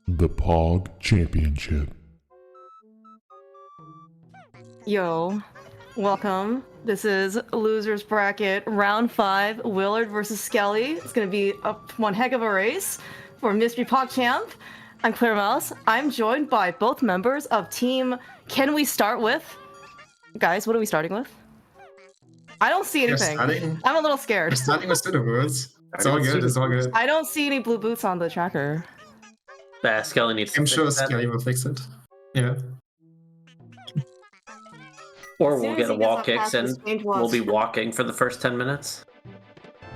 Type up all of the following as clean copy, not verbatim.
The Pog Championship. Yo, welcome. This is Losers Bracket Round 5, Willard versus Skelly. It's gonna be one heck of a race for Mystery Pogchamp. I'm Clear Mouse. I'm joined by both members of Team Can We Start With? Guys, what are we starting with? I don't see anything. I'm a little scared. We're starting with Pseudo-Words. It's all good, it's all good. I don't see any blue boots on the tracker. Skelly needs to I'm fix sure that. Skelly will fix it. Yeah. Or As soon we'll as get he a gets wall up kicks past and the strange we'll walls. be walking for the first 10 minutes.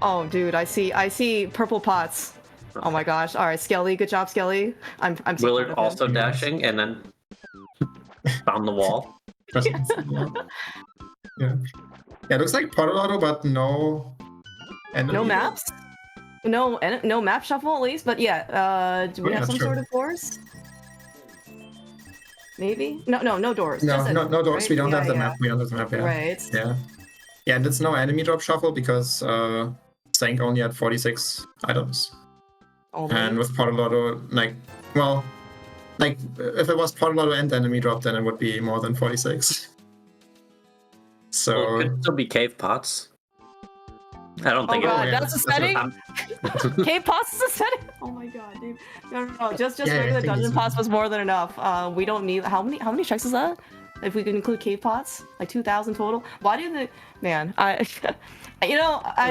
Oh, dude, I see purple pots. Oh my gosh. All right, Skelly, good job, Skelly. I'm so proud Willard of him. also Yes. dashing and then found the wall. Yeah. Yeah, it looks like Portolotto, but no enemy. No maps? No map shuffle at least, but yeah, do we Oh, have yeah, some sure. sort of doors? Maybe? No doors. No, just no doors. right? We don't have the Yeah. map. We don't have the map, yeah. Right. Yeah. Yeah, and it's no enemy drop shuffle because Sank only had 46 items. Only. And with Portolotto, if it was Portolotto and enemy drop, then it would be more than 46. So Well, it could still be cave pots. I don't Oh think god, yeah, that's a that's what setting? I'm- Cave Pots is a setting? Oh my god, dude. No. Just Yeah, I regular think Dungeon it's- Pots was more than enough. We don't need how many strikes is that? If we could include Cave Pots? Like 2,000 total? Why do the man, I think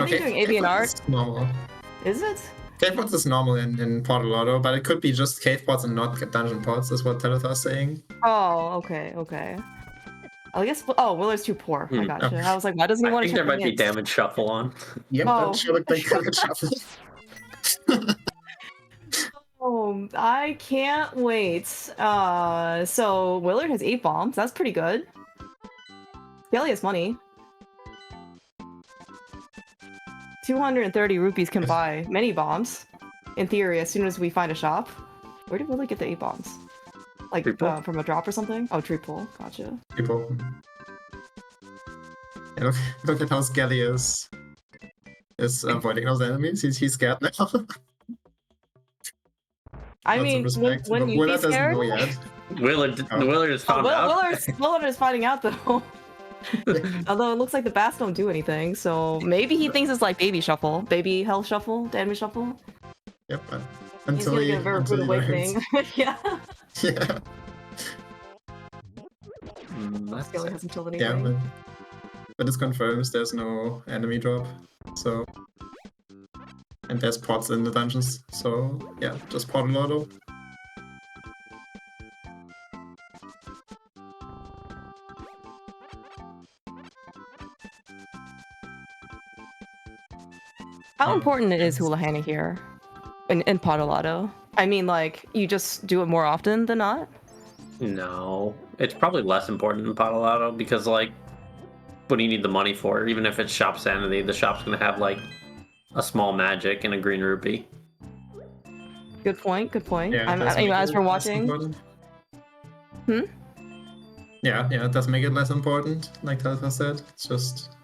doing avian Cave art Pots is normal. is it? Cave pots is normal in Portolotto, but it could be just cave pots and not dungeon pots, is what Telethar is saying. Oh, okay. I guess. Oh, Willard's too poor. I Hmm. gotcha. I was like, why doesn't he I want to think there check might be in? damage shuffle on. Yep, Oh. that sure looked like damage shuffle. Oh, I can't wait. So Willard has 8 bombs. That's pretty good. Skelly has money. 230 rupees can buy many bombs. In theory, as soon as we find a shop. Where did Willard get the 8 bombs? Like Tree pull? from a drop or something? Oh, tree pull. Gotcha. People. Yeah, look at how Skelly is avoiding those enemies. He's scared now. I Lots of mean, respect, when but you be Willard doesn't scared. know yet. Willard Oh. has found out. Willard is finding out though. Although it looks like the bats don't do anything, so maybe he thinks it's like baby shuffle, baby health shuffle, damage shuffle. Yep, but He's until gonna he, get a very until rude he learns. awakening. Yeah. Yeah, That's Skelly it. hasn't killed yeah, anything. but it confirms there's no enemy drop, so... And there's pots in the dungeons, so yeah, just Portolotto. How important is hula hanny here in Potolotto? I mean, like, you just do it more often than not? No, it's probably less important than Potolotto because, like, what do you need the money for? Even if it's shop sanity, the shop's gonna have like a small magic and a green rupee. Good point. Yeah, I'm, it does you know, make as it for less watching, important. Hmm? Yeah, it does make it less important, like Telethar said. It's just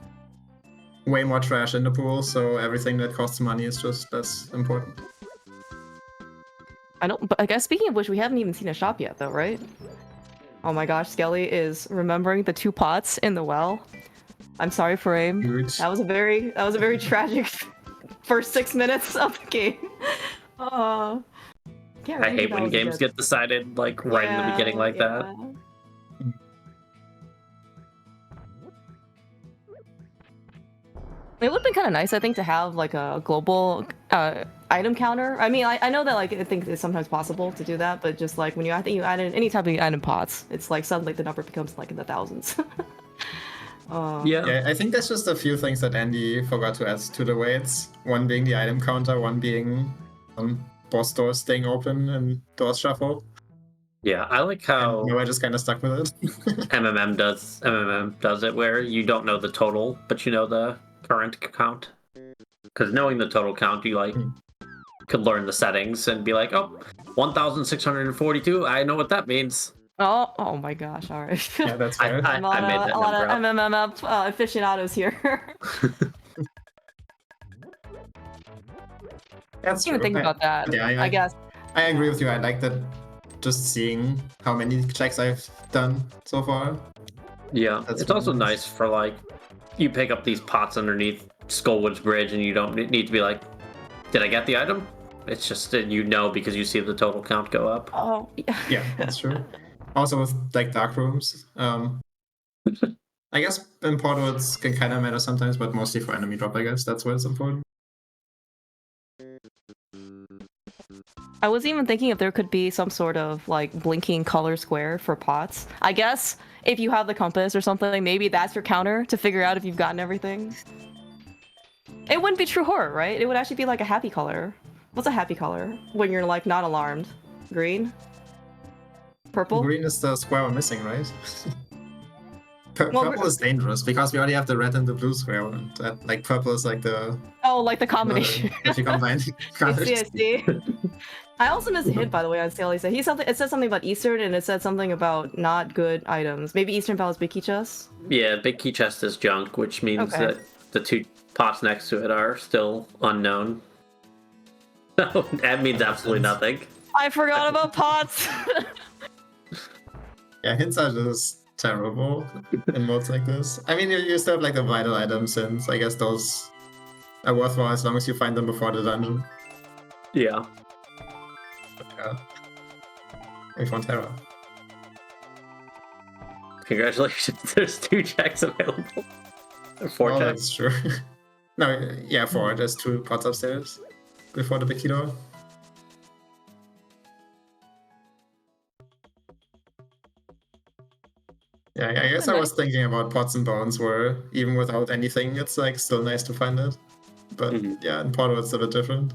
way more trash in the pool, so everything that costs money is just less important. I don't. But I guess speaking of which, we haven't even seen a shop yet, though, right? Oh my gosh, Skelly is remembering the 2 pots in the well. I'm sorry for him. Huge. That was a very tragic first 6 minutes of the game. Can't I remember hate that when was a games good- get decided like right in the beginning like that. It would have been kind of nice, I think, to have like a global item counter. I mean, I know that like I think it's sometimes possible to do that, but just like when I think you add in any type of item pots, it's like suddenly the number becomes like in the thousands. Yeah. Yeah, I think there's just a few things that Andy forgot to add to the weights. One being the item counter, one being boss doors staying open and doors shuffle. Yeah, I like how And I just kind of stuck with it. MMM does it where you don't know the total, but you know the current count. Because knowing the total count, you like could learn the settings and be like, oh, 1,642. I know what that means. Oh my gosh! All right. Yeah, that's fair. I a lot made that of, a lot number of up. MMM up aficionados here. That's Didn't even true. think about that. Yeah, I guess I agree with you. I like that. Just seeing how many checks I've done so far. Yeah, That's it's also really nice. nice for like you pick up these pots underneath Skullwood's bridge, and you don't need to be like, "Did I get the item?" It's just that you know because you see the total count go up. Oh, yeah. Yeah, that's true. Also with like dark rooms. I guess in portals can kind of matter sometimes, but mostly for enemy drop. I guess that's where it's important. I was even thinking if there could be some sort of like blinking color square for pots. I guess if you have the compass or something, maybe that's your counter to figure out if you've gotten everything. It wouldn't be true horror, right? It would actually be like a happy color. What's a happy color when you're like not alarmed? Green? Purple? Green is the square we're missing, right? Well, Purple is dangerous because we already have the red and the blue square, and that, like purple is like the Oh, like the combination. if you combine I see, I see. I also missed a hint, by the way, on Sally said. It said something about Eastern, and it said something about not good items. Maybe Eastern Palace Big Key Chest? Yeah, big key chest is junk, which means Okay. that the 2 pots next to it are still unknown. So that means absolutely nothing. I forgot about pots! Yeah, hints are just terrible in modes like this. I mean, you still have like the vital items, and I guess those are worthwhile as long as you find them before the dungeon. Yeah. Yeah. We found Terra. Congratulations, there's 2 checks available. Or 4 Oh, checks. that's true. No, yeah, 4. There's 2 pots upstairs before the big key door. Yeah, I guess I was thinking about pots and bones where even without anything, it's like still nice to find it. But yeah, in Portal it's a bit different.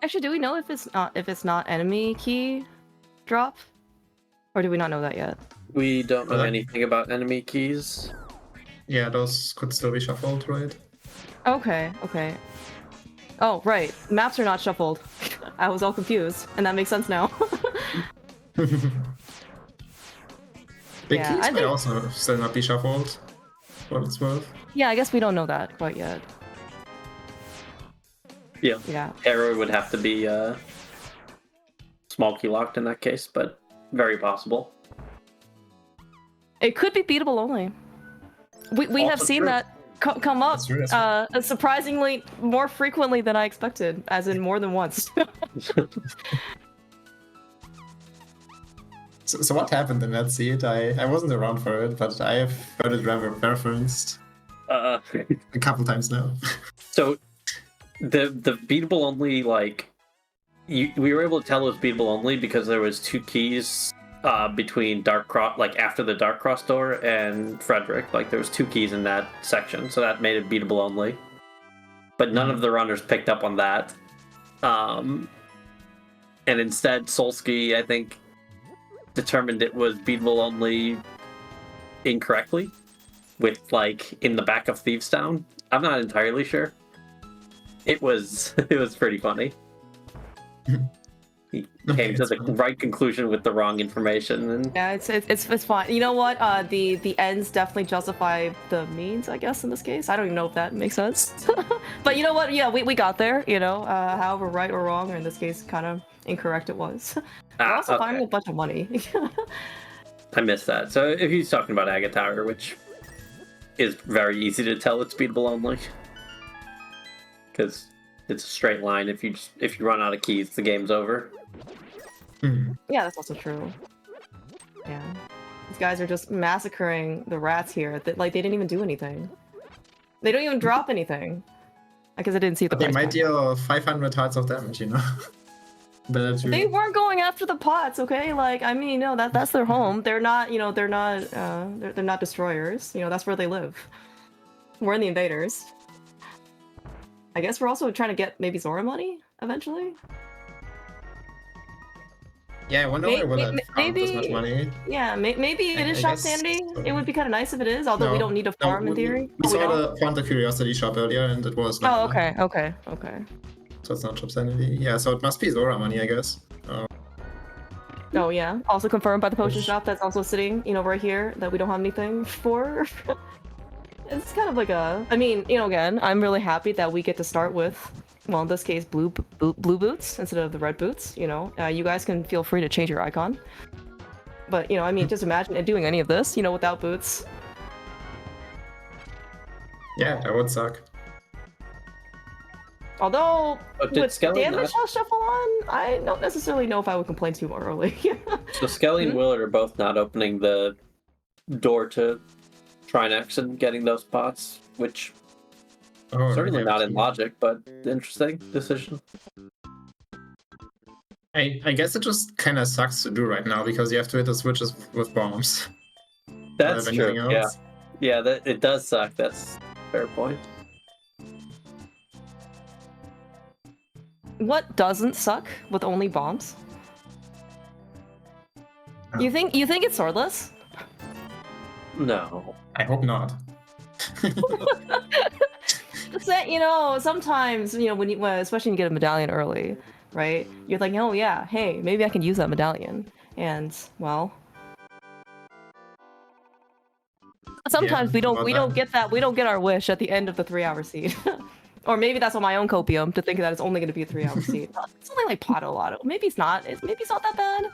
Actually, do we know if it's not enemy key drop? Or do we not know that yet? We don't know Like- anything about enemy keys. Yeah, those could still be shuffled, right? Okay, okay. Oh, right. Maps are not shuffled. I was all confused, and that makes sense now. Big Yeah, keys I may think- also still not be shuffled, what it's worth. Yeah, I guess we don't know that quite yet. Yeah. Yeah. Arrow would have to be small key locked in that case, but very possible. It could be beatable only. We have Also seen true. that come up That's true, that's surprisingly more frequently than I expected, as in more than once. So what happened in that seed? I wasn't around for it, but I have heard it referenced a couple times now. So the beatable only, like we were able to tell it was beatable only because there was 2 keys between Dark Cross, like after the Dark Cross door and Frederick. Like there was 2 keys in that section, so that made it beatable only. But none of the runners picked up on that. And instead, Solsky, I think, determined it was beatable only incorrectly, with like in the back of Thieves Town. I'm not entirely sure. It was pretty funny. He came to the right conclusion with the wrong information, and Yeah, it's fine. You know what? The ends definitely justify the means, I guess, in this case. I don't even know if that makes sense. But you know what? Yeah, we got there. You know, however right or wrong, or in this case, kind of incorrect it was. We're also finding a bunch of money. I missed that. So if he's talking about Agate Tower, which is very easy to tell it's beatable only, because it's a straight line. If you run out of keys, the game's over. Yeah, that's also true. Yeah, these guys are just massacring the rats here. Like they didn't even do anything. They don't even drop anything. I guess I didn't see the. But they price might tag. deal 500 hearts of damage, you know? Better to... They weren't going after the pots, okay? Like, I mean, no, that's their home. They're not, you know, they're not destroyers. You know, that's where they live. We're in the invaders. I guess we're also trying to get maybe Zora money eventually. Yeah, I wonder why would have found this much maybe- money. Yeah, maybe it is I shop guess sanity. so. It would be kind of nice if it is, although we don't need to farm in theory. We Oh, saw don't? the Quanta Curiosity shop earlier, and it was... Oh, vanilla, okay. So it's not shop sanity. Yeah, so it must be Zora money, I guess. Oh yeah, also confirmed by the potion shop that's also sitting, you know, right here that we don't have anything for. It's kind of like a, I mean, you know, again, I'm really happy that we get to start with well, in this case, blue boots instead of the red boots. You know, you guys can feel free to change your icon. But you know, I mean, just imagine it doing any of this, you know, without boots. Yeah, that would suck. Although did with Skelly damage not- shuffle on, I don't necessarily know if I would complain too early. So Skelly and Willard are both not opening the door to Trinex and getting those pots, which Oh, certainly yeah, not in okay. logic, but interesting decision. I guess it just kind of sucks to do right now because you have to hit the switches with bombs. That's Anything true. Yeah, else? yeah, that it does suck. That's a fair point. What doesn't suck with only bombs? You think it's swordless? No. I hope not. It's that, you know, sometimes, you know, when especially when you get a medallion early, right? You're like, oh yeah, hey, maybe I can use that medallion. And well, sometimes Yeah, we don't get that, we don't get our wish at the end of the 3-hour seed. Or maybe that's on my own copium to think that it's only going to be a 3-hour seed. It's only like Pato Lotto. Maybe it's not. Maybe it's not that bad.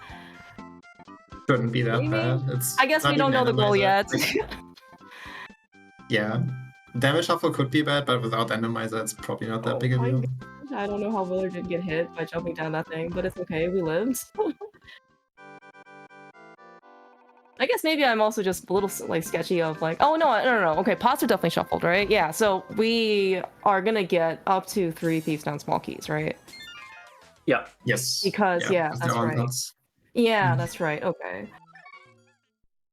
Shouldn't be that Maybe. bad. It's I guess not we don't even know the goal randomizer. yet. Yeah. Damage shuffle could be bad, but without randomizer, it's probably not that Oh big a my deal. gosh, I don't know how Willard didn't get hit by jumping down that thing, but it's okay. We lived. I guess maybe I'm also just a little like sketchy of like, oh no. Okay, pots are definitely shuffled, right? Yeah, so we are gonna get up to 3 thieves down small keys, right? Yeah. Yes. Because, yeah, because that's they're all right. nuts. Yeah, Mhm. that's right. Okay.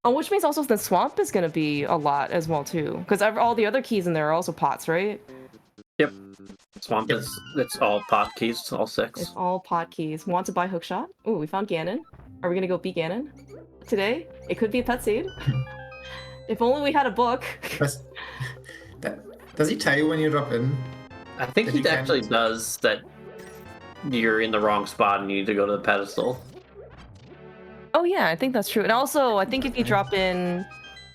Oh, which means also the swamp is gonna be a lot as well too, because all the other keys in there are also pots, right? Yep. Swamp Yep. is it's all pot keys, it's all 6. It's all pot keys. Want to buy hookshot? Ooh, we found Ganon. Are we gonna go beat Ganon today? It could be a pet seed. If only we had a book. Does, does he tell you when you drop in? I think If he you can- actually does that. You're in the wrong spot and you need to go to the pedestal. Oh yeah, I think that's true. And also, I think if you drop in,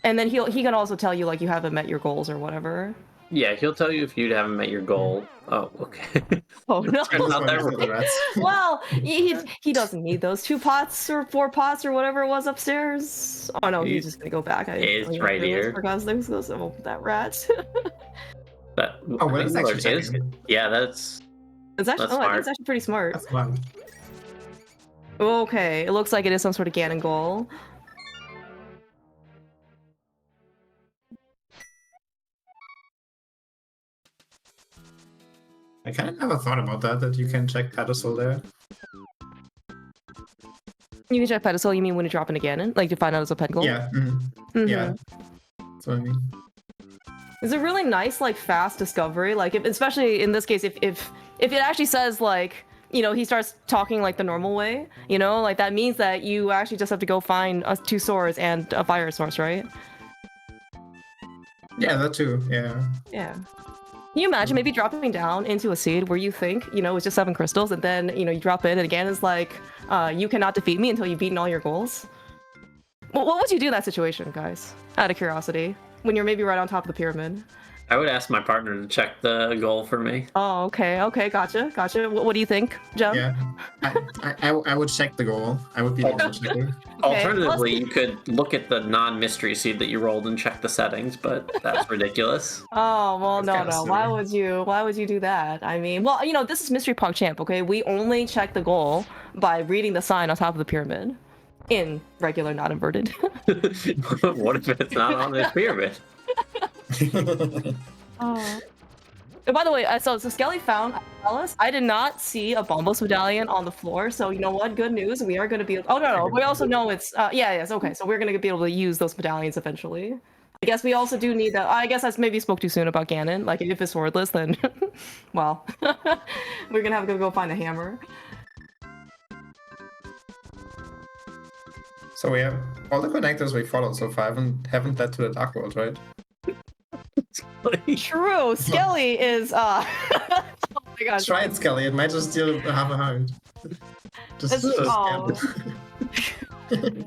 and then he can also tell you like you haven't met your goals or whatever. Yeah, he'll tell you if you haven't met your goal. Oh, okay. Oh no. Turns out that Sorry for the rats. Well, he doesn't need those 2 pots or 4 pots or whatever it was upstairs. Oh no, he's just gonna go back. It's right here. For God's sakes, oh, that rat. That, Oh, I well, think it's actually Willard is- checking. Yeah, that's It's actually, That's I think smart. it's actually pretty smart. That's fun. Okay, it looks like it is some sort of Ganon goal. I kind of never thought about that you can check pedestal there. You can check pedestal. You mean when you drop in a Ganon, like to find out it's a pet goal? Yeah. Mhm. Yeah. That's what I mean. It's a really nice, like, fast discovery. Like, especially in this case, if it actually says like, you know, he starts talking like the normal way, you know, like that means that you actually just have to go find 2 swords and a fire source, right? Yeah, that too. Yeah. Yeah. Can you imagine maybe dropping down into a seed where you think, you know, it's just 7 crystals, and then, you know, you drop in and again it's like, you cannot defeat me until you've beaten all your goals? Well, what would you do in that situation, guys? Out of curiosity. When you're maybe right on top of the pyramid. I would ask my partner to check the goal for me. Oh, okay, gotcha. What do you think, Jem? Yeah. I would check the goal. I would be the one checking. Alternatively, you could look at the non-mystery seed that you rolled and check the settings, but that's ridiculous. Oh, well, That's kinda no. silly. Why would you do that? I mean, well, you know, this is Mystery Pogchamp, okay? We only check the goal by reading the sign on top of the pyramid. In regular, not inverted. What if it's not on this pyramid? Oh. And by the way, so Skelly found Alice. I did not see a Bombos medallion on the floor, so you know what? Good news. We are going to be. Oh no. We also know it's. Yes. Okay. So we're going to be able to use those medallions eventually. I guess we also do need that. I guess I maybe spoke too soon about Ganon. Like if it's swordless, then well, we're gonna have to go find a hammer. So we have all the connectors we followed so far haven't led to the Dark World, right? True. Skelly is. Oh my gosh. Try it, Skelly. It might just deal half a heart. Just It's- scam oh. it.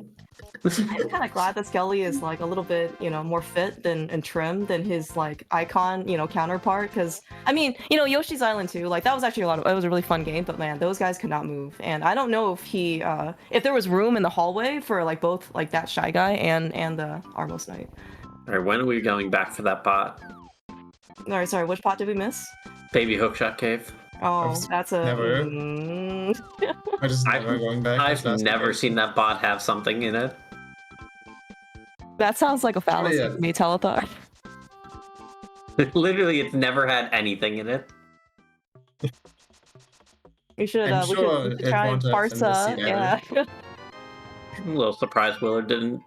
I'm kind of glad that Skelly is like a little bit, you know, more fit and trim than his like icon, you know, counterpart. Because I mean, you know, Yoshi's Island too. Like that was actually it was a really fun game. But man, those guys could not move. And I don't know if there was room in the hallway for like both like that Shy Guy and the Armos Knight. All right, when are we going back for that pot? All right, sorry, which pot did we miss? Baby Hookshot Cave. Oh, that's a. Never. I just never going back. I've never seen that bot have something in it. That sounds like a fallacy yeah. to me, Telethar. Literally, it's never had anything in it. We should I'm we sure should it try won't have Barca. in the Yeah. I'm a little surprised Willard didn't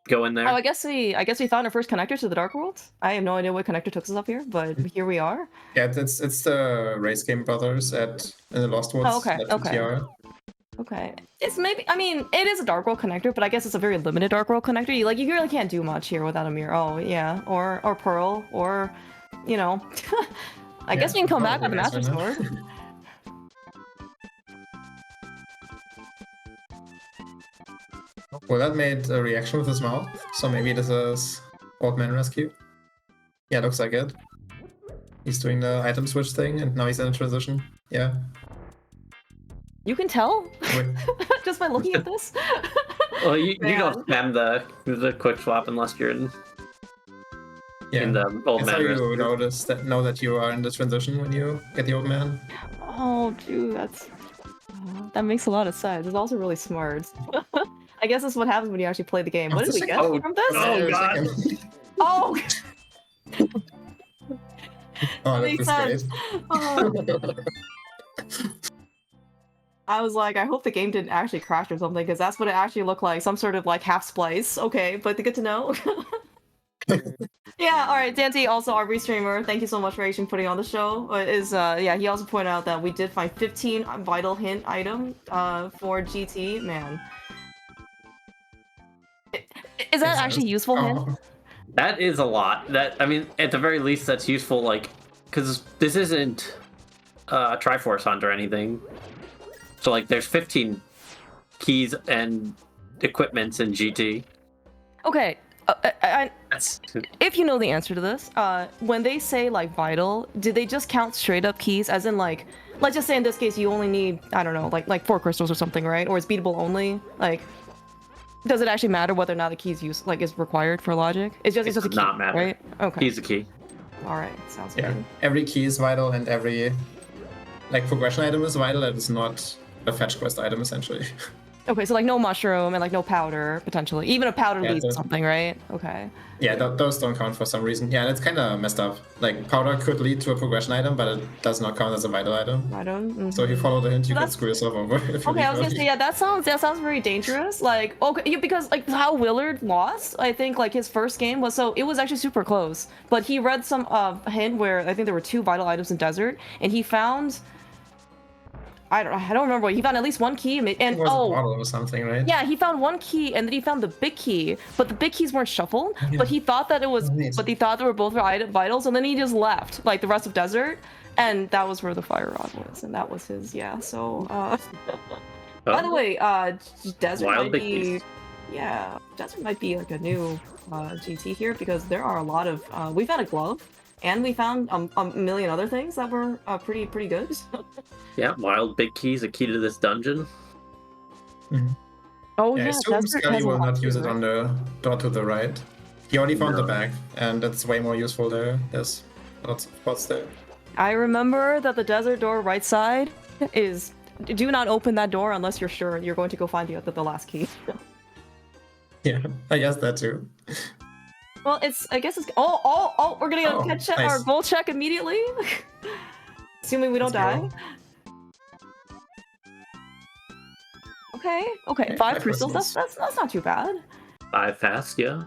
go in there. Oh, I guess we found our first connector to the Dark World. I have no idea what connector took us up here, but here we are. Yeah, it's the Race Game Brothers in the Lost Woods. Oh, okay, at okay. TR. Okay. It's maybe, I mean, it is a Dark World connector, but I guess it's a very limited Dark World connector. You really can't do much here without a mirror. Oh, yeah. Or Pearl, or, you know. I guess we can come back with the Master Sword. Well, that made a reaction with his mouth, so maybe this is Old Man Rescue. Yeah, looks like it. He's doing the item switch thing, and now he's in a transition. Yeah. You can tell Wait. just by looking at this. Well, you don't spam the quick swap unless you're in the Old That's how Man. you know that you are in the transition when you get the Old Man. Oh, dude, that makes a lot of sense. It's also really smart. I guess that's what happens when you actually play the game. What did we get from this? Oh, God. Oh! Oh, Makes that's sense. great. Oh. I was like, I hope the game didn't actually crash or something, because that's what it actually looked like. Some sort of like half splice. Okay, but good to know. Yeah, alright, Dante, also our restreamer, thank you so much for actually putting on the show. He also pointed out that we did find 15 vital hint item for GT. Man. Is that actually useful hint? That is a lot. I mean, at the very least, that's useful, like, because this isn't Triforce Hunt or anything. So, like, there's 15 keys and equipments in GT. Okay, That's... if you know the answer to this, when they say, like, vital, do they just count straight up keys, as in, like, let's just say in this case you only need, I don't know, like 4 crystals or something, right? Or it's beatable only? Like, does it actually matter whether or not the key's is required for logic? It's just a key, not matter. right? Okay. Key's a key. Alright, sounds Yeah, good. every key is vital, and every progression item is vital. That is not a fetch quest item, essentially. Okay, so like no mushroom and like no powder, potentially. Even a powder leads to something, right? Okay. Yeah, those don't count for some reason. Yeah, that's kind of messed up. Like, powder could lead to a progression item, but it does not count as a vital item. So if you follow the hint, you can screw yourself over. Okay, I was gonna say, yeah, that sounds very dangerous. Like, okay, because like how Willard lost, I think like his first game was, so it was actually super close. But he read some hint where I think there were 2 vital items in desert, and he found, I don't remember. He found at least 1 key, and it was a bottle or something, right? yeah, he found 1 key, and then he found the big key, but the big keys weren't shuffled. Yeah. But he thought that it was, but he thought they were both vitals, and then he just left like the rest of desert, and that was where the fire rod was, and that was his. Yeah. So, by the way, desert Wild might big be, keys. yeah, desert might be like a new GT here, because there are a lot of. We found a glove. And we found a million other things that were pretty good. Yeah, wild big keys, a key to this dungeon. Oh Yeah, I yeah, assume desert Skelly has a will lot not to use do, it right? on the door to the right. He already found the No. bag, and that's way more useful there. There's lots of spots there. I remember that the desert door right side is, do not open that door unless you're sure you're going to go find the last key. Yeah, I guess that too. Well, I guess it's, oh, we're gonna Oh, catch our nice. gold check immediately. Assuming we don't Let's die. go. Okay, Okay, 5 5 crystals, crystals. that's not too bad. 5 fast, yeah.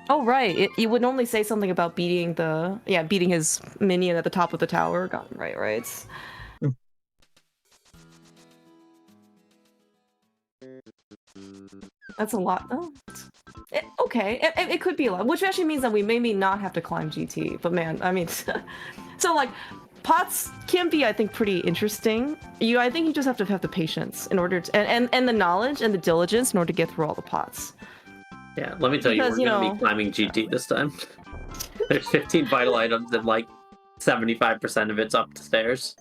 Oh right, it would normally say something about beating his minion at the top of the tower. Got it right. That's a lot though. It could be a lot, which actually means that we maybe not have to climb GT. But man, I mean, so like, pots can be, I think, pretty interesting. I think you just have to have the patience in order to, and the knowledge and the diligence in order to get through all the pots. Yeah, let me tell you, Because, we're you going to know- be climbing GT this time. There's 15 vital items and like 75% of it's up the stairs.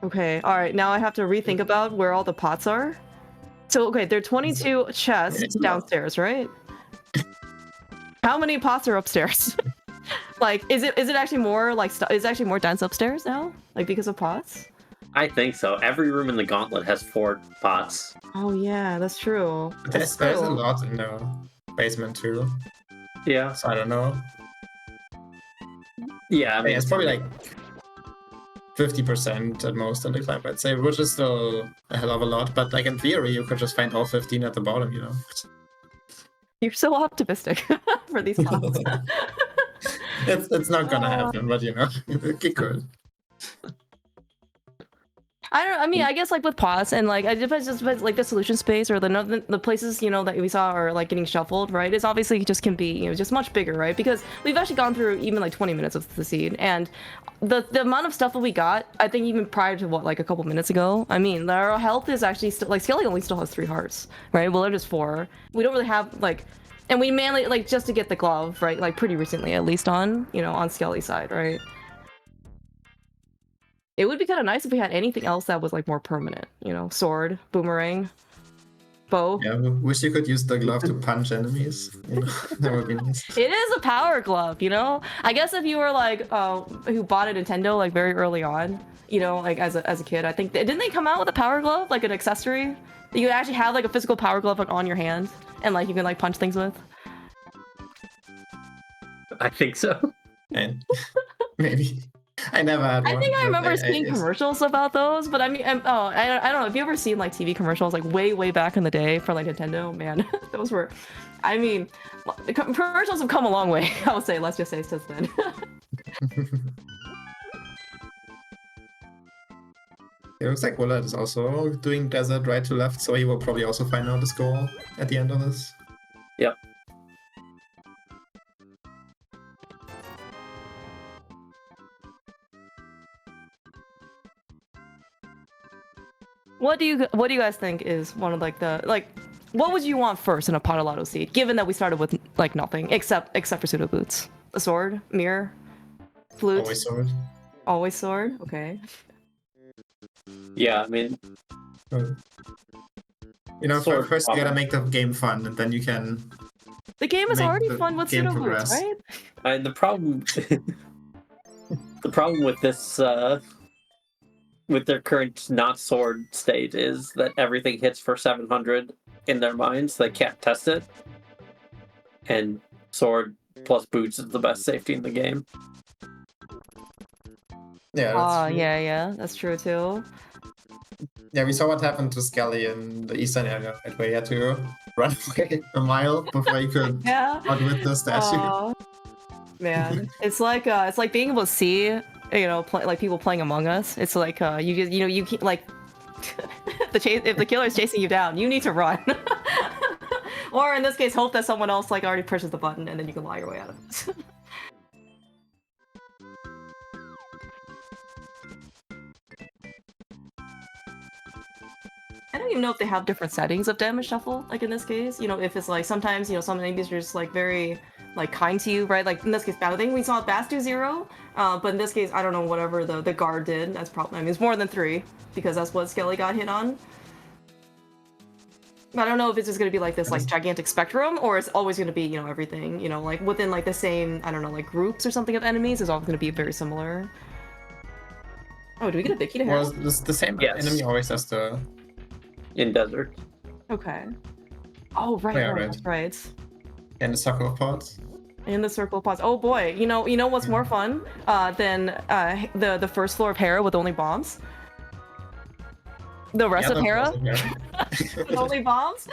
Okay, all right. Now I have to rethink about where all the pots are. So, okay, there are 22 chests downstairs, right? How many pots are upstairs? Like, is it actually more like is it actually more dense upstairs now? Like because of pots? I think so. Every room in the gauntlet has 4 pots. Oh yeah, that's true. There's a lot in the basement too. Yeah. So I don't know. Yeah, I mean, It's probably like 50% at most on the climb, I'd say, which is still a hell of a lot. But like in theory, you could just find all 15 at the bottom, you know. You're so optimistic for these pots. It's not gonna happen, but you know, it could. I mean, I guess like with pots and like it depends just like the solution space or the places, you know, that we saw are like getting shuffled, right? It's obviously just can be, you know, just much bigger, right? Because we've actually gone through even like 20 minutes of the seed, and the amount of stuff that we got, I think even prior to what, like a couple minutes ago, I mean, our health is actually still like Skelly only still has 3 hearts, right? Willard is 4. We don't really have like, and we mainly like just to get the glove, right? Like pretty recently, at least on, you know, on Skelly's side, right? It would be kind of nice if we had anything else that was like more permanent, you know, sword, boomerang, bow. Yeah, wish you could use the glove to punch enemies. You know, that would be nice. It is a power glove, you know. I guess if you were like who bought a Nintendo like very early on, you know, like as a kid, I think didn't they come out with a power glove, like an accessory that you actually have like a physical power glove like on your hand and like you can like punch things with. I think so. And maybe I never had one. I think I but remember seeing guess- commercials about those, but I mean, I don't know. Have you ever seen like TV commercials like way back in the day for like Nintendo? Man, those were, I mean, commercials have come a long way. I would say, let's just say since then. It looks like Willard is also doing desert right to left, so he will probably also find out the score at the end of this. Yep. What do you guys think is one of like the what would you want first in a pot of lotto seed? Given that we started with like nothing except for pseudo boots, a sword, mirror, flute, Always sword. always sword. Okay. Yeah, I mean, You know, Sword first you gotta problem. make the game fun, and then you can. The game is Make already the fun with game pseudo boots, progress. right? the problem, the problem with this, with their current not sword state is that everything hits for 700 in their minds. They can't test it, and sword plus boots is the best safety in the game. Yeah, that's true. Yeah, that's true too. Yeah, we saw what happened to Skelly in the eastern area, right, where he had to run away a mile before he could Yeah. outwit the statue. Aw. Man, it's like being able to see, you know, like people playing Among Us. It's like you just, you know, you keep like if the killer is chasing you down, you need to run. Or in this case, hope that someone else like already pushes the button and then you can lie your way out of it. I don't even know if they have different settings of damage shuffle, like in this case. You know, if it's like sometimes, you know, some enemies are just like very like kind to you, right? Like in this case, I think we saw Bast do 0, but in this case, I don't know, whatever the guard did, that's probably, I mean, it's more than 3, because that's what Skelly got hit on. I don't know if it's just gonna be like this like gigantic spectrum, or it's always gonna be, you know, everything, you know, like within like the same, I don't know, like groups or something of enemies is always gonna be very similar. Oh, do we get a Vicky to hit? Well, it's the same Yes. enemy always has the. In desert. Okay. Oh, right, Yeah, right, right. that's right. And the circle of pots. In the circle of pots. Oh boy, you know what's more fun than the first floor of Hera with only bombs? The rest Yeah, of Hera that's with only bombs?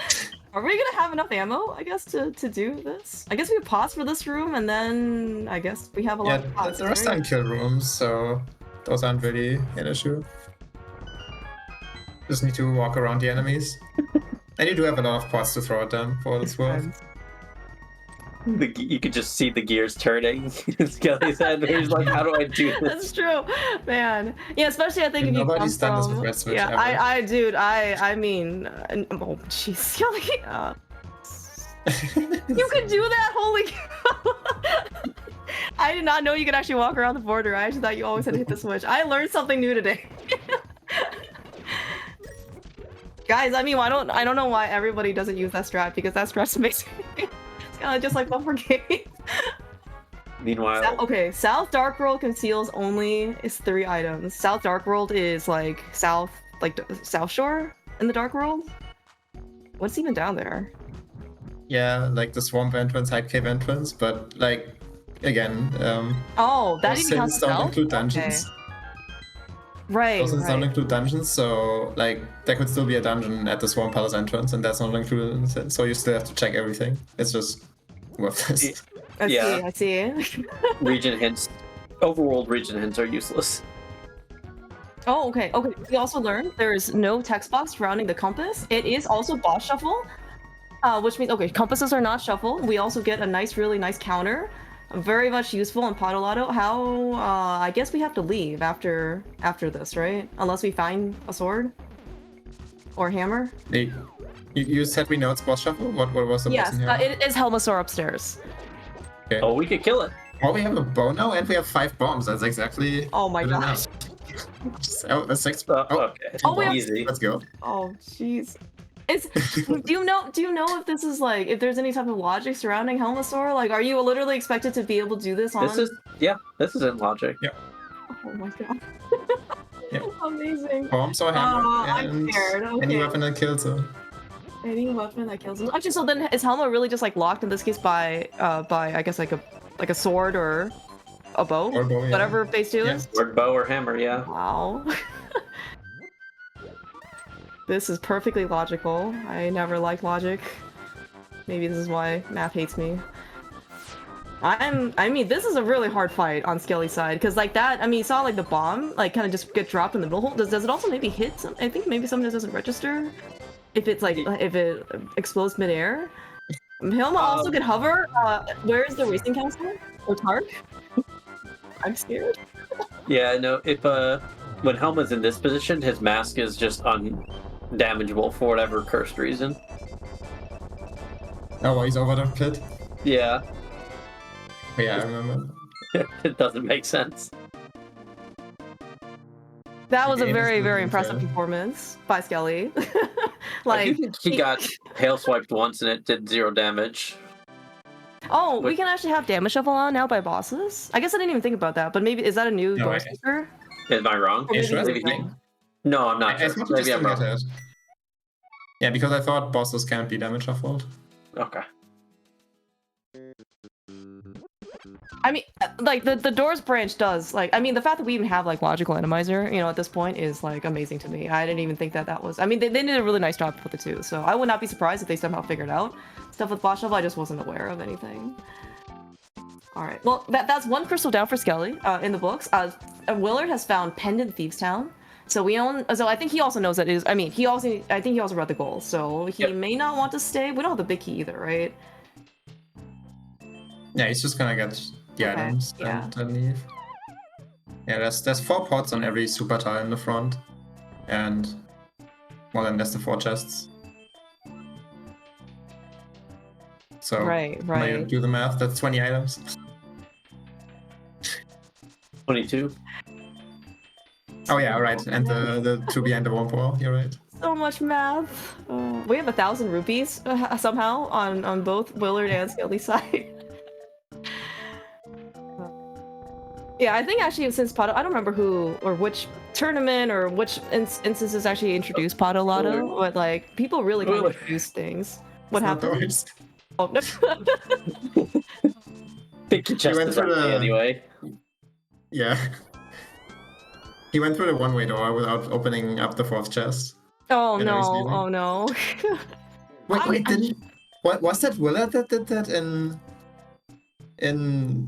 Are we gonna have enough ammo, I guess, to do this? I guess we have pots for this room, and then I guess we have a lot Yeah, of pots. the rest right? aren't kill rooms, so those aren't really an issue. Just need to walk around the enemies. And you do have a lot of pots to throw at them, for what it's worth. You could just see the gears turning. Skelly's head. He's like, "How do I do this?" That's true, man. Yeah, especially I think if you come Nobody's done this with from. Red Switch Yeah, ever. dude, I mean, oh, jeez, Skelly. You could do that, holy cow! I did not know you could actually walk around the border. I actually thought you always had to hit the switch. I learned something new today. Guys, I mean, I don't know why everybody doesn't use that strat, because that strat's amazing. It's kind of just like bumper game. Meanwhile, Okay, South Dark World conceals only is 3 items. South Dark World is like south shore in the Dark World. What's even down there? Yeah, like the swamp entrance, hide cave entrance, but like again, Oh, that those even counts sins as don't south? include dungeons. Okay. Right, Those sins don't right. include dungeons, so like there could still be a dungeon at the swamp palace entrance, and that's not included in the sin, so you still have to check everything. It's just worthless. I see. region hints, overworld region hints are useless. Oh, okay. Okay. We also learned there is no text box surrounding the compass. It is also boss shuffle, which means okay, compasses are not shuffle. We also get a really nice counter, very much useful in Podolato. How? I guess we have to leave after this, right? Unless we find a sword or hammer. Hey, you said we know it's boss shuffle. What was the boss Yes, in here? it is Helmasaur upstairs. Okay. Oh, we could kill it. Oh, we have a bow now, and we have 5 bombs. That's exactly. Oh my good gosh. enough. A 6. Okay. Oh, we have- Easy. Let's go. Oh jeez. Do you know if this is like if there's any type of logic surrounding Helmasaur? Like, are you literally expected to be able to do this on? This is in logic. Oh my god. Yep. Amazing. Bombs or hammer, I'm and scared. Okay. any weapon that kills him. Any weapon that kills him. Actually, so then is Helma really just like locked in this case by I guess like a sword or a bow? Or bow, yeah. Whatever phase 2 Yeah. is? Word bow or hammer, yeah. Wow. This is perfectly logical. I never liked logic. Maybe this is why math hates me. I mean, this is a really hard fight on Skelly's side, because like that, I mean, you saw like the bomb, like kind of just get dropped in the middle hole. Does it also maybe hit some? I think maybe sometimes doesn't register if it's like, if it explodes midair. Helma also can hover. Where is the racing council? Or Tark? I'm scared. Yeah, no, if when Helma's in this position, his mask is just undamageable for whatever cursed reason. Oh, well, he's over the pit. Yeah. Oh, yeah, I remember. It doesn't make sense. That was a game is very, looking very impressive fair. performance by Skelly. Like like, he got hail swiped once and it did 0 damage. oh, we can actually have damage shuffle on now by bosses? I guess I didn't even think about that, but maybe, is that a new No, door I- speaker? Am I wrong? Or Yeah, maybe sure, that's he's the wrong. thing. No, I'm not I sure. thought Maybe you I'm still wrong. get it. Yeah, because I thought bosses can't be damage shuffled. Okay. I mean, like, the doors branch does, like, I mean, the fact that we even have, like, logical animizer, you know, at this point is, like, amazing to me. I didn't even think that was, I mean, they did a really nice job with the two, so I would not be surprised if they somehow figured out stuff with boss shuffle. I just wasn't aware of anything. Alright, well, that's one crystal down for Skelly, in the books. Willard has found Pendant Thieves Town. So I think he also knows that I think he also read the goal, so he may not want to stay. We don't have the big key either, right? Yeah, he's just gonna get the Okay, items yeah. and then leave. Yeah, there's 4 pots on every super tile in the front. And well, then there's the 4 chests. So Right, when you right. do the math, that's 20 items. 22. Oh yeah, right. And the 2 behind the one wall, you're right. So much math. We have 1,000 rupees somehow on both Willard and Skelly's side. Yeah, I think actually since Pato, I don't remember who or which tournament or which instances actually introduced Pato Lotto, but like people really kind of Willard. introduce things. What It's not happened? doors. Oh, no. Think your chest went is through empty the- anyway. Yeah. He went through the one-way door without opening up the 4th chest. Oh And no! everything. Oh no! Wait, didn't... What was that Willard that did that in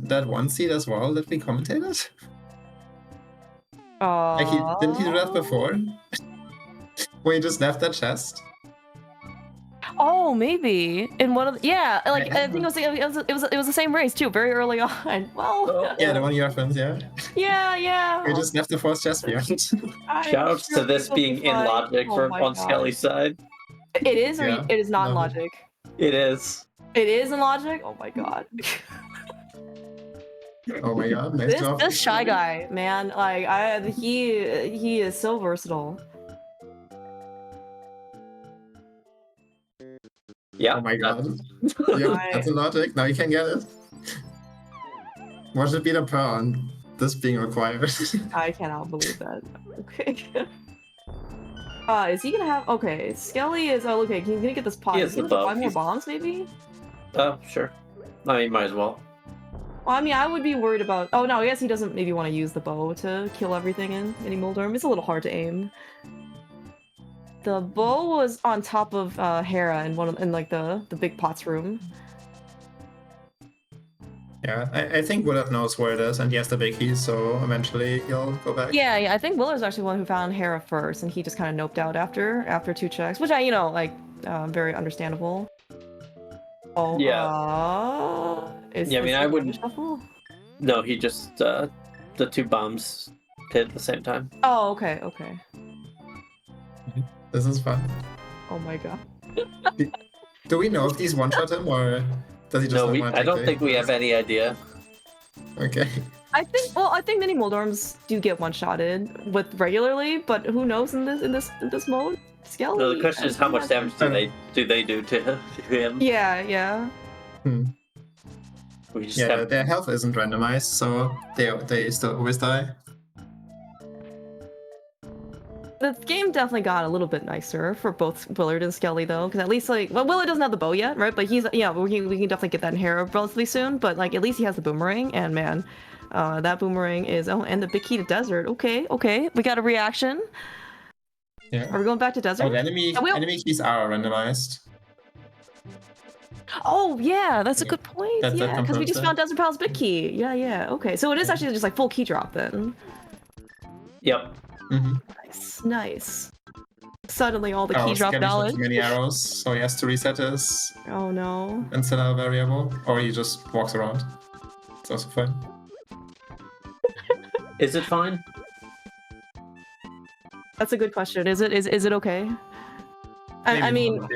that one seed as well that we commentated? Like didn't he do that before? Where he just left that chest? Oh, maybe in one of yeah, like I think it was the same race too, very early on. Well, Oh. Yeah, the one you referenced, yeah. yeah. We just left the force chest behind. Shoutouts to this being in logic on Skelly's side. It is, or Yeah, it is not in love it. logic. It is. It is in logic. Oh my god. Oh my god, nice job. This shy guy, man, like he is so versatile. Yeah. Oh my god. that's- Yep, Right. that's a logic. Now you can get it. What should be the pro on this being required? I cannot believe that. Okay. Is he gonna have? Okay, Skelly is. Oh, okay. He's gonna get this pot. He Is has he the gonna bow. 5 more He's- bombs, maybe? Oh, sure. I mean, might as well. Well, I mean, I would be worried about. Oh no, I guess he doesn't maybe want to use the bow to kill everything in any Moldorm. It's a little hard to aim. The bow was on top of Hera in like the big pot's room. Yeah, I think Willard knows where it is, and he has the big key, so eventually he'll go back. Yeah. I think Willard's actually the one who found Hera first, and he just kind of noped out after 2 checks, which I, like, very understandable. Oh, Yeah. is Yeah, I mean, I wouldn't- shuffle? No, he just the 2 bombs hit at the same time. Oh, okay. This is fun. Oh my god. Do we know if these one-shot him, or does he just No, not want to I don't take think we have any idea. Okay. I think many Moldorms do get one-shotted with regularly, but who knows in this mode? Skelly. No, the question is how much damage do they do to him? Yeah. We just Yeah, have their health isn't randomized, so they still always die. The game definitely got a little bit nicer for both Willard and Skelly, though, because at least, like, well, Willard doesn't have the bow yet, right? But we can definitely get that in Hera relatively soon. But like, at least he has the boomerang, and man, that boomerang is and the big key to desert. Okay, we got a reaction. Yeah. Are we going back to desert? Oh, the enemy keys are randomized. Oh yeah, that's a good point. That Yeah, because we confirms just that. found Desert Pal's big key. Yeah. Okay, so it is actually just like full key drop then. Yep. Mm-hmm. Nice. Suddenly all the key drop knowledge. Too many arrows, so he has to reset his Oh no. instead variable, or he just walks around. It's also fun. Is it fine? That's a good question. Is it okay? I mean,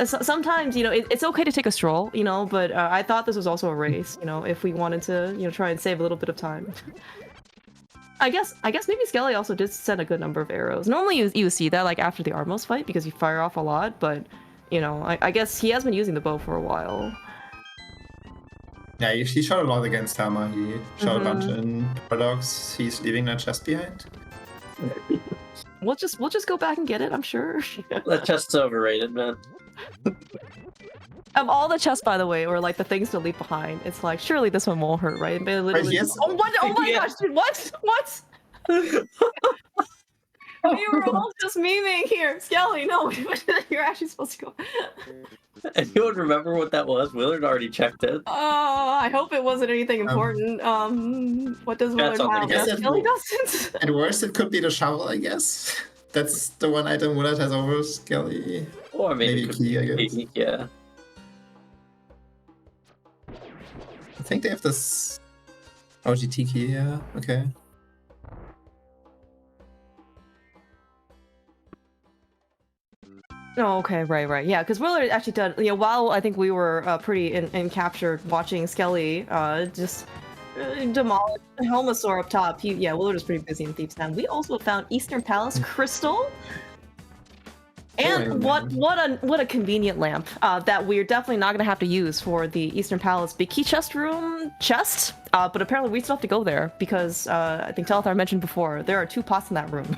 sometimes it's okay to take a stroll, but I thought this was also a race, if we wanted to try and save a little bit of time. I guess maybe Skelly also did send a good number of arrows. Normally you see that like after the Armos fight because you fire off a lot, but I guess he has been using the bow for a while. Yeah, he shot a lot against Thelma. He shot a bunch in Paradox. He's leaving that chest behind. We'll just go back and get it, I'm sure. That chest's overrated, man. Of all the chests, by the way, or like the things to leave behind, it's like surely this one won't hurt, right? But literally, yes. oh my Yeah. gosh, dude, what? We were all just memeing here. Skelly, no, you're actually supposed to go. Anyone remember what that was? Willard already checked it. Oh, I hope it wasn't anything important. What does Willard all have? that he has. Skelly doesn't. At worst, it could be the shovel, I guess. That's the one item Willard has over Skelly. Or maybe Key, I guess. key, yeah. I think they have this OGT key, yeah. Okay. Oh, okay, right. Yeah, because Willard actually did, while I think we were pretty captured watching Skelly just demolish the Helmasaur up top. Willard is pretty busy in Thieves' Town. We also found Eastern Palace Crystal. And what a convenient lamp that we're definitely not gonna have to use for the Eastern Palace Big Key Chest room chest. But apparently we still have to go there because I think Telethar mentioned before there are 2 pots in that room.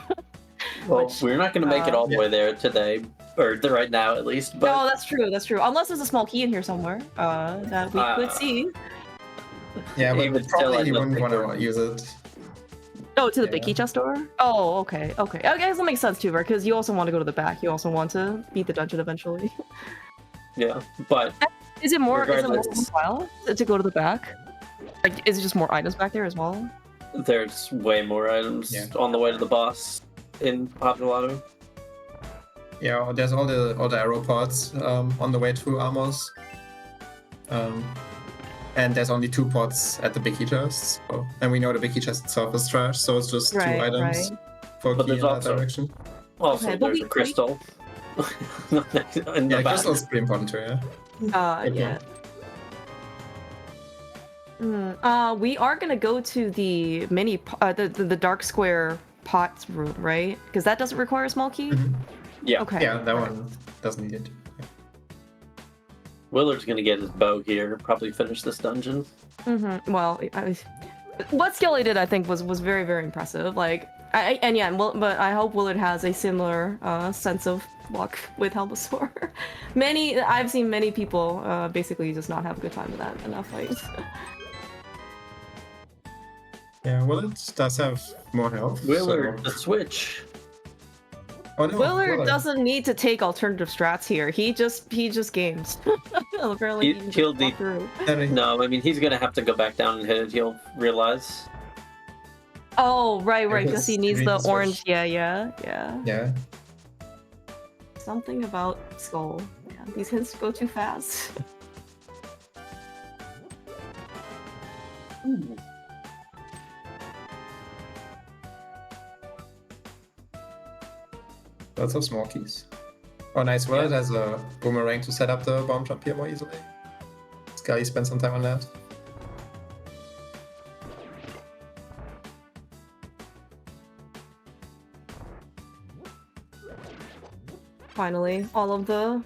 Well, we're not going to make it all the way there today, or right now at least. But No, that's true. Unless there's a small key in here somewhere that we could see. Yeah, but Even still, probably I he don't wouldn't think want to use it. Oh, to the big key chest door? Oh, okay. I guess that makes sense too, right? Because you also want to go to the back. You also want to beat the dungeon eventually. yeah, but Is it more Regardless. worthwhile to go to the back? Like, is it just more items back there as well? there's way more items on the way to the boss in Populato. Yeah, there's all the arrow pods on the way to Amos. And there's only 2 pods at the big key chest. So, and we know the big key chest itself is trash, so it's just 2 Right, items right. for But key in there's that also- direction. Also, Okay, but there's a crystal. In the Yeah, back. crystal's pretty important too, yeah. Good Yeah. We are gonna go to the the dark square pots room, right? Because that doesn't require a small key. Mhm. Yeah. Okay. Yeah, that one doesn't need it. Willard's gonna get his bow here. Probably finish this dungeon. Well, what Skelly did, I think, was very, very impressive. Like, but I hope Willard has a similar sense of luck with Helmasaur. I've seen many people basically just not have a good time with that in that fight. Yeah, Willard does have more health. Willard, so- the switch. Oh no, Willard doesn't need to take alternative strats here. He just games. Apparently, he just He'll walked be- through. No, I mean he's gonna have to go back down and hit it. He'll realize. Oh, right, because he needs he the needs the orange. switch. Yeah. Yeah. Something about Skull. Yeah, these hints go too fast. Lots of small keys. Oh, nice. Willard has a boomerang to set up the bomb jump here more easily. Scully spent some time on that. Finally, all of the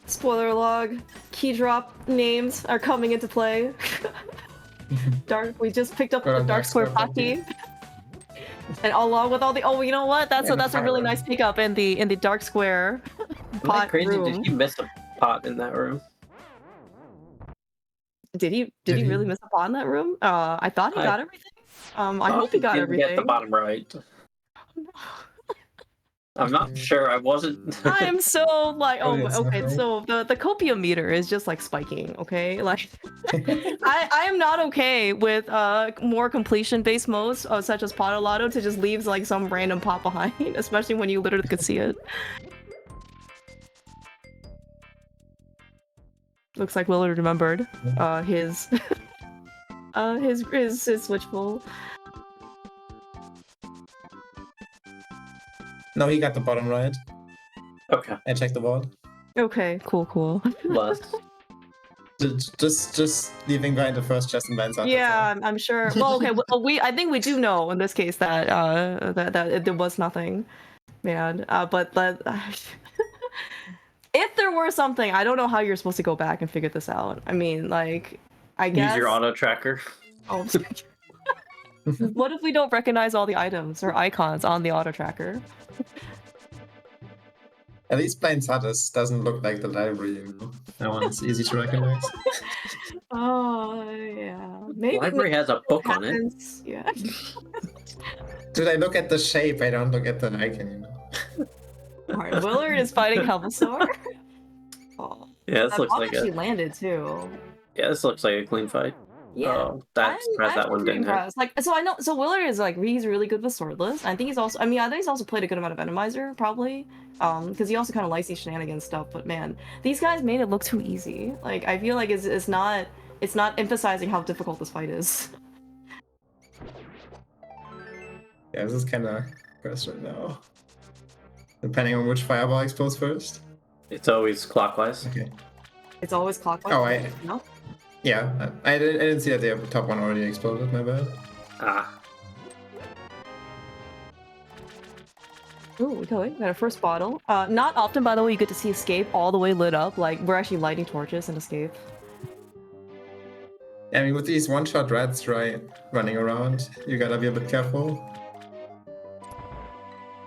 spoiler log key drop names are coming into play. We just picked up the dark square hotkey. And along with all the you know what? That's a really nice pickup in the dark square Am I pot crazy? room. Did he miss a pot in that room? Did he Did he? really miss a pot in that room? I thought he got everything. I hope he got didn't everything. Get the bottom right. I'm not sure. I wasn't. I'm so like, Oh, it's okay, not right. so the copium meter is just like spiking, okay? Like, I am not okay with more completion based modes such as Potolotto to just leave like some random pot behind, especially when you literally could see it. Looks like Willard remembered his his switch pull. No, he got the bottom right. Okay. I checked the board. Okay, cool. Less. Just leaving behind the first chest and bands out. Yeah, I'm sure. Well, okay, I think we do know in this case that that there was nothing, man. But if there were something, I don't know how you're supposed to go back and figure this out. I mean, like, I guess. Use your auto tracker. Oh, what if we don't recognize all the items or icons on the auto tracker? At least Plain Satis doesn't look like the library. You know? That one's easy to recognize. Oh yeah, maybe Library has a book on it. happens. Yeah. Dude, I look at the shape, I don't look at the icon, you know. Alright, Willard is fighting Helmasaur. Oh, Yeah, this that looks bomb like actually a. landed too. Yeah, this looks like a clean fight. Yeah. Oh, that's I'm that one pretty didn't have. impressed. Like, so I know, so Willard is like, he's really good with swordless. I think he's also, I think he's also played a good amount of Enemizer, probably. Because he also kind of likes these shenanigans stuff, but man, these guys made it look too easy. Like, I feel like it's not emphasizing how difficult this fight is. Yeah, this is kinda gross right now. Depending on which fireball explodes first. It's always clockwise. Okay. It's always clockwise. Oh, No? Yeah, I didn't see that the top one already exploded, my bad. Ah, Ooh, okay, we got our first bottle. Not often, by the way, you get to see Escape all the way lit up. Like, we're actually lighting torches in Escape. I mean, with these one-shot rats, right, running around, you gotta be a bit careful.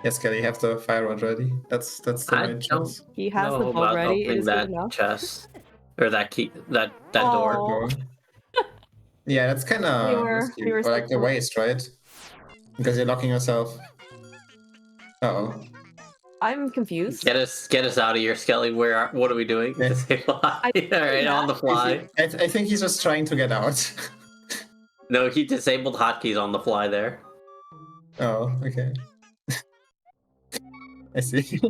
Yes, Kelly, you have the fire rod ready. That's the I right don't choice. He has know the bow about ready. It opening is good that enough. chest or that key, that door. Oh. Yeah, that's kind We of were risky. Or like the skeptical. waist, right? Because you're locking yourself. Uh-oh. I'm confused. Get us out of here, Skelly. What are we doing? Yeah. All right, on the fly. I think he's just trying to get out. No, he disabled hotkeys on the fly there. Oh, okay. I see.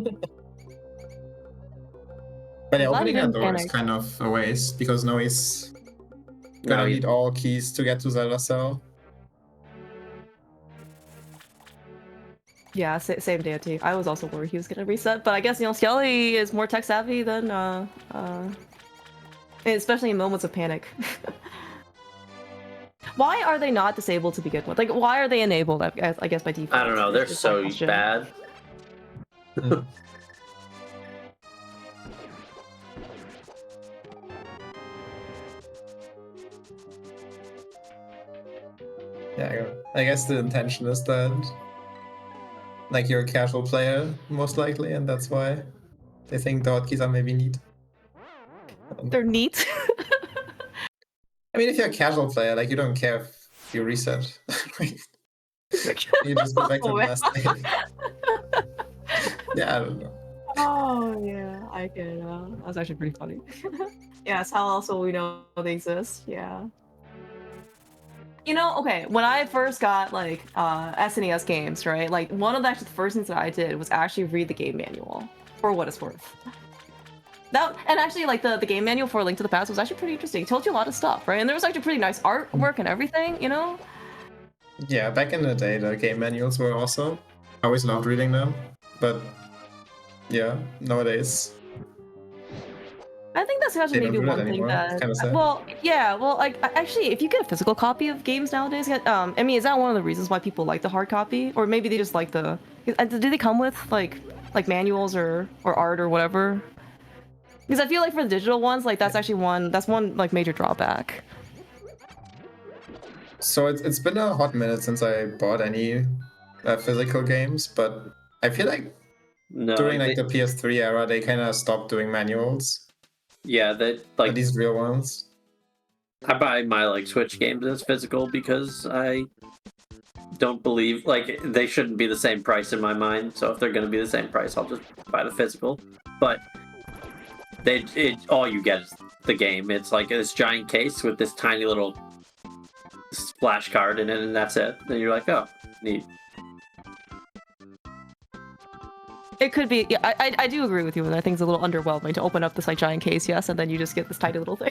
But yeah, I'm glad he opening that didn't door is panic. kind of a waste because now he's gonna No, need all keys to get to Zelda Cell. Yeah, same deity. I was also worried he was gonna reset, but I guess, you know, Skelly is more tech savvy than, especially in moments of panic. Why are they not disabled to begin with? Like, why are they enabled, I guess, by default? I don't know. They're is my so question. bad. Yeah, I guess the intention is that like you're a casual player most likely, and that's why they think the hotkeys are maybe neat. They're neat. I mean, if you're a casual player, like you don't care if you reset. You just go back to the Oh, man. last day. Yeah, I don't know. Oh yeah, I can. That's actually pretty funny. Yes, how else will we know they exist? Yeah. You know, okay, when I first got like SNES games, right? Like one of the first things that I did was actually read the game manual for what it's worth. That and actually like the game manual for Link to the Past was actually pretty interesting. It told you a lot of stuff, right? And there was actually pretty nice artwork and everything, you know? Yeah, back in the day, the game manuals were awesome. I always loved reading them, but yeah, nowadays I think that's actually they don't maybe do that one thing anymore. It's that, kind of sad. well, yeah, well, like actually, if you get a physical copy of games nowadays, I mean, is that one of the reasons why people like the hard copy, or maybe they just like the? Do they come with like manuals or art or whatever? Because I feel like for the digital ones, like that's actually one like major drawback. So it's been a hot minute since I bought any physical games, but I feel like No, during like the PS3 era, they kind of stopped doing manuals. yeah, that At like these real ones. I buy my like Switch games as physical because I don't believe like they shouldn't be the same price in my mind. So if they're gonna be the same price, I'll just buy the physical. But all you get is the game. It's like this giant case with this tiny little splash card in it, and that's it. And you're like, oh, neat. It could be. Yeah, I do agree with you. And I think it's a little underwhelming to open up this like giant case, yes, and then you just get this tiny little thing.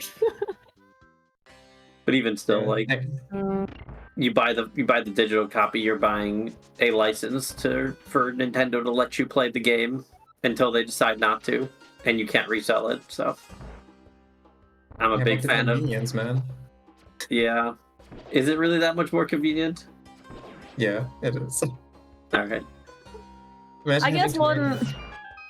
But even still, Yeah. like you buy the digital copy, you're buying a license for Nintendo to let you play the game until they decide not to, and you can't resell it. So I'm a Yeah, big but the fan of. convenience, man. Yeah, is it really that much more convenient? Yeah, it is. Okay. Imagine I guess having to, like,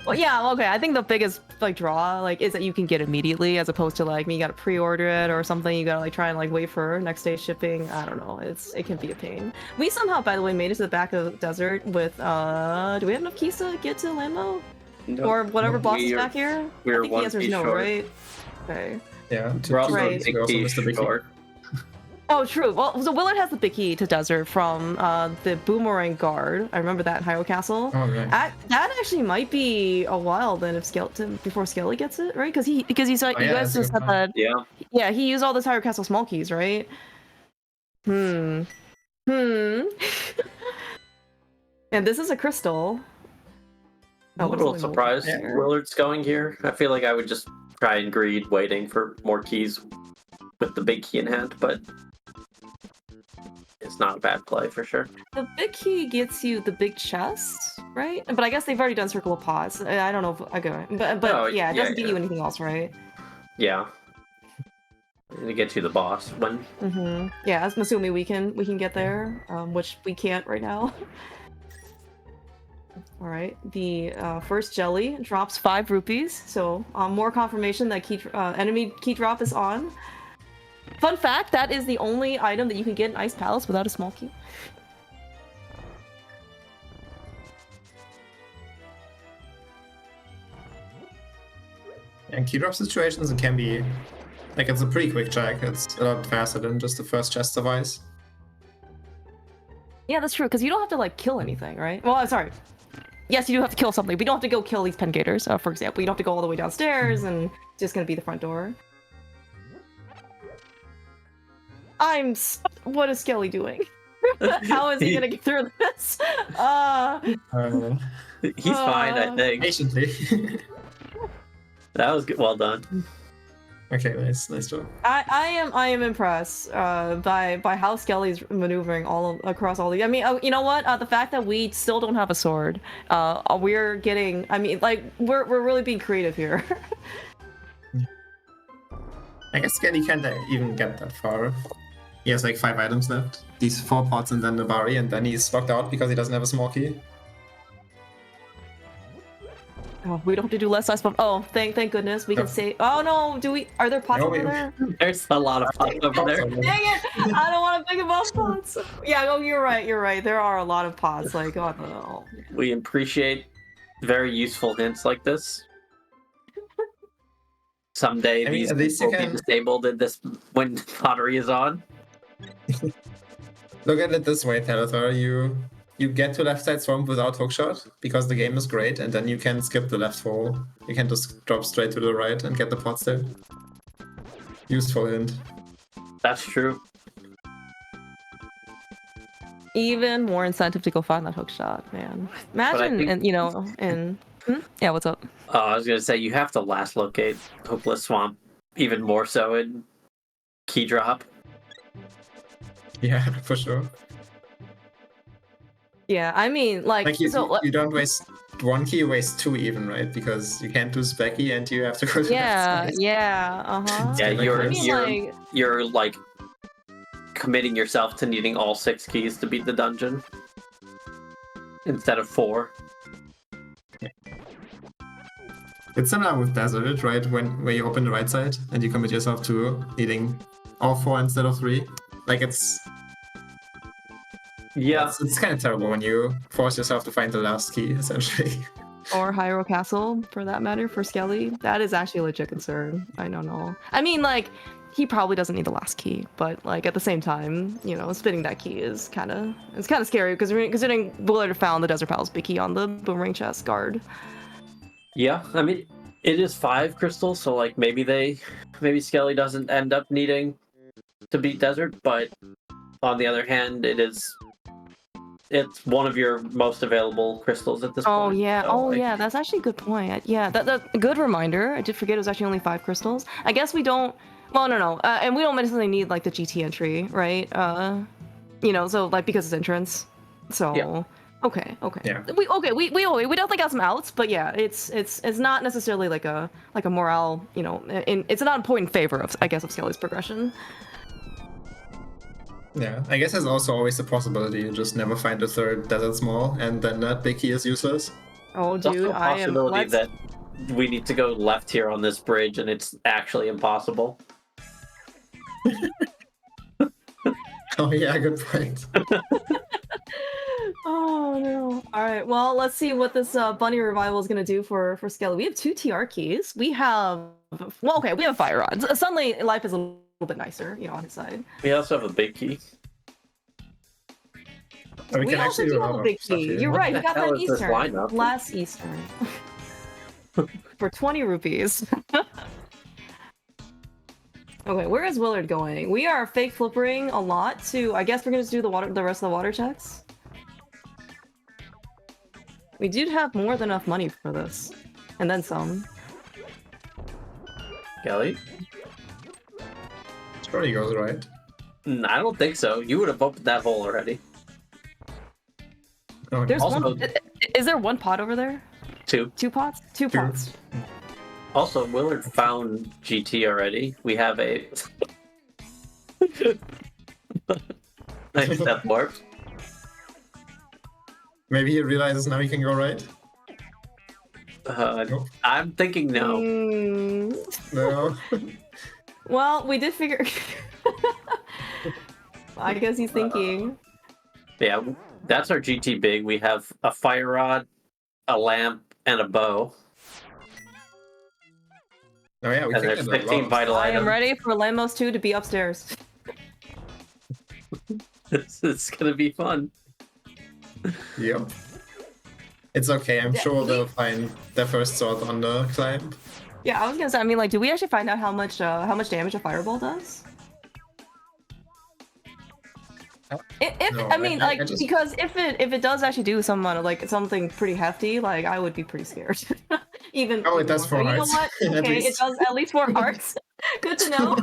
well, yeah, okay. I think the biggest like draw like is that you can get immediately, as opposed to like you gotta pre-order it or something. You gotta like try and like wait for next day shipping. I don't know. It can be a pain. We somehow, by the way, made it to the back of the desert with do we have enough keys to get to Landmo No, or whatever boss is we are- back here? we I are think one the answer is piece no, short. right? Okay. yeah, We're also Right. a big we also piece missed the big short. Oh, true. Well, so Willard has the big key to desert from the Boomerang Guard. I remember that in Hyrule Castle. Oh, right. That actually might be a while then if before Skelly gets it, right? Because he's like Oh, you yeah, guys that's a just good said point. that. Yeah. Yeah, he used all those Hyrule Castle small keys, right? Hmm. And this is a crystal. I'm a what is little the surprised note there? Willard's going here. I feel like I would just try and greed waiting for more keys with the big key in hand, but it's not a bad play for sure. The big key gets you the big chest, right? But I guess they've already done Circle of Paws. I don't know if okay, but Oh, yeah, it doesn't yeah. give you anything else, right? Yeah. To get you the boss when Yeah, I'm assuming we can get there, which we can't right now. All right, the first jelly drops 5 rupees, so more confirmation that enemy key drop is on. Fun fact: that is the only item that you can get in Ice Palace without a small key. And key drop situations, it can be like it's a pretty quick check. It's a lot faster than just the first chest of ice. Yeah, that's true, because you don't have to like kill anything, right? Well, I'm sorry. Yes, you do have to kill something, but you don't have to go kill these pen gators, for example. You don't have to go all the way downstairs, and it's just gonna be the front door. What is Skelly doing? How is he gonna get through this? he's fine, I think. Patiently. That was good. Well done. Okay, nice job. I am impressed by how Skelly's maneuvering across all the. I mean, you know what? The fact that we still don't have a sword, we're getting. I mean, like we're really being creative here. I guess Skelly can't even get that far. He has like 5 items left. These 4 pots and then the Bari, and then he's locked out because he doesn't have a small key. Oh, we don't have to do less size pump. Oh, thank goodness we can say. Oh no, do we? Are there pots No, over we- there? There's a lot of pots over there. Dang it! I don't want to think about pots. Yeah, no, you're right. You're right. There are a lot of pots. Like, oh no. We appreciate very useful hints like this. Someday I mean, these at least will you be can- disabled in this when pottery is on. Look at it this way, Teletor. You get to left side swamp without hookshot because the game is great, and then you can skip the left hole. You can just drop straight to the right and get the pots there. Useful hint. That's true. Even more incentive to go find that hook shot, man. Imagine, think- and you know, and yeah, what's up? I was gonna say you have to last locate Hopeless Swamp even more so in key drop. Yeah, for sure. Yeah, I mean, Like you, so. you don't waste 1 key, you waste 2 even, right? Because you can't do Specky and you have to go to Yeah, left side. yeah, uh-huh. Yeah, Like you're I this. mean, like, you're like committing yourself to needing all 6 keys to beat the dungeon instead of 4. It's similar with Desert, right? Where you open the right side and you commit yourself to needing all 4 instead of 3. Like it's Yeah, it's kind of terrible when you force yourself to find the last key, essentially. or Hyrule Castle, for that matter, for Skelly. That is actually a legit concern. I don't know. I mean, like, he probably doesn't need the last key, but like at the same time, you know, spinning that key is kind of scary because considering Willard found the Desert Palace big key on the boomerang chest guard. yeah. I mean, it is 5 crystals, so like maybe Skelly doesn't end up needing to beat Desert, but on the other hand, it's one of your most available crystals at this Oh point. yeah, so, like, yeah, that's actually a good point. Yeah, that a good reminder. I did forget it was actually only 5 crystals. I guess we don't. Well, no, and we don't necessarily need like the GT entry, right? You know, so like because it's entrance. So Yeah. okay. Yeah. We definitely got some outs, but yeah, it's not necessarily like a morale. You know, it's not a point in favor of, I guess, of Skelly's progression. Yeah, I guess there's also always the possibility you just never find a 3rd Desert Small, and then that big key is useless. Oh, There's dude, also a I am. possibility that we need to go left here on this bridge, and it's actually impossible. Oh yeah, good point. Oh no! All right, well, let's see what this bunny revival is gonna do for Skelly. We have 2 TR keys. We have we have Fire Rod. Suddenly, life is a little bit nicer, you know, on his side. We also have a big key. We We can also actually do do have a big stuff key. here. You're What right. the We got hell that is this Eastern lineup? last Eastern for 20 rupees. Okay, where is Willard going? We are fake flippering a lot to. I guess we're gonna just do the rest of the water checks. We did have more than enough money for this, and then some. Kelly? Sure, he goes right. I don't think so. You would have opened that hole already. Oh, There's Also- one. Is there 1 pot over there? 2. 2 pots? 2 pots. Also, Willard found GT already. We have a... Nice step warp. Maybe he realizes now he can go right. Nope. I'm thinking no. No. Well, we did figure. I guess he's thinking. Yeah, that's our GT big. We have a fire rod, a lamp, and a bow. Oh yeah, we And think there's there's a 15 lot. vital I am items. ready for Lamos 2 to be upstairs. It's gonna be fun. Yep. It's okay, I'm sure they'll find their first sword on the climb. Yeah, I was gonna say. I mean, like, did we actually find out how much damage a fireball does? If No, I mean, I like, just- because if it does actually do something pretty hefty, like I would be pretty scared. Even. Oh, it even does more. 4 You know hearts. what? At Okay, it least. does at least 4 hearts. Good to know.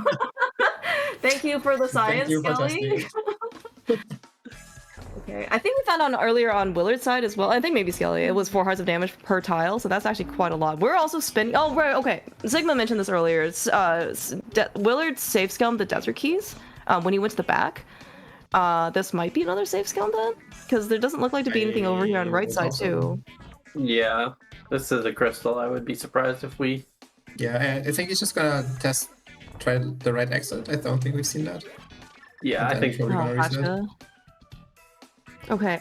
Thank you for the Thank science, you for Skelly. testing. Okay, I think we found out earlier on Willard's side as well. I think maybe Skelly. It was 4 hearts of damage per tile, so that's actually quite a lot. We're also spinning. Oh, right. Okay, Sigma mentioned this earlier. It's, Willard safe scummed the desert keys when he went to the back. This might be another safe scum then, because there doesn't look like to be anything over here on the right would side hope so. too. Yeah, this is a crystal. I would be surprised if we. Yeah, I think he's just gonna try the right exit. I don't think we've seen that. Yeah, And I then think. probably gonna Oh, reset. gotcha. Okay.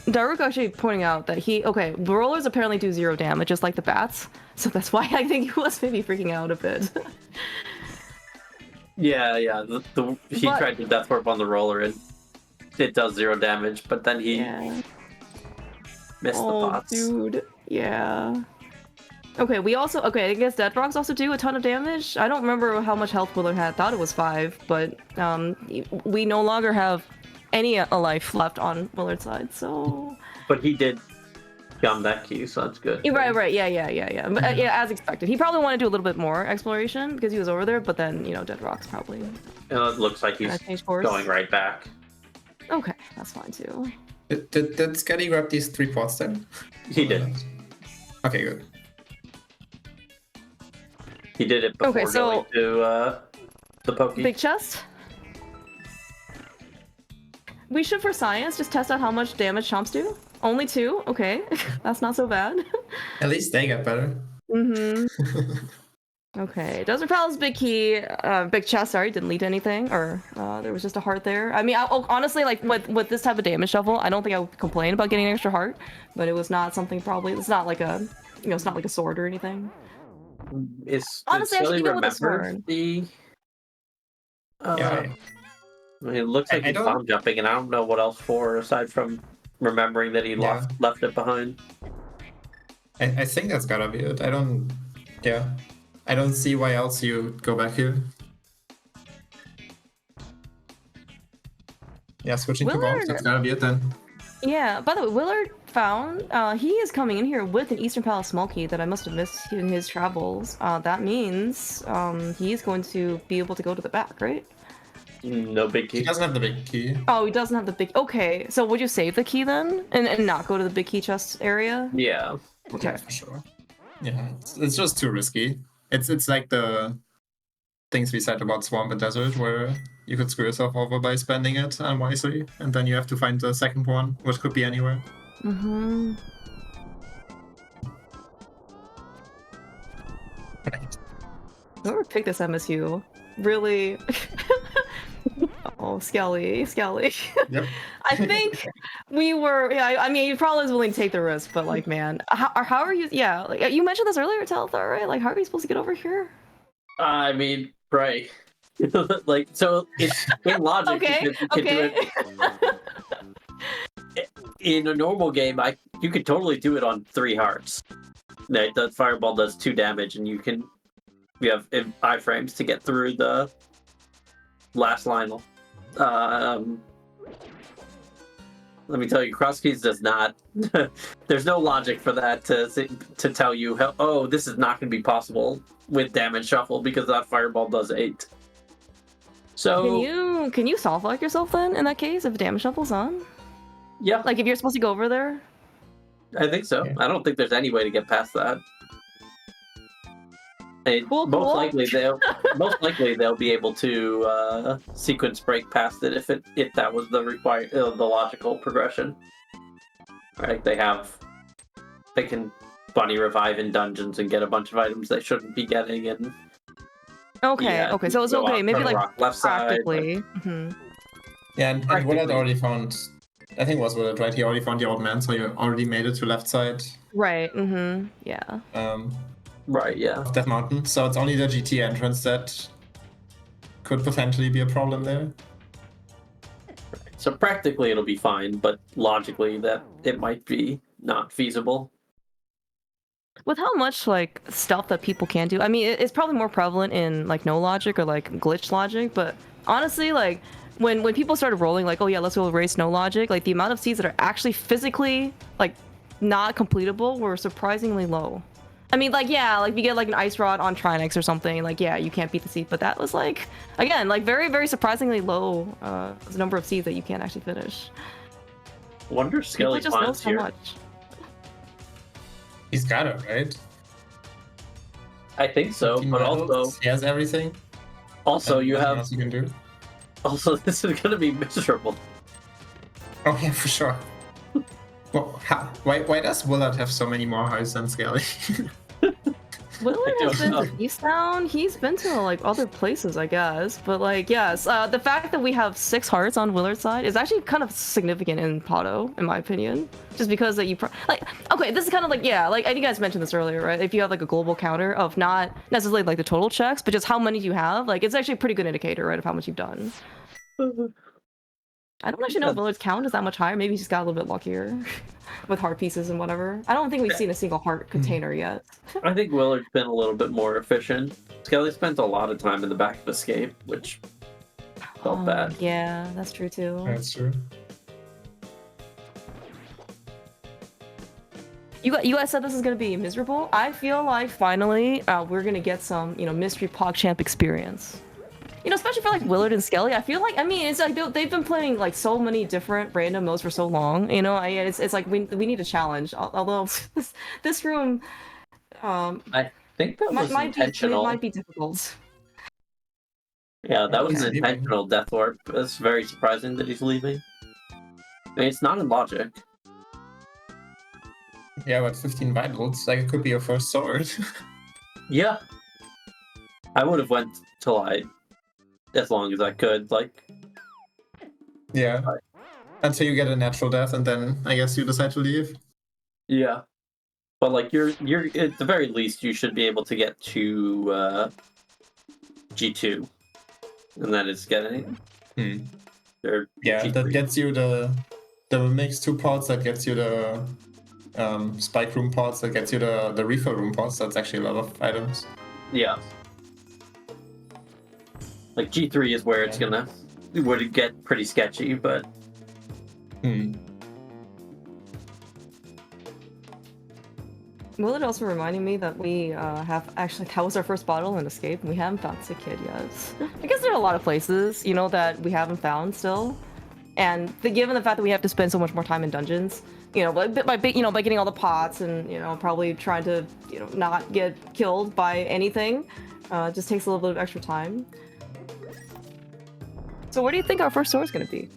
Daruk actually pointing out that the rollers apparently do 0 damage, just like the bats. So that's why I think he was maybe freaking out a bit. Yeah. He But- tried to death warp on the roller and it does 0 damage, but then he Yeah. missed the Oh, pots. dude. Yeah. Okay, I guess Dead Rocks also do a ton of damage. I don't remember how much health Willard had. Thought it was 5, but we no longer have any life left on Willard's side, so... But he did gum that key, so that's good. Right. Yeah. But, yeah, as expected. He probably wanted to do a little bit more exploration because he was over there, but then, Dead Rocks probably... It looks like he's changed course. going right back. Okay, that's fine too. Did Skelly grab these 3 pots then? He did. Okay, good. He did it before Okay, so- going to the pokey. Big chest? We should, for science, just test out how much damage chomps do. Only 2? Okay. That's not so bad. At least they get better. Mm-hmm. Okay. Desert Palace, big key. Big chest, sorry, didn't lead to anything. Or there was just a heart there. I mean, honestly, like, with this type of damage shuffle, I don't think I would complain about getting an extra heart. But it was not something probably... It's not like a... it's not like a sword or anything. Honestly, I should Skelly get with the remember sword. the... Yeah. I mean, it looks like I he's don't- bomb jumping, and I don't know what else for aside from remembering that he Yeah. left it behind. I think that's gotta be it. I don't see why else you go back here. Yeah, switching to bombs, Willard- that's gotta be it then. Yeah, by the way, Willard found, he is coming in here with an Eastern Palace small key that I must have missed in his travels. That means, he's going to be able to go to the back, right? No big He key. doesn't have the big key. Oh, he doesn't have the big... Okay, so would you save the key then? And not go to the big key chest area? Yeah. Okay. Yeah, for sure. Yeah, it's just too risky. It's like the things we said about Swamp and Desert, where you could screw yourself over by spending it unwisely, and then you have to find the second one, which could be anywhere. Mm-hmm. Whoever picked this MSU really... Oh, Skelly. Yep. I think we were... Yeah, I mean, he probably was willing to take the risk, but like, man, how are you... Yeah, like, you mentioned this earlier, Talthar, right? Like, how are you supposed to get over here? I mean, right. Like, so it's in logic. Okay, because you can do it in a normal game. You could totally do it on 3 hearts. That fireball does 2 damage, and you have iframes to get through the last line. Let me tell you, cross keys does not. There's no logic for that to tell you how. Oh, this is not going to be possible with damage shuffle because that fireball does 8. So Can you soft lock yourself then in that case if damage shuffle's on? yeah, Like if you're supposed to go over there? I think so. Yeah. I don't think there's any way to get past that. Cool. Most likely they'll be able to sequence break past it if that was the the logical progression. Right? They can bunny revive in dungeons and get a bunch of items they shouldn't be getting, and Okay, yeah, okay, so it's go okay, out, maybe turn like rock left side, practically. Mhm. Yeah, and Willard Practically. already found... I think it was Willard, right? He already found the old man, so you already made it to left side Right, yeah. right? Yeah. of that mountain. So it's only the GT entrance that could potentially be a problem there. So practically it'll be fine, but logically that it might be not feasible. With how much like stuff that people can do, I mean, it's probably more prevalent in like no logic or like glitch logic. But honestly, like when people started rolling, like, oh yeah, let's go race no logic, like the amount of seeds that are actually physically like not completable were surprisingly low. I mean, like, yeah, like, if you get, like, an Ice Rod on Trinix or something, like, yeah, you can't beat the seed, but that was, like, again, like, very, very surprisingly low the number of seeds that you can't actually finish. Wonder if People Skelly just know finds so here. much. He's got it, right? I think so, 15 but medals, also, he has everything. you nothing have, else you can do. also, this is gonna be miserable. Oh yeah, for sure. Well, why does Willard have so many more hearts than Skelly? Willard has don't been to Easttown. He's been to like other places, I guess. But like, yes, the fact that we have 6 hearts on Willard's side is actually kind of significant in Pato, in my opinion. Just because that you like, okay, this is kind of like, yeah, like I think you guys mentioned this earlier, right? If you have like a global counter of not necessarily like the total checks, but just how many you have, like it's actually a pretty good indicator, right, of how much you've done. I don't actually know if Willard's count is that much higher. Maybe he's got a little bit luckier with heart pieces and whatever. I don't think we've seen a single heart container yet. I think Willard's been a little bit more efficient. Skelly spent a lot of time in the back of Escape, which felt bad. Yeah, that's true too. That's true. You guys said this is gonna be miserable. I feel like finally we're gonna get some, you know, mystery Pogchamp experience. You know, especially for like Willard and Skelly. I feel like, I mean, it's like they've been playing like so many different random modes for so long. You know, it's like we need a challenge. Although this room, I think that was might intentional. might be difficult. Yeah, that was Yeah. an intentional death warp. It's very surprising that he's leaving. I mean, it's not in logic. Yeah, but 15 vitals, like it could be your first sword. Yeah. I would have went till as long as I could, like. Yeah. Until you get a natural death, and then I guess you decide to leave. Yeah. But like you're at the very least you should be able to get to G2. And that is getting or Yeah, G3. that gets you the mix 2 pods, that gets you the spike room pods, that gets you the refill room pods. That's actually a lot of items. Yeah. Like G3 is where it would get pretty sketchy, but Willard also reminding me that we have actually, that was our first bottle in Escape, and we haven't found Sick Kid yet. I guess there are a lot of places, you know, that we haven't found still. And given the fact that we have to spend so much more time in dungeons, you know, by getting all the pots and, you know, probably trying to, you know, not get killed by anything, just takes a little bit of extra time. So where do you think our first store is going to be?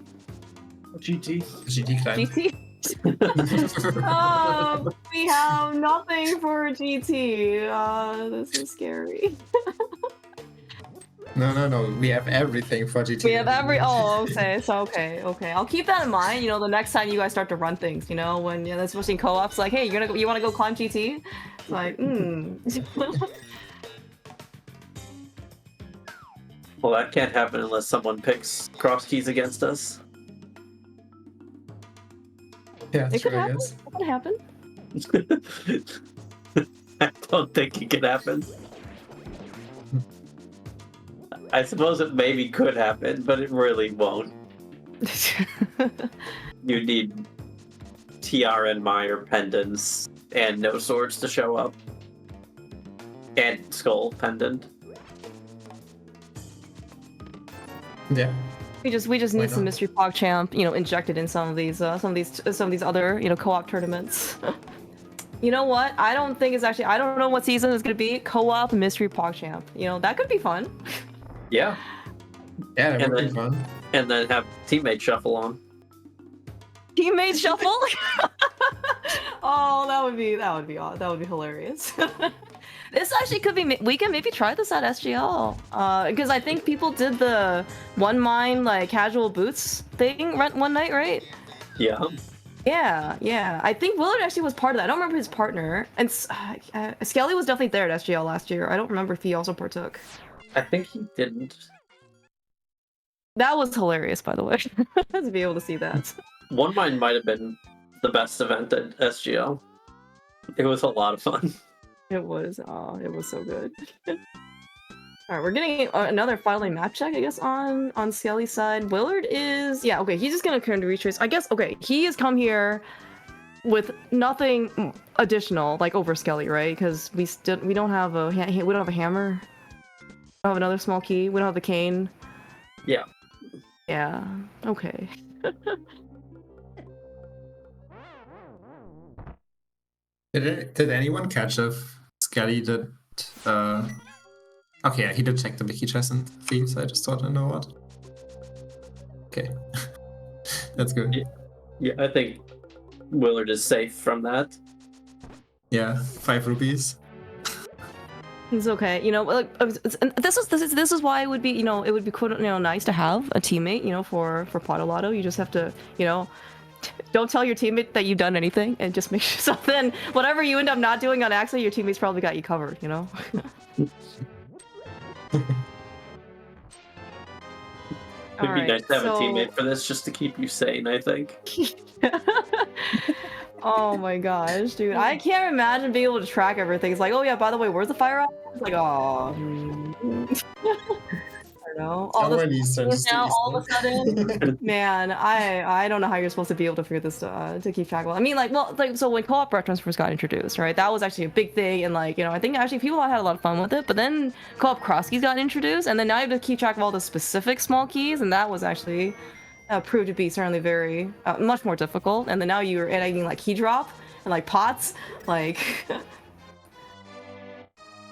GT. GT climb. GT? Oh, we have nothing for GT. This is scary. No. We have everything for GT. We have okay. So okay. I'll keep that in mind. You know, the next time you guys start to run things, you know, when especially in co-ops, like, hey, you want to go climb GT? It's like, Well, that can't happen unless someone picks cross keys against us. Yeah, It sure, could I happen. guess. It could happen. I don't think it could happen. I suppose it maybe could happen, but it really won't. You need TR and Meyer pendants and no swords to show up. And skull pendant. Yeah. We just Why need some not? mystery Pogchamp, you know, injected in some of these other, you know, co-op tournaments. You know what? I don't know what season it's gonna be. Co-op mystery Pogchamp. You know, that could be fun. Yeah. Yeah, that And would be then- fun. And then have teammate shuffle on. Teammate shuffle. Oh, that would be odd. That would be hilarious. This actually could be. We can maybe try this at SGL. Because I think people did the one mine like casual boots thing one night, right? Yeah. Yeah. I think Willard actually was part of that. I don't remember his partner. And Skelly was definitely there at SGL last year. I don't remember if he also partook. I think he didn't. That was hilarious, by the way, to be able to see that. One Mine might have been the best event at SGL. It was a lot of fun. It was so good. Alright, we're getting another finally map check, I guess, on Skelly's side. Willard is, yeah, okay, he's just gonna kind of retrace. I guess, okay, he has come here with nothing additional like over Skelly, right? Because we don't have a we don't have a hammer. We don't have another small key. We don't have the cane. Yeah. Yeah. Okay. Did anyone catch if Skelly did? Okay, yeah, he did check the Mickey chest and thieves. I just thought I know what. Okay, that's good. Yeah, I think Willard is safe from that. Yeah, 5 rupees. It's okay. You know, like this is why it would be, you know, it would be quite, you know, nice to have a teammate, you know, for Potto Lotto. You just have to, you know, don't tell your teammate that you've done anything, and just make sure. So then, whatever you end up not doing on accident, your teammates probably got you covered. You know. It'd be nice to have a so- teammate for this, just to keep you sane, I think. Oh my gosh, dude! I can't imagine being able to track everything. It's like, oh yeah, by the way, where's the fire out? It's like, oh. I don't know. All Somewhere in this Eastern, just now, to all of a Eastern. sudden, man, I don't know how you're supposed to be able to figure this to keep track of. I mean, like, well, like, so when co-op restaurants first got introduced, right? That was actually a big thing, and like, you know, I think actually people had a lot of fun with it. But then co-op cross keys got introduced, and then now you have to keep track of all the specific small keys, and that was actually proved to be certainly very much more difficult. And then now you're adding like key drop and like pots, like.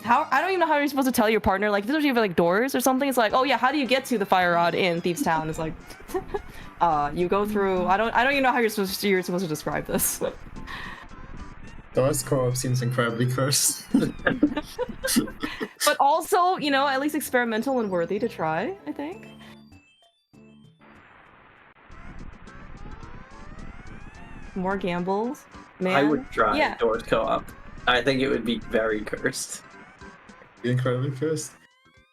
How I don't even know how you're supposed to tell your partner, like, especially for like doors or something. It's like, oh yeah, how do you get to the fire rod in Thieves Town? It's like, you go through. I don't even know how you're supposed to describe this. Doors co-op seems incredibly cursed. But also, you know, at least experimental and worthy to try, I think. More gambles, man. I would try Yeah. Doors co-op. I think it would be very cursed. Incredibly cursed.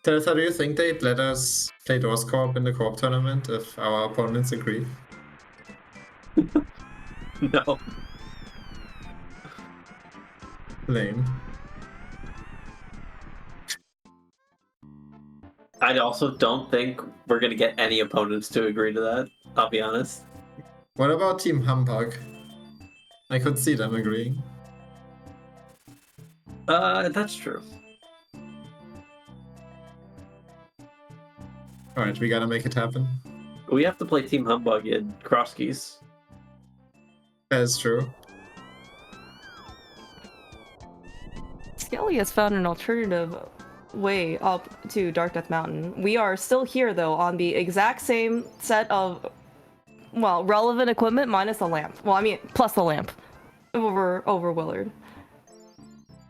Teresa, do you think they'd let us play Doors co-op in the co-op tournament if our opponents agree? No. Lame. I also don't think we're gonna get any opponents to agree to that. I'll be honest. What about Team Humbug? I could see them agreeing. That's true. Alright, we gotta make it happen. We have to play Team Humbug in Cross Keys. That is true. Skelly has found an alternative way up to Dark Death Mountain. We are still here though on the exact same set of, well, relevant equipment minus the lamp. Well, I mean, plus the lamp over Willard.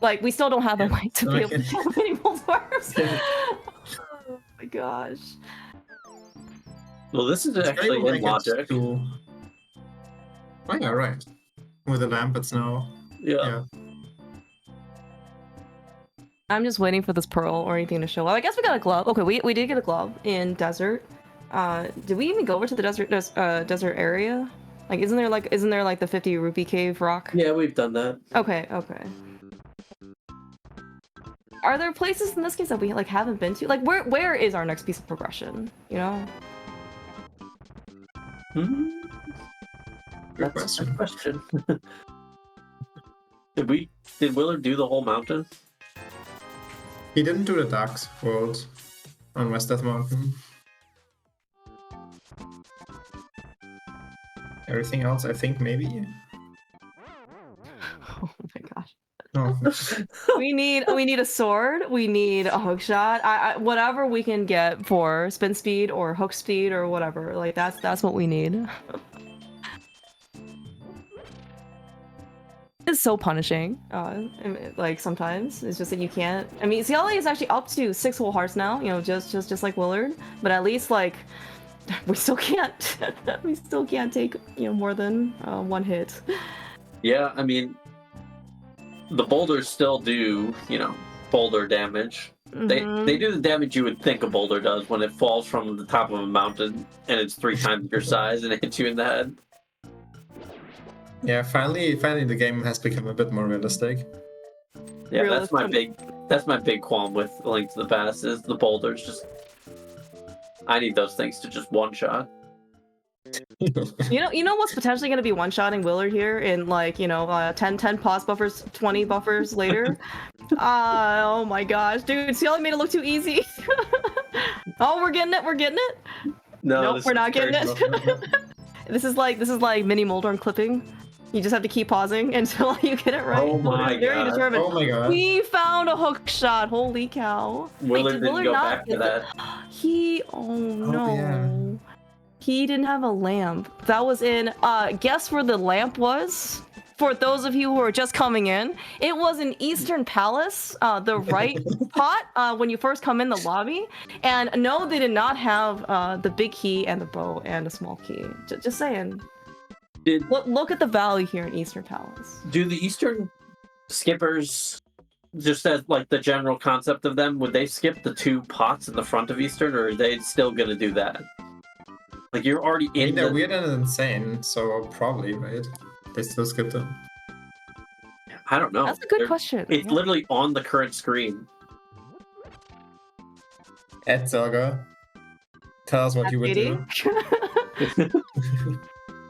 Like, we still don't have a way to be able to have any more dwarves. Oh my gosh. Well, this is actually Skelly will in make it logic. to- Oh yeah, right. With the lamp, it's now... Yeah. I'm just waiting for this pearl or anything to show up. I guess we got a glove. Okay, we did get a glove in desert. Did we even go over to the desert area? Like, isn't there like the 50 rupee cave rock? Yeah, we've done that. Okay. Are there places in this case that we like haven't been to? Like, where is our next piece of progression? You know? Hmm? Good That's a question. question. Did Willard do the whole mountain? He didn't do the Dark World on West Death Mountain. Everything else, I think, maybe? Oh my gosh. No. we need a sword. We need a hook shot. Whatever we can get for spin speed or hook speed or whatever. Like that's what we need. It's so punishing. Like sometimes it's just that you can't. I mean, CLA is actually up to 6 whole hearts now. You know, just like Willard. But at least like we still can't. We still can't take, you know, more than one hit. Yeah, I mean, the boulders still do, you know, boulder damage. They do the damage you would think a boulder does when it falls from the top of a mountain and it's 3 times your size and it hits you in the head. Yeah, finally the game has become a bit more realistic. Yeah, Realistic. that's my big qualm with Link to the Past is the boulders. Just I need those things to just one shot. You know what's potentially going to be one-shotting Willard here in like 10 pause buffers, 20 buffers later. Oh my gosh, dude, Skelly made it look too easy. Oh, we're getting it. No, Nope, this we're is not getting Very it. close. This is like mini Moldorm clipping. You just have to keep pausing until you get it right. Oh my Very God. determined. Oh my god. We found a hook shot. Holy cow! Willard did didn't Willard go not back to get the- that. He. Oh no. yeah. He didn't have a lamp. That was in. Guess where the lamp was? For those of you who are just coming in, it was in Eastern Palace, the right pot when you first come in the lobby. And no, they did not have the big key and the bow and a small key. Just saying. Look at the value here in Eastern Palace. Do the Eastern skippers, just as like the general concept of them, would they skip the 2 pots in the front of Eastern, or are they still gonna do that? Like you're already I mean, in they're the... weird and insane, so probably, right? They still skip them. I don't know. That's a good question. It's Yeah. literally on the current screen. Ed Zelga, tell us what you would do.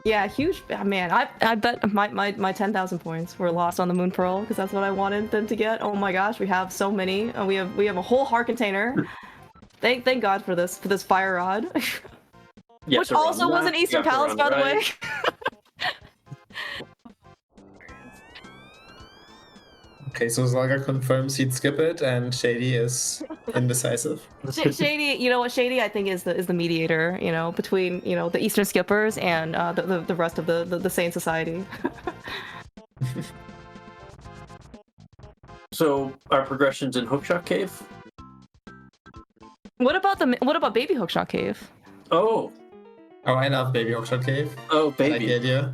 Yeah, huge man. I bet my 10,000 points were lost on the Moon Pearl because that's what I wanted them to get. Oh my gosh, we have so many. And we have a whole heart container. Thank God for this fire rod. Yes, Which also was in Eastern Palace, by the way. Okay, so Zelga confirms he'd skip it, and Shady is indecisive. Shady, you know what? Shady, I think is the mediator, between the Eastern skippers and the rest of the sane society. So our progressions in Hookshot Cave. What about Baby Hookshot Cave? Oh, I love Baby Hookshot Cave. oh, I like baby. the idea.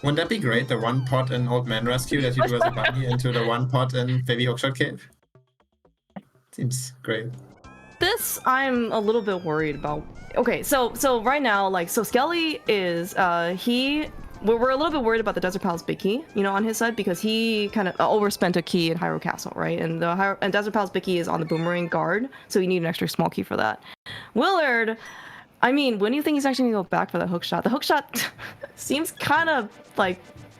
Wouldn't that be great? The 1 pot in Old Man Rescue that you do as a bunny into the 1 pot in Baby Hookshot Cave. Seems great. This I'm a little bit worried about. Okay, so right now, Skelly is we're a little bit worried about the Desert Palace Big Key, on his side because he kind of overspent a key in Hyrule Castle, right? And and Desert Palace Big Key is on the Boomerang guard, so you need an extra small key for that. Willard, I mean, when do you think he's actually gonna go back for the hook shot? The hook shot seems kind of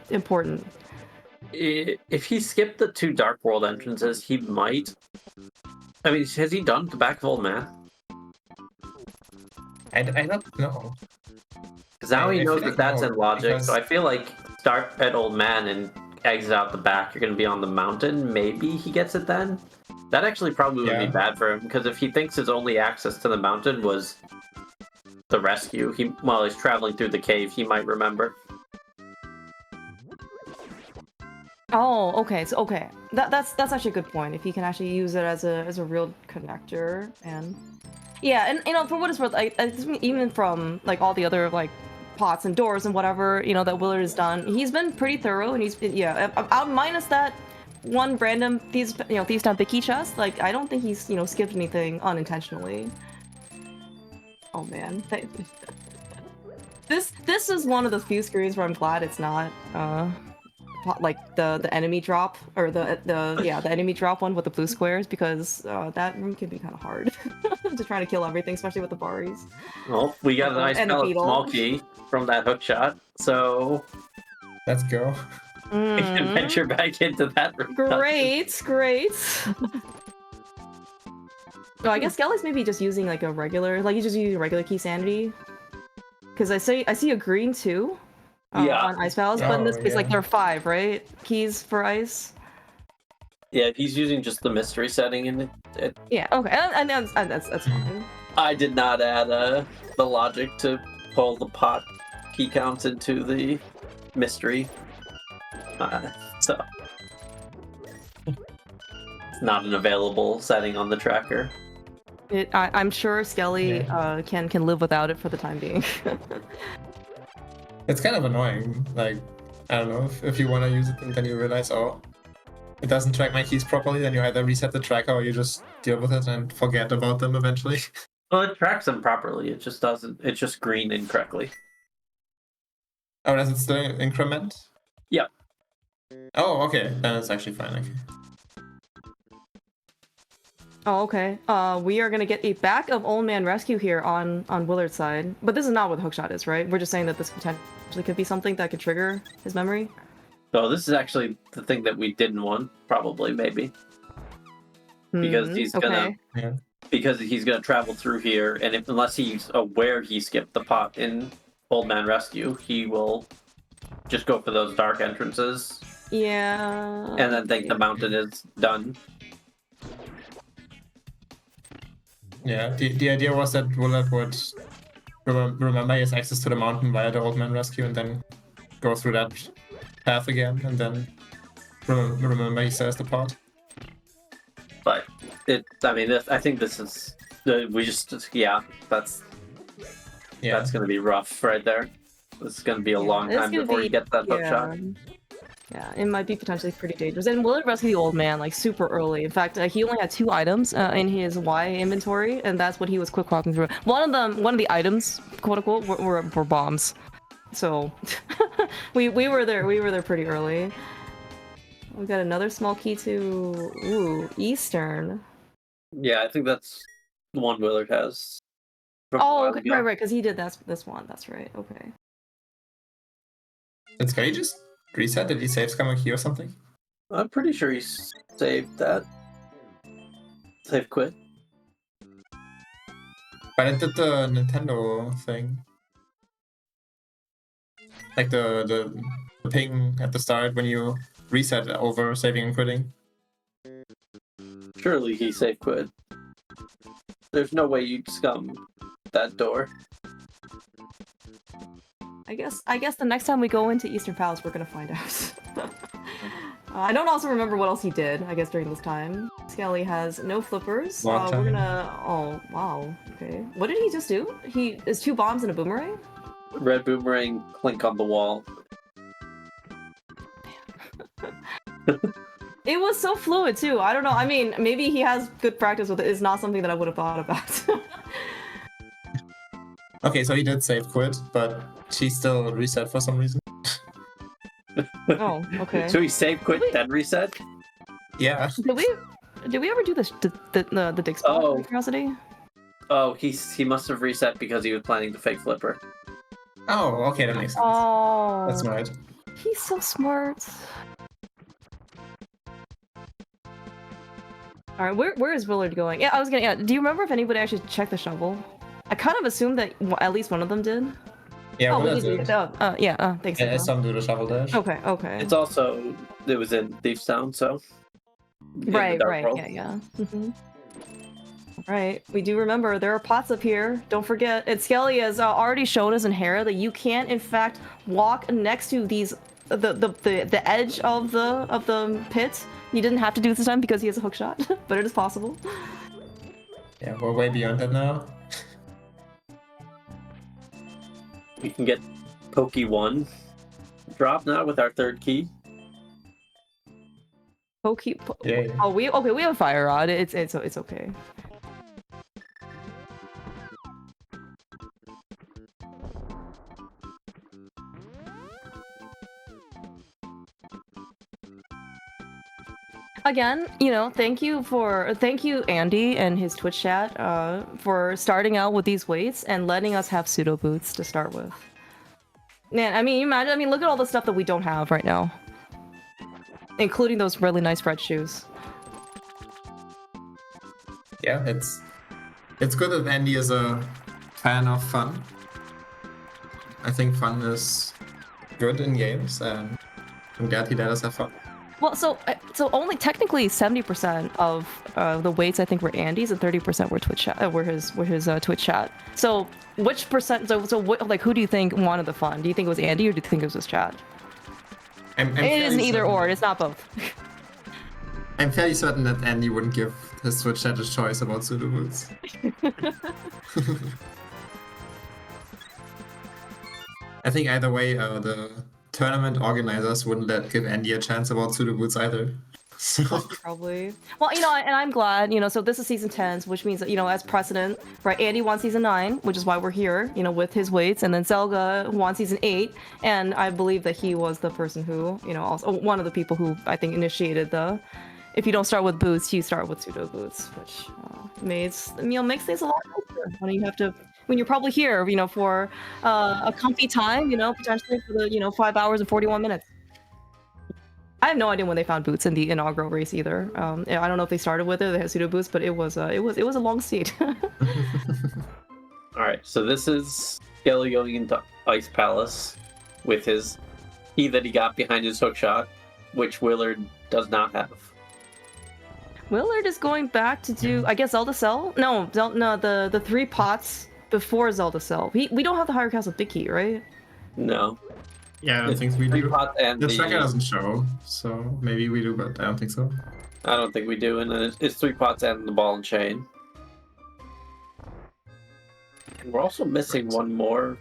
important. If he skipped the 2 Dark World entrances, he might. I mean, has he done the back of Old Man? I don't know. Because now he I knows feel that like that's no, in logic, because- so I feel like start at Old Man and exit out the back, you're going to be on the mountain. Maybe he gets it then? That actually probably would be Yeah. bad for him, because if he thinks his only access to the mountain was the rescue, while he's traveling through the cave, he might remember. Oh, okay. So okay, that's actually a good point. If he can actually use it as a real connector, and yeah, and for what it's worth, even from all the other pots and doors and whatever that Willard has done, he's been pretty thorough, and he's been out minus that one random Thieves Town Big Key chest. I don't think he's skipped anything unintentionally. Oh man, this is one of the few screens where I'm glad it's not the enemy drop or the enemy drop one with the blue squares, because that room can be kind of hard to try to kill everything, especially with the Baris. Well, we got a nice And the beetle. small key from that hook shot, so Let's go. we can venture back into that room. Great. Oh, I guess Skelly's maybe just using a regular, he's just using regular key sanity. Because I see a green too. Yeah. On Ice Palace, but in this Oh, case, yeah. there are 5, right? Keys for ice. Yeah, he's using just the mystery setting in it. Yeah. Okay. And that's fine. I did not add the logic to pull the pot key counts into the mystery. So it's not an available setting on the tracker. I'm sure Skelly can live without it for the time being. It's kind of annoying. I don't know, if you want to use it and then you realize, oh, it doesn't track my keys properly, then you either reset the tracker or you just deal with it and forget about them eventually. Well, it tracks them properly. It just doesn't. It's just green incorrectly. Oh, does it still increment? Yep. Oh, okay. Then it's actually fine. Okay. Oh, okay. We are gonna get a back of Old Man Rescue here on Willard's side, but this is not what the hookshot is, right? We're just saying that this potentially could be something that could trigger his memory. So this is actually the thing that we didn't want, probably, maybe. Because he's gonna Yeah. because he's gonna travel through here, and unless he's aware he skipped the pot in Old Man Rescue, he will just go for those dark entrances. Yeah. And then think the mountain is done. Yeah, the idea was that Willard would remember he has access to the mountain via the Old Man Rescue and then go through that path again and then remember he says the pot. But I think this is that's gonna be rough right there. This is gonna be a long it's time gonna before be- you get that hook shot. Yeah, it might be potentially pretty dangerous. And Willard rescued the old man like super early. In fact, he only had 2 items in his Y inventory, and that's what he was quick walking through. One of the items, quote unquote, were bombs. So we were there. We were there pretty early. We got another small key to Eastern. Yeah, I think that's the one Willard has. from a Oh, while okay, ago. right, because he did this one. That's right. Okay. It's can he just reset? Did he save Scammer Key or something? I'm pretty sure he saved that. Save quit. But it did the Nintendo thing. Like the ping at the start when you reset over saving and quitting. Surely he save quit. There's no way you'd scum that door. I guess the next time we go into Eastern Palace, we're gonna find out. I don't also remember what else he did, I guess, during this time. Skelly has no flippers. Long time. We're gonna... Oh, wow. Okay. What did he just do? He... Is 2 bombs and a boomerang? Red boomerang, clink on the wall. It was so fluid, too. I don't know. I mean, maybe he has good practice with it. It's not something that I would have thought about. Okay, so he did save quit, but she still reset for some reason. Oh, okay. So he save quit, then reset? Yeah. Did we ever do this the dig spot? Oh. Out of curiosity? Oh, he must have reset because he was planning to fake flipper. Oh, okay, that makes sense. Oh, That's right. he's so smart. All right, where is Willard going? Yeah, I was gonna. Yeah, do you remember if anybody actually checked the shovel? I kind of assumed that at least one of them did. Yeah, Oh, well, we that's did. it. Yeah. Thanks. And some do the shovel dash. Okay. Okay. It's also, it was in Thief's Town, so. in the Right. Dark Right. World. Yeah. Right. We do remember there are pots up here. Don't forget. And Skelly has already shown us in Hera that you can, in fact, walk next to these the edge of the pit. You didn't have to do it this time because he has a hook shot, but it is possible. Yeah, we're way beyond that now. We can get Pokey 1 drop now with our 3rd key. Yay. Oh, we have a fire rod. It's okay. Again, thank you Andy and his Twitch chat for starting out with these weights and letting us have pseudo boots to start with. Man, I mean, imagine. I mean, look at all the stuff that we don't have right now, including those really nice red shoes. Yeah, it's good that Andy is a fan of fun. I think fun is good in games, and I'm glad he let us have fun. Well, so only technically 70% of the weights I think were Andy's, and 30% were Twitch chat, were his Twitch chat. So which percent? So what, like, who do you think wanted the fun? Do you think it was Andy, or do you think it was his chat? I'm It isn't fairly either certain- or. It's not both. I'm fairly certain that Andy wouldn't give his Twitch chat a choice about pseudo boots. I think either way, the tournament organizers wouldn't give Andy a chance about pseudo boots either. So Probably. Well, and I'm glad, so this is season 10, which means that, as precedent, right, Andy won season 9, which is why we're here, with his weights, and then Zelga won season 8, and I believe that he was the person who, also one of the people who I think initiated the if you don't start with boots, you start with pseudo boots, which makes things a lot easier when you're probably here, for a comfy time, potentially for the 5 hours and 41 minutes. I have no idea when they found boots in the inaugural race either. I don't know if they started with it. They had pseudo boots, but it was a long seat. All right, so this is Skelly going into Ice Palace with his key that he got behind his hookshot, which Willard does not have. Willard is going back to do, I guess, Zelda Cell? No, the 3 pots before Zelda Cell. We don't have the Higher Castle big key, right? No. Yeah, I don't think we do. And The tracker doesn't show, so maybe we do, but I don't think so. I don't think we do, and then it's 3 pots and the ball and chain. And we're also missing one more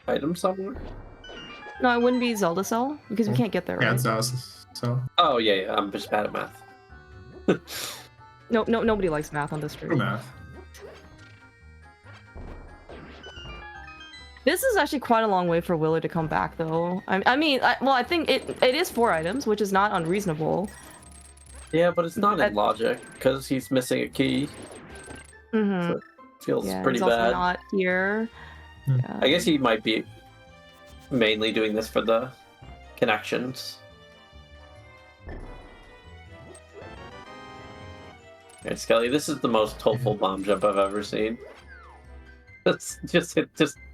item somewhere. No, it wouldn't be Zelda Cell, because we can't get there, right? Yeah, it's ours, so... Oh, yeah, I'm just bad at math. No, nobody likes math on this stream. True math. This is actually quite a long way for Willard to come back, though. I think it is 4 items, which is not unreasonable. Yeah, but it's not in logic, because he's missing a key. Mm-hmm. So it feels pretty he's bad. also not here. Yeah. I guess he might be mainly doing this for the connections. Okay, Skelly, this is the most hopeful bomb jump I've ever seen. Just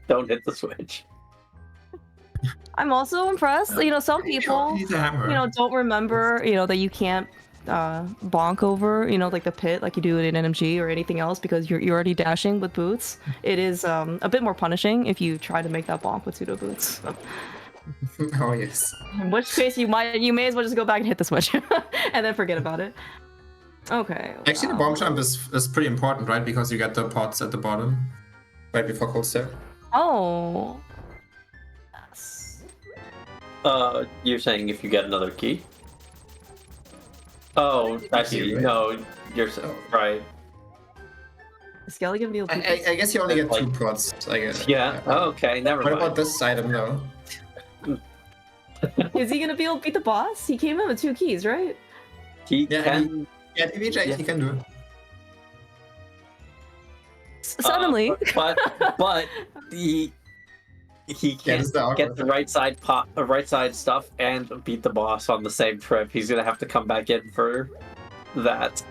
don't hit the switch. I'm also impressed. Some people, don't remember, that you can't bonk over, like the pit, like you do in NMG or anything else, because you're already dashing with boots. It is a bit more punishing if you try to make that bonk with pseudo boots. Oh yes. In which case, you may as well just go back and hit the switch, and then forget about it. Okay. Actually, the bomb jump is pretty important, right? Because you get the pots at the bottom, right before cold step. Oh. Yes. You're saying if you get another key? Oh, actually, right? no, you're right. Is Skelly gonna be able to... I guess you only get 2 pots, I guess. Yeah, okay, never What mind. about this item, though? Is he gonna be able to beat the boss? He came in with 2 keys, right? He Yeah, can... Yeah, TVJ, he can do it. Suddenly. But he can't get the right side stuff and beat the boss on the same trip. He's gonna have to come back in for that.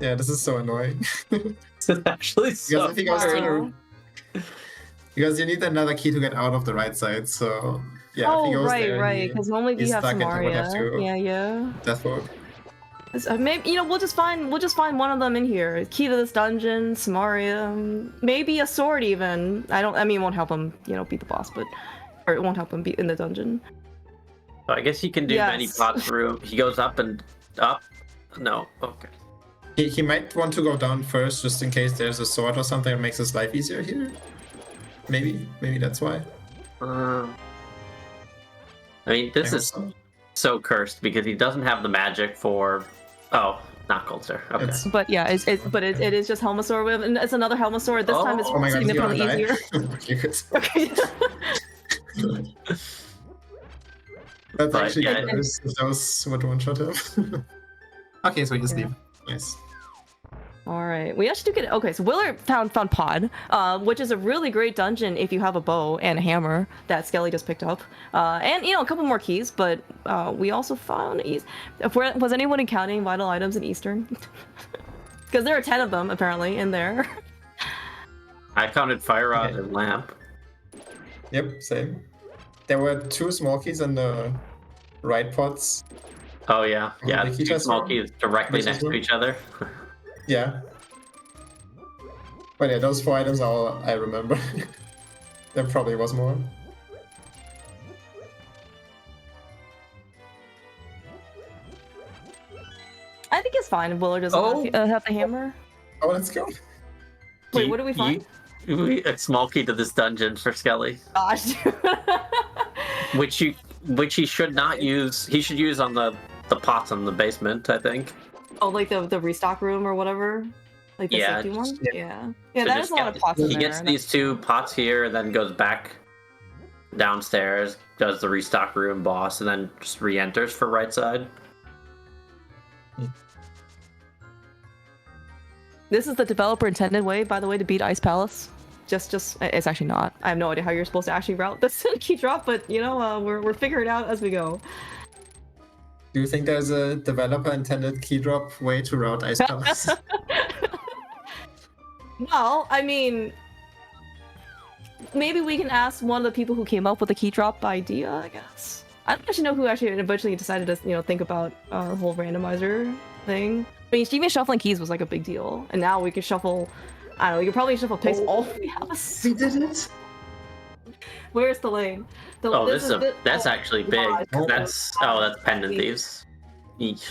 Yeah, this is so annoying. It's actually so Because if he goes Wow. because you need another key to get out of the right side, so yeah. if he goes there, right. Because normally we he's have stuck and would have Samaria. to- Yeah. Death Walk. Maybe we'll just find one of them in here. Key to this dungeon, Samaria, maybe a sword even. It won't help him, beat the boss, or it won't help him beat in the dungeon. So I guess he can do many Yes. pots through. He goes up and up. No, okay. He might want to go down first, just in case there's a sword or something that makes his life easier here. Maybe that's why. This is so cursed because he doesn't have the magic for. Oh, not Coulter. Okay. But yeah, it is just Helmasaur. And it's another Helmasaur. This time it's Oh my god, he's gonna significantly die. easier. Okay, good. Okay. That's But, actually yeah, good. Those would one-shot him. Okay, so he's leave. Nice. All right, we actually do get. Okay, so Willard found Pod, which is a really great dungeon if you have a bow and a hammer that Skelly just picked up, and a couple more keys. But we also found was anyone counting vital items in Eastern? Because there are 10 of them apparently in there. I counted fire rod and lamp. Yep, same. There were 2 small keys in the right pots. Oh yeah, yeah. the key 2 small transfer? keys directly Which next is to one? each other. Yeah. But yeah, those 4 items are all I remember. There probably was more. I think it's fine if Willard doesn't have the hammer. Oh, let's go. Wait, what do we find? A small key to this dungeon for Skelly, Gosh. which he should not use. He should use on the pots in the basement, I think. Oh, like the restock room or whatever? Like the Yeah, safety one? just- Yeah. So Yeah, that just is a lot of pots in He there. gets these 2 pots here, and then goes back downstairs, does the restock room boss, and then just re-enters for right side. This is the developer intended way, by the way, to beat Ice Palace. Just it's actually not. I have no idea how you're supposed to actually route this key drop, but you know, we're figuring it out as we go. Do you think there's a developer intended key drop way to route Ice Palace? Well, I mean, maybe we can ask one of the people who came up with the key drop idea, I guess. I don't actually know who actually eventually decided to, you know, think about the whole randomizer thing. I mean, even shuffling keys was like a big deal, and now we can shuffle. I don't know. We could probably shuffle picks all we have. We did it. Where's the lane? That's actually big. That's Pendant Thieves. Each.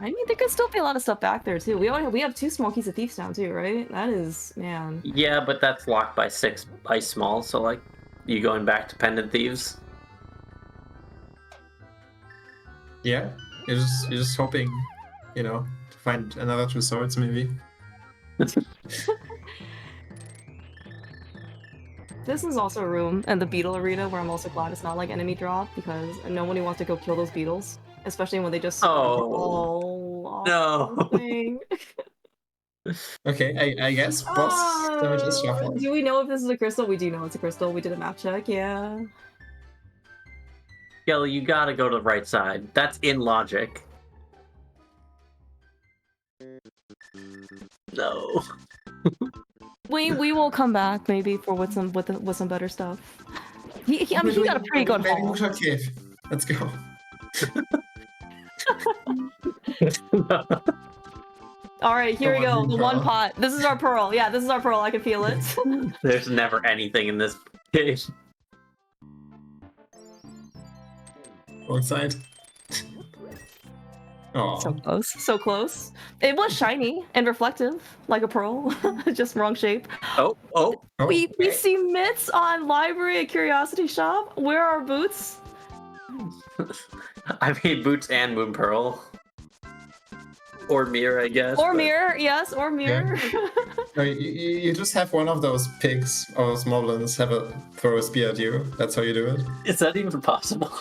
I mean, there could still be a lot of stuff back there too. We have 2 small keys of thieves now too, right? That is, man. Yeah, but that's locked by 6 ice smalls. So like, you going back to Pendant Thieves? Yeah, you're just hoping, you know, to find another 2 swords maybe. This is also a room in the beetle arena where I'm also glad it's not like enemy drop, because nobody wants to go kill those beetles, especially when they just no. Okay, I guess boss damage is shuffled. Do we know if this is a crystal? We do know it's a crystal. We did a map check, yeah. Kelly, you gotta go to the right side. That's in logic. No. We will come back maybe for with some better stuff. I mean, he got a pretty good haul. Cave. Let's go. All right, here we go. The one pot. This is our pearl. Yeah, this is our pearl. I can feel it. There's never anything in this case. Wrong side. Oh. So close. So close. It was shiny and reflective, like a pearl. Just wrong shape. Oh. We see mitts on library at Curiosity Shop. Where are boots? I mean, boots and Moon Pearl. Or mirror, I guess. Or mirror, yes, or mirror. Yeah. No, you just have one of those pigs or moblins throw a spear at you. That's how you do it. Is that even possible?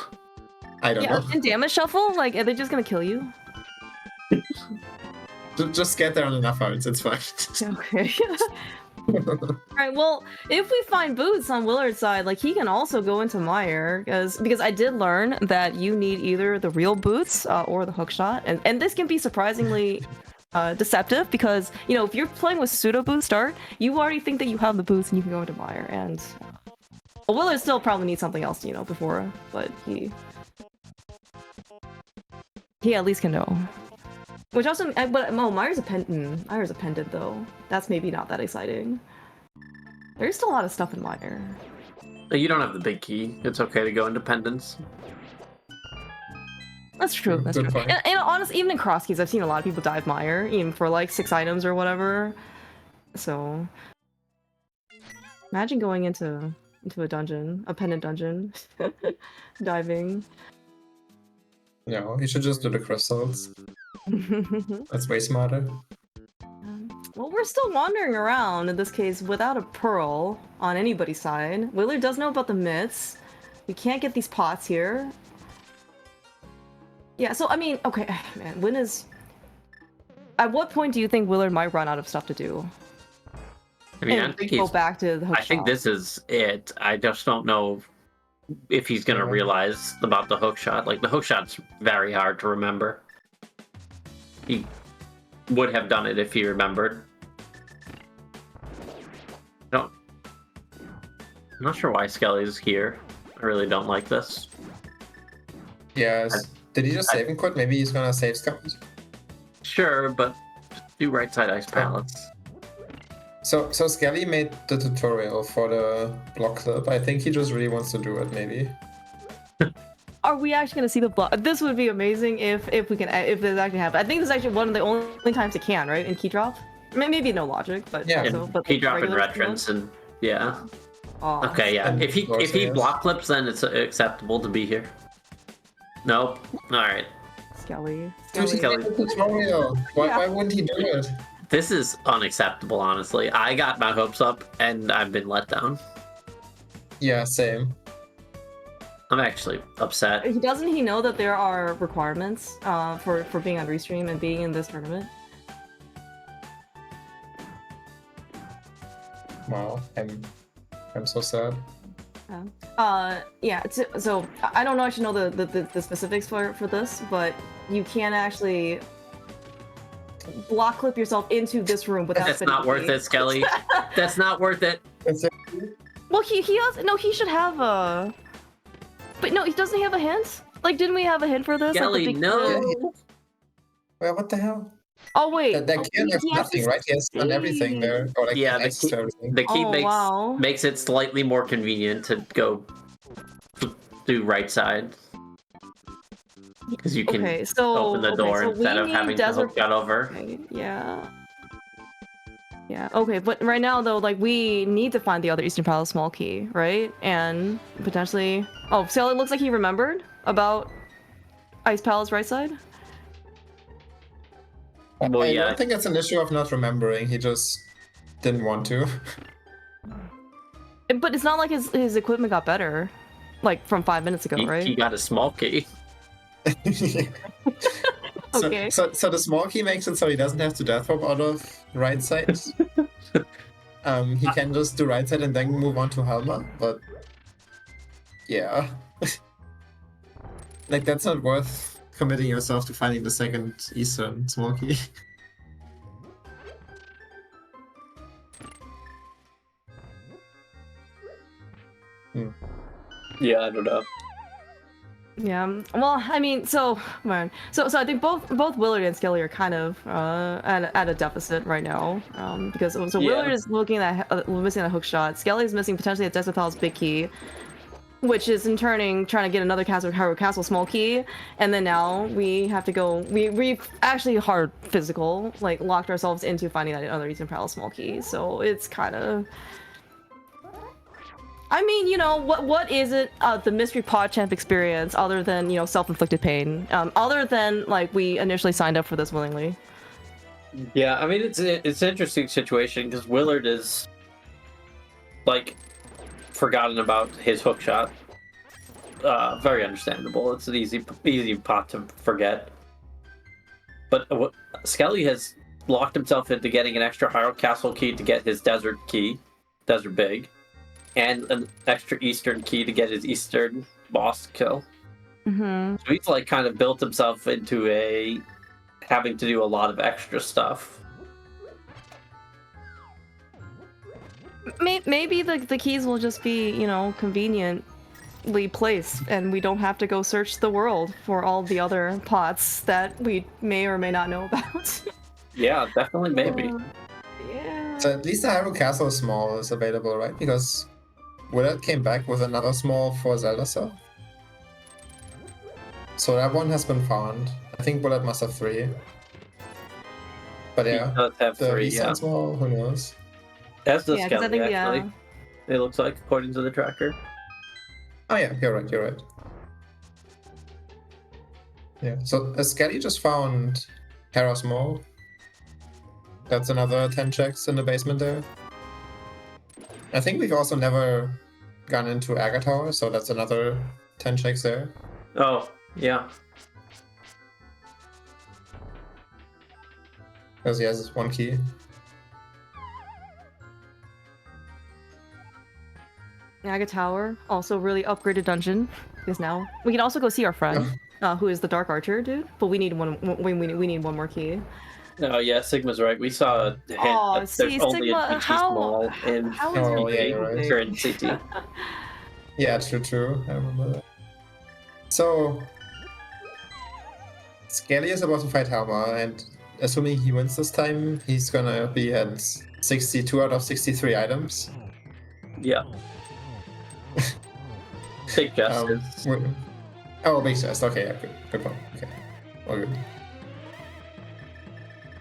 I don't know. And damage shuffle? Like, are they just gonna kill you? Just get there on enough hearts, it's fine. Okay. Alright, well, if we find boots on Willard's side, like, he can also go into Mire, because I did learn that you need either the real boots or the hookshot, and this can be surprisingly deceptive, because, you know, if you're playing with pseudo boots start, you already think that you have the boots and you can go into Mire, and Willard still probably needs something else, you know, before, but he at least can know. Which also, but Mire's a pendant. Mire's a pendant though. That's maybe not that exciting. There's still a lot of stuff in Mire. You don't have the big key. It's okay to go into pendants. That's true. That's true. And honestly, even in cross keys, I've seen a lot of people dive Mire, even for like 6 items or whatever. So imagine going into a dungeon, a pendant dungeon, diving. No, you should just do the crystals. That's way smarter. Well, we're still wandering around, in this case, without a pearl on anybody's side. Willard does know about the myths. We can't get these pots here. Yeah, so, I mean, okay, man, when is... At what point do you think Willard might run out of stuff to do? I mean, and I think go back to the hook I think this is it. I just don't know if he's gonna realize about the hook shot. Like, the hook shot's very hard to remember. He would have done it if he remembered. I'm not sure why Skelly's here. I really don't like this. Yes. Did he just save and quit? Maybe he's gonna save Skelly. Sure, but just do right side ice pallets. So Skelly made the tutorial for the block clip. I think he just really wants to do it, maybe. Are we actually gonna see the block? This would be amazing if this actually happens. I think this is actually one of the only times it can, right? In key drop? Maybe no logic, but yeah. Also, but key drop and retrance and yeah. Oh, okay, yeah. If he block clips, then it's acceptable to be here. Nope. All right. Skelly. Tutorial. Why wouldn't he do it? This is unacceptable, honestly. I got my hopes up, and I've been let down. Yeah, same. I'm actually upset. Doesn't he know that there are requirements for being on Restream and being in this tournament? Wow, I'm so sad. Yeah. So I don't actually know the specifics for this, but you can actually block clip yourself into this room without. That's not worth it, Skelly. That's not worth it. Well, he has no. He should have a. But no, he doesn't have a hint. Like, didn't we have a hint for this? Skelly, like no. Well, what the hell? Oh wait. That key has nothing, right? He has done everything there, or like Yeah, access to everything. The key wow. makes it slightly more convenient to go do right side. Because you can open the door instead of having to hook that over. Okay, yeah. Yeah, okay, but right now though, like, we need to find the other Eastern Palace small key, right? And potentially... Oh, so it looks like he remembered about Ice Palace right side? Well, I yeah. don't think it's an issue of not remembering, he just didn't want to. But it's not like his equipment got better, like, from 5 minutes ago, right? He got a small key. Okay. So the small key makes it so he doesn't have to death hop out of right side. He can just do right side and then move on to Helma, but yeah. Like, that's not worth committing yourself to finding the second Eastern small key. Yeah, I don't know. Yeah. Well, I mean, so I think both Willard and Skelly are kind of at a deficit right now, because Willard is looking at missing a hook shot. Skelly's missing potentially a Desert big key, which is in turning trying to get another Castle small key, and then now we have to go. We actually hard physical like locked ourselves into finding that other Eastern Palace small key. So it's kind of. I mean, you know, what is it, the Mystery Pogchamp experience, other than, you know, self-inflicted pain? Other than, like, we initially signed up for this willingly. Yeah, I mean, it's an interesting situation, because Willard is, like, forgotten about his hook shot. Very understandable. It's an easy pot to forget. But Skelly has locked himself into getting an extra Hyrule Castle key to get his Desert Big. And an extra Eastern key to get his Eastern boss kill. Mm-hmm. So he's like kind of built himself into having to do a lot of extra stuff. Maybe the keys will just be, you know, conveniently placed, and we don't have to go search the world for all the other pots that we may or may not know about. Yeah, definitely, maybe. Yeah. So at least the Hyrule Castle small is available, right? Because Willard came back with another small for Zelda Cell. So that one has been found. I think Willard must have 3. But yeah, He does have the 3, Eastern small, who knows? That's the 'cause I Skelly, think, actually. It looks like, according to the tracker. Oh yeah, you're right. Yeah, so Skelly just found Hera Small. That's another 10 checks in the basement there. I think we've also never gone into Aga Tower, so that's another 10 checks there. Oh, yeah. Because he has 1 key. Naga Tower, also really upgraded dungeon, because now we can also go see our friend, who is the Dark Archer dude. But we need we need one more key. Oh yeah, Sigma's right. We saw a hint that there's only Sigma, a GT small in you're CT. Yeah, true. I remember that. So, Skelly is about to fight Helma, and assuming he wins this time, he's gonna be at 62 out of 63 items. Yeah. Big justice. Big chest. Okay, yeah, good point. Okay, all good.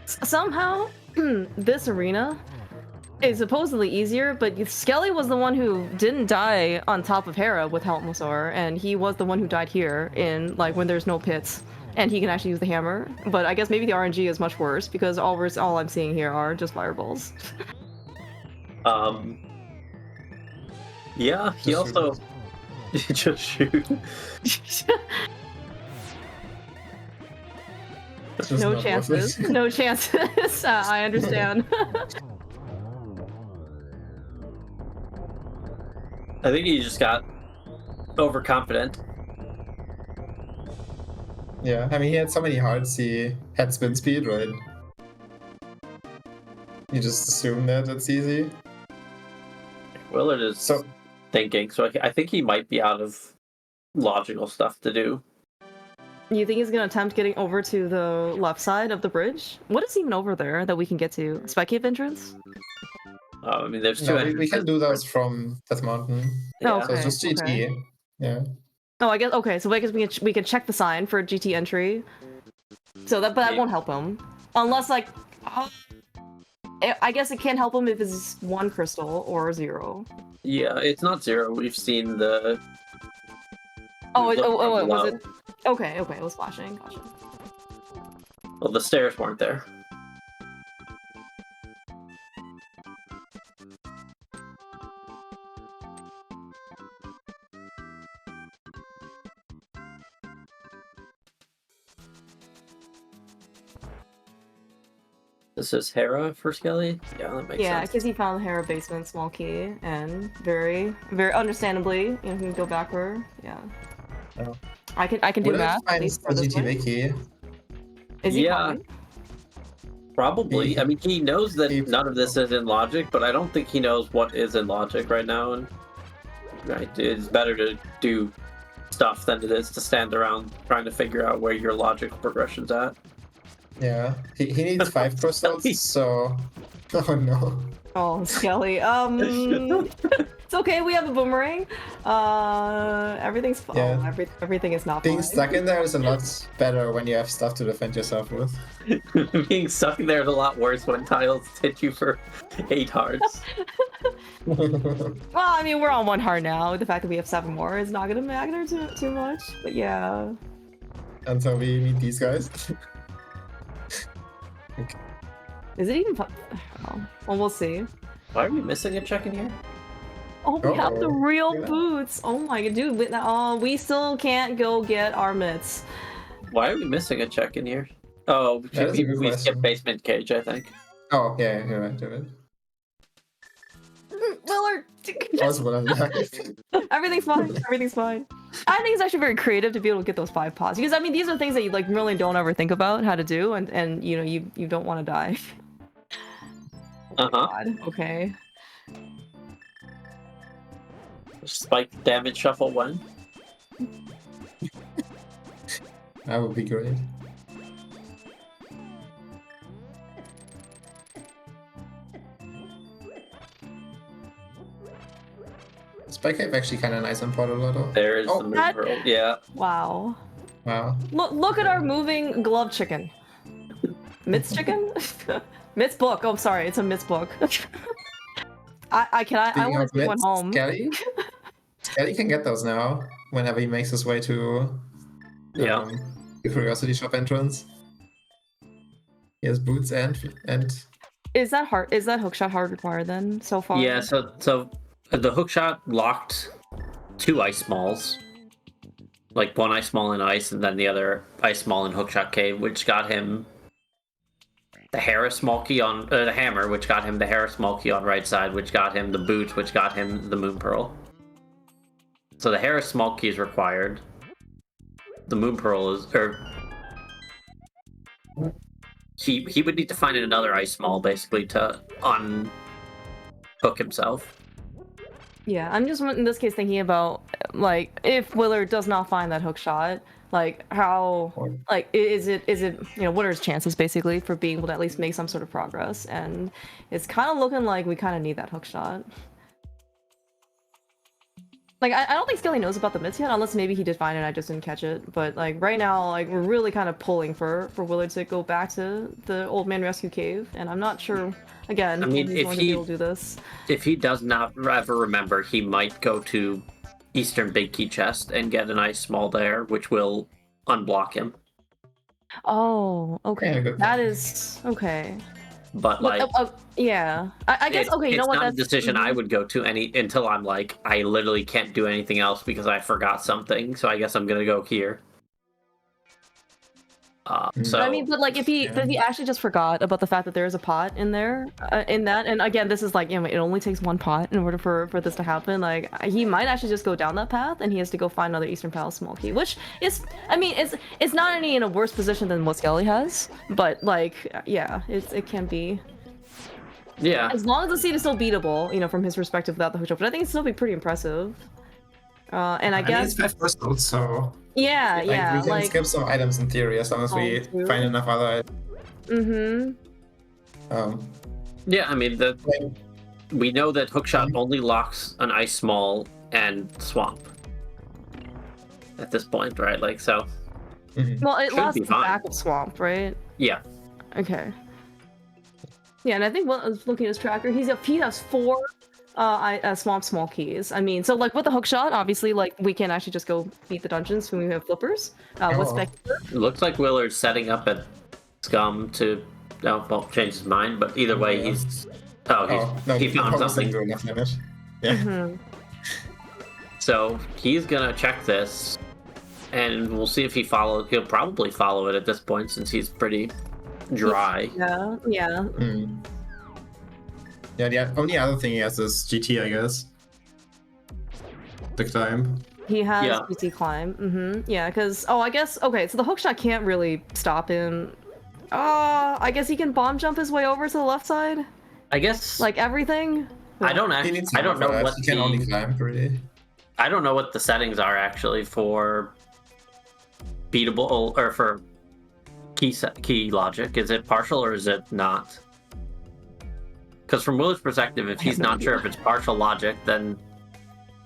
Somehow, this arena is supposedly easier, but Skelly was the one who didn't die on top of Hera with Helmsor, and he was the one who died here in, like, when there's no pits, and he can actually use the hammer. But I guess maybe the RNG is much worse, because all I'm seeing here are just fireballs. Yeah, he Just also shoot just shoot. It's just No not worth chances. it. No chances. I understand. I think he just got overconfident. Yeah, I mean, he had so many hearts, he had spin speed, right? You just assume that it's easy. Willard is So, thinking, so I think he might be out of logical stuff to do. You think he's gonna attempt getting over to the left side of the bridge? What is even over there that we can get to? Spike Cave entrance? I mean, there's two no, we can entrances. do those from Death Mountain. Oh, Yeah. So it's just GT. okay. Yeah. Oh, I guess okay. So I guess we can check the sign for GT entry. So that, but that won't help him unless like, I guess it can't help him if it's 1 crystal or 0. Yeah, it's not 0. We've seen the. Oh, look from was below. it? Okay, it was flashing. Gotcha. Well, the stairs weren't there. This is Hera for Skelly? Yeah, that makes Yeah, sense. because he found the Hera basement small key, and very understandably, you know, he can go backward. Yeah. Oh. I can do Will it math at find least the for this GT way. Wiki? Is he Yeah. fine? Probably. I mean, he knows that he- none of this is in logic, but I don't think he knows what is in logic right now. And right, it's better to do stuff than it is to stand around trying to figure out where your logical progression's at. Yeah. He needs 5 crystals, so. Oh no. Oh, Skelly. It's okay. We have a boomerang. Everything's fine. Yeah. Oh, everything is not Being fine. stuck in there is a lot better when you have stuff to defend yourself with. Being stuck in there is a lot worse when tiles hit you for 8 hearts. Well, I mean, we're on 1 heart now. The fact that we have 7 more is not gonna matter too much. But yeah. Until we meet these guys. Is it even? Oh, well, we'll see. Why are we missing a check in here? Oh, we have the Uh-oh. real Yeah. boots. Oh my god, dude. We still can't go get our mitts. Why are we missing a check in here? Oh, That is a good we question. skipped basement cage, I think. Oh, yeah, you're right, you're right. Willard, Also, what I'm everything's fine. Everything's fine. I think it's actually very creative to be able to get those 5 pods because I mean these are things that you like really don't ever think about how to do, and you know you don't want to die. God. Okay. Spike damage shuffle 1. That would be great. Spike Cave actually kind of nice on Portaloto. There is Oh. the move That- roll. Yeah. Wow. Wow. Look at our moving glove chicken. Mitts chicken? Mitts book. Oh, sorry, it's a Mitts book. I Speaking want of to take one mitts, home. Skelly? Skelly can get those now whenever he makes his way to Yeah. the Curiosity Shop entrance. He has boots and Is that hookshot hard required then so far? Yeah, so the hookshot locked 2 ice malls. Like 1 ice mall in ice, and then the other ice mall in Hookshot Cave, which got him the Harris Malky on the hammer, which got him the Harris Malky on right side, which got him the boot, which got him the Moon Pearl. So the Harris Malky is required. The Moon Pearl is, or he would need to find another ice mall basically to unhook himself. Yeah, I'm just in this case thinking about like if Willard does not find that hook shot, like how like is it you know what are his chances basically for being able to at least make some sort of progress? And it's kind of looking like we kind of need that hook shot. Like I don't think Skelly knows about the mitts yet, unless maybe he did find it and I just didn't catch it. But like right now, like we're really kind of pulling for Willard to go back to the Old Man Rescue Cave, and I'm not sure. Again, I mean, if he's going to be able to do this. If he does not ever remember, he might go to Eastern Big Key Chest and get an ice small there, which will unblock him. Oh, okay. Yeah, good That point. is okay. but like, yeah. I guess, okay, you know it's what? not a That's decision I would go to until I'm like, I literally can't do anything else because I forgot something. So I guess I'm gonna go here. So I mean, but like, if he actually just forgot about the fact that there is a pot in there, in that, and again, this is like, you know, it only takes one pot in order for this to happen. Like, he might actually just go down that path, and he has to go find another Eastern Palace small key, which is, I mean, it's not any in a worse position than what Skelly has, but like, yeah, it can be. yeah, As long as the seed is still beatable, you know, from his perspective without the hook shot, but I think it'd still be pretty impressive. And I guess it's 5 crystals, so yeah, like, yeah, we can like skip some items in theory as long as we too. find enough other items. yeah. I mean, we know that hookshot only locks an ice small and swamp at this point, right? Like, so. Well, it Should lost be the fine. back of swamp, right? Yeah. Okay. Yeah, and I think I was looking at his tracker. He has 4 swamp small keys. I mean, so like with the hook shot, obviously, like we can actually just go beat the dungeons when we have flippers. With Spectre. It looks like Willard's setting up at Scum to change his mind, but either way, he found something. Yeah. So he's gonna check this, and we'll see if he'll probably follow it at this point since he's pretty dry. Yeah, yeah. Yeah, the only other thing he has is GT, I guess. The climb. He has Yeah. GT climb. Yeah, because I guess okay. So the hookshot can't really stop him. I guess he can bomb jump his way over to the left side. I guess Like everything. I don't know what he can only climb, really. I don't know what the settings are actually for beatable or for key logic. Is it partial or is it not? Because from Willard's perspective, if he's not sure if it's partial logic, then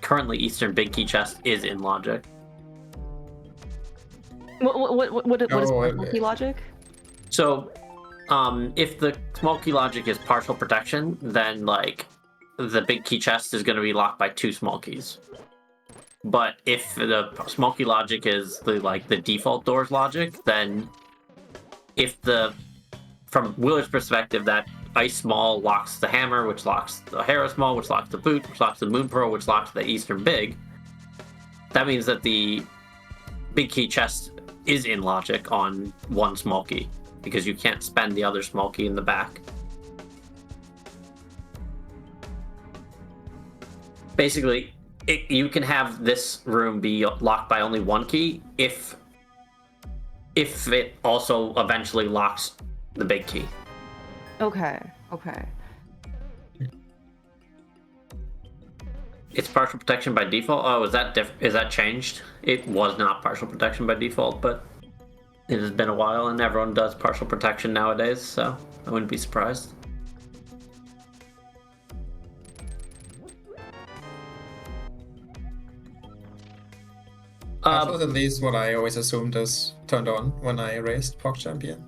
currently Eastern Big Key Chest is in logic. What is partial key logic? So, if the small key logic is partial protection, then like the big key chest is going to be locked by 2 small keys. But if the small key logic is the default doors logic, then from Willard's perspective, that ice small locks the hammer, which locks the Hera small, which locks the boot, which locks the moon pearl, which locks the Eastern big. That means that the big key chest is in logic on 1 small key, because you can't spend the other small key in the back. Basically, you can have this room be locked by only 1 key if it also eventually locks the big key. Okay. It's partial protection by default. Oh, is that changed? It was not partial protection by default, but it has been a while, and everyone does partial protection nowadays, so I wouldn't be surprised. That was at least what I always assumed is turned on when I raced Pogchamp.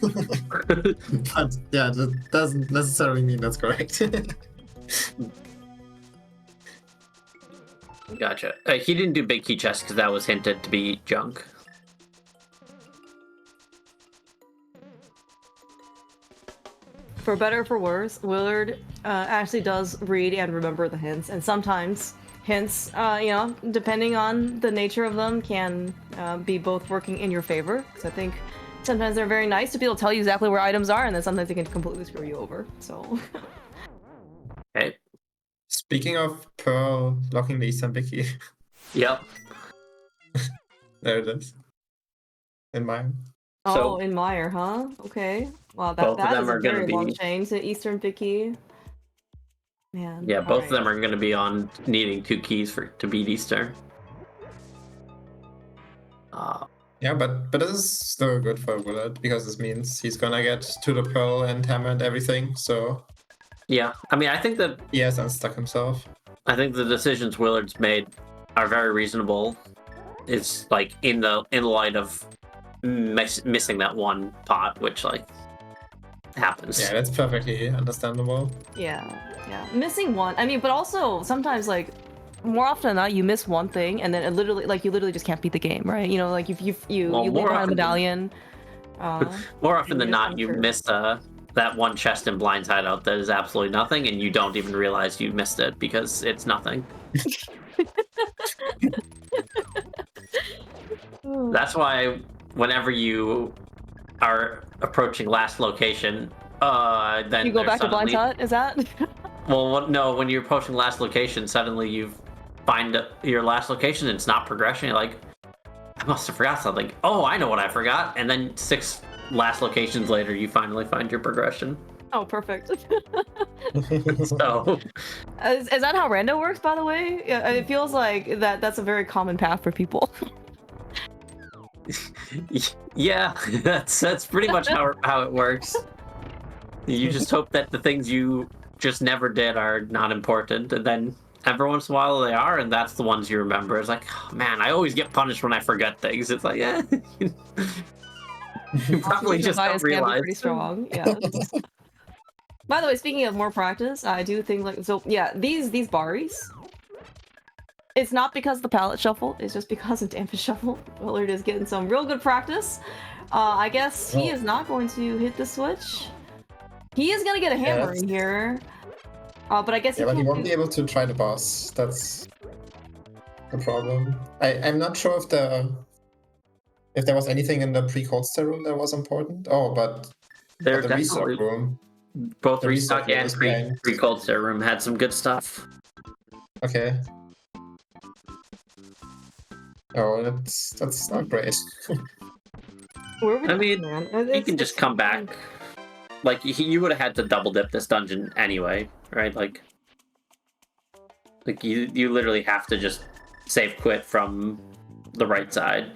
But yeah, that doesn't necessarily mean that's correct. Gotcha. He didn't do big key chest because that was hinted to be junk. For better or for worse, Willard actually does read and remember the hints, and sometimes hints, depending on the nature of them, can be both working in your favor. Because I think sometimes they're very nice to be able to tell you exactly where items are, and then sometimes they can completely screw you over. So. Okay. Speaking of Pearl locking the Eastern Big Key. Yep. There it is. In mine. So, in Meyer, huh? Okay. Wow, that is a very long chain to Eastern Big Key. Man. Yeah, both of them are going to be on needing 2 keys to beat Eastern. Yeah, but this is still good for Willard because this means he's gonna get to the Pearl and Hammer and everything. So yeah, I mean, I think that he has unstuck himself. I think the decisions Willard's made are very reasonable. It's like in the light of missing that 1 pot, which happens. Yeah, that's perfectly understandable. Yeah. Missing 1. I mean, but also sometimes more often than not, you miss 1 thing, and then you literally just can't beat the game, right? You know, like if you leave behind a medallion. More often than not, you miss a that one chest in Blind's Hideout that is absolutely nothing, and you don't even realize you missed it because it's nothing. That's why whenever you are approaching last location, then You go back to Blind's suddenly- Hut, is that? Well, no, when you're approaching last location, suddenly you find your last location and it's not progression. You're like, I must have forgot something. Oh, I know what I forgot. And then 6 last locations later, you finally find your progression. Oh, perfect. So, Is that how rando works, by the way? Yeah, it feels like that's a very common path for people. yeah, that's pretty much how it works. You just hope that the things you just never did are not important, and then every once in a while they are, and that's the ones you remember. It's like, oh, man, I always get punished when I forget things. It's like, yeah, you probably just don't realize. Pretty strong, yeah. By the way, speaking of more practice, I do think like so. Yeah, these Baris. It's not because of the palette shuffle. It's just because of damage shuffle. Willard is getting some real good practice. I guess he is not going to hit the switch. He is gonna get a hammer in here. But I guess but he won't be able to try the boss. That's the problem. I'm not sure if there was anything in the pre-Coldster room that was important. Oh, but They're the restock definitely room. both the restock restock room and is behind. pre-cold star room had some good stuff. Okay. Oh, that's not great. I mean, you can just come back. Like you would have had to double dip this dungeon anyway, right? Like you literally have to just save quit from the right side.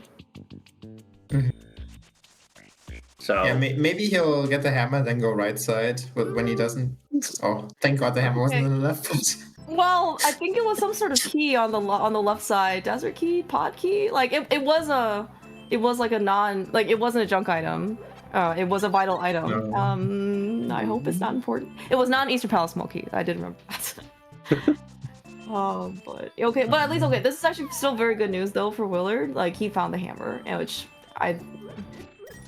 So Yeah, maybe he'll get the hammer then go right side, but when he doesn't, oh, thank God the hammer wasn't in the left foot. Well, I think it was some sort of key on the left side, desert key, pod key. Like it was like a it wasn't a junk item. It was a vital item. No. I hope it's not important. It was not an Eastern Palace smoke key. I did remember that. Oh, but okay, but at least okay. This is actually still very good news though for Willard. Like he found the hammer, and which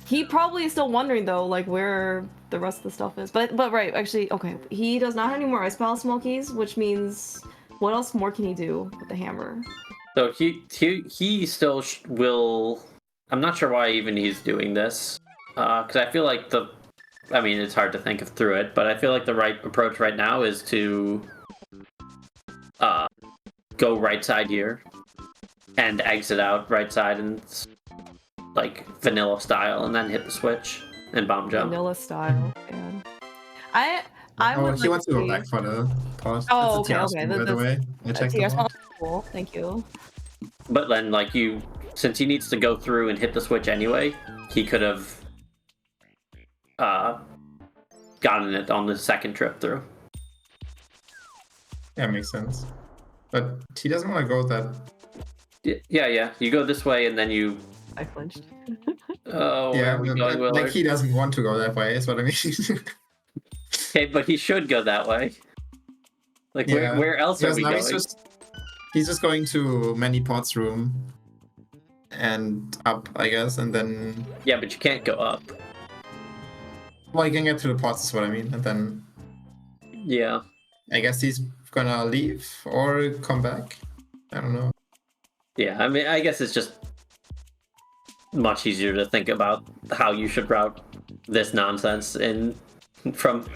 he probably is still wondering though, like where the rest of the stuff is. But right, actually, okay, he does not have any more Ice Palace smokies, which means what else more can he do with the hammer? So he still will. I'm not sure why even he's doing this, because I feel like I mean, it's hard to think of through it, but I feel like the right approach right now is to go right side here and exit out right side and like vanilla style, and then hit the switch and bomb jump. Vanilla style, and I would he like wants to go back for the pause. Oh, That's okay, a TR okay. by the way. I checked the mod. Cool, thank you. But then, like since he needs to go through and hit the switch anyway, he could have gotten it on the second trip through. Yeah, makes sense. But he doesn't want to go that. Yeah. You go this way, and then you. I flinched. Oh, where are we going, Willard? Like he doesn't want to go that way. Is what I mean. Okay, but he should go that way. Like where else are we now going? He's just going to Many Pots room and up, I guess, and then. Yeah, but you can't go up. Well, you can get to the pots, is what I mean, and then. Yeah. I guess he's gonna leave or come back. I don't know. Yeah, I mean, I guess it's just much easier to think about how you should route this nonsense from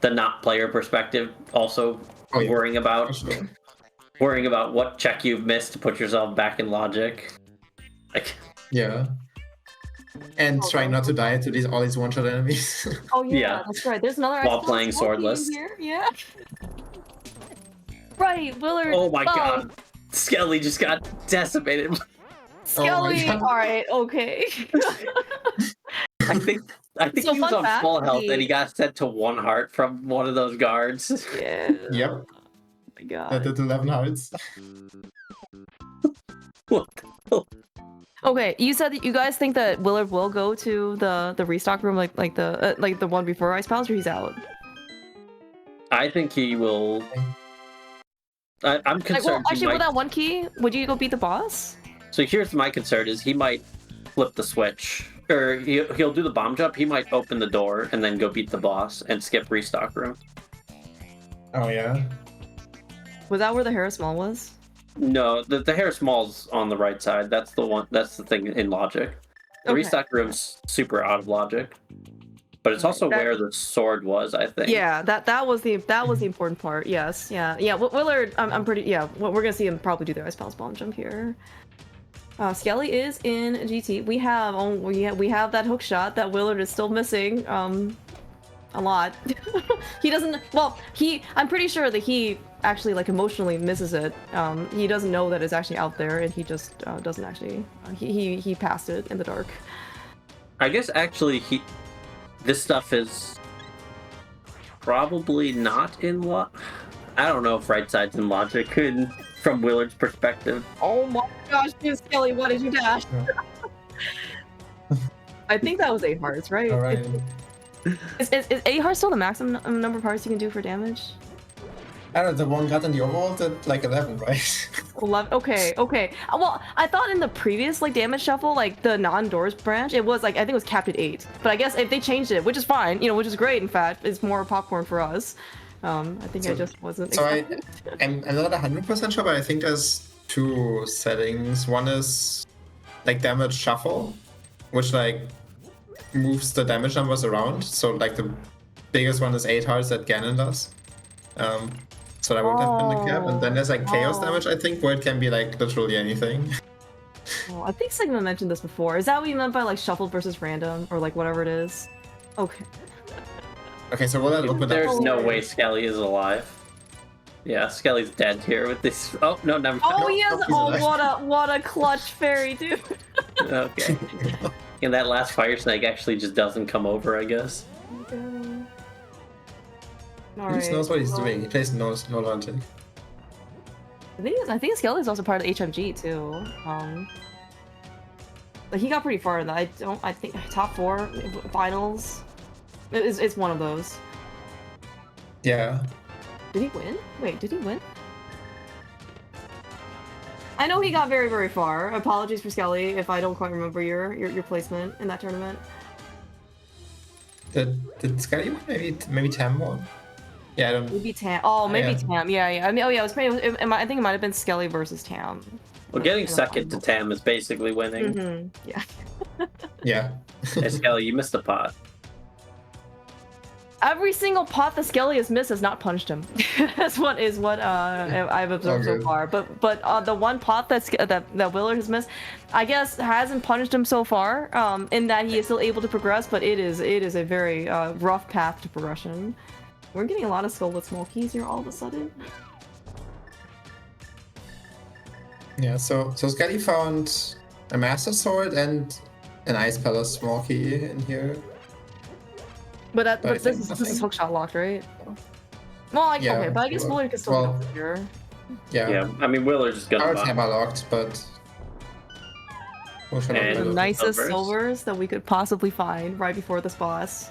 the not player perspective. Also, worrying about what check you've missed to put yourself back in logic. Like, yeah. And trying not to die to all these one-shot enemies. Oh yeah, that's right. There's another while playing swordless. Here. Yeah. Right, Willard. Oh my god, Skelly just got decimated. Skelly. All right, okay. I think So he was on fact, full health and he got sent to 1 heart from one of those guards. Yeah. Yep. Oh my god. That did 11 hearts. What the hell? Okay, you said that you guys think that Willard will go to the restock room, like the one before Ice Palace, or he's out. I think he will. I'm concerned. Well, actually, with that one key, would you go beat the boss? So here's my concern: is he might flip the switch or he'll do the bomb jump. He might open the door and then go beat the boss and skip restock room. Oh yeah. Was that where the Harris Mall was? No, the Harris Mall's on the right side. That's the one. That's the thing in logic. The Okay. restock room's super out of logic, but it's also That- where the sword was. I think. Yeah, that was the important part. Yes, yeah. Willard, I'm pretty. Yeah, we're gonna see him probably do the ice palace bomb jump here. Skelly is in GT. We have that hook shot that Willard is still missing. A lot. He doesn't. Well, I'm pretty sure that he actually like emotionally misses it. He doesn't know that it's actually out there, and he just doesn't actually. He passed it in the dark. I guess actually this stuff is probably not in I don't know if right side's in logic from Willard's perspective. Oh my gosh, dude, Skelly, what did you dash? I think that was 8 hearts, right? All right. Is 8 hearts still the maximum number of hearts you can do for damage? I don't know, the one got in the overall did like 11, right? 11. Okay. Well, I thought in the previous like damage shuffle, like the non-doors branch, it was like I think it was capped at 8. But I guess if they changed it, which is fine, which is great. In fact, it's more popcorn for us. I think I just wasn't. So I'm not 100% sure, but I think there's 2 settings. One is like damage shuffle, which like moves the damage numbers around. So like the biggest one is 8 hearts that Ganon does. So that would have been the cap. And then there's like chaos damage, I think, where it can be like literally anything. Oh, I think Sigma mentioned this before. Is that what you meant by like shuffled versus random or like whatever it is? Okay. Okay, so will that open up? There's no way Skelly is alive. Yeah, Skelly's dead here with this. Oh no, never. Oh No, yes! he's Oh alive. what a clutch fairy, dude. Okay. And that last fire snake actually just doesn't come over, I guess. He just knows what he's doing. He plays no logic. I think Skelly is also part of the HMG too. Like he got pretty far in that. I think top 4 finals. It's one of those. Yeah. Did he win? Wait, did he win? I know he got very, very far. Apologies for Skelly if I don't quite remember your placement in that tournament. Did Skelly win? Maybe Tam won? Yeah, I don't. Maybe Tam. Oh, maybe Yeah. Tam. Yeah. I mean, it was pretty. I think it might have been Skelly versus Tam. Well, getting second to Tam is basically winning. Mm-hmm. Yeah. Yeah. Hey, Skelly, you missed a pot. Every single pot that Skelly has missed has not punched him. That's what I've observed so Okay. far. But the one pot that Willard has missed, I guess hasn't punished him so far. In that he is still able to progress, but it is a very rough path to progression. We're getting a lot of skull with small keys here all of a sudden. Yeah, so Skelly found a Master Sword and an Ice Palace small key in here. But I this think is nothing. hookshot locked, right? Well, Yeah, okay, but I guess well- Willard can still well, go here. Yeah. Yeah, I mean Willard's just gonna Cards buy. hammer locked, but we'll try not And- to The do it. nicest Silvers. silvers that we could possibly find right before this boss.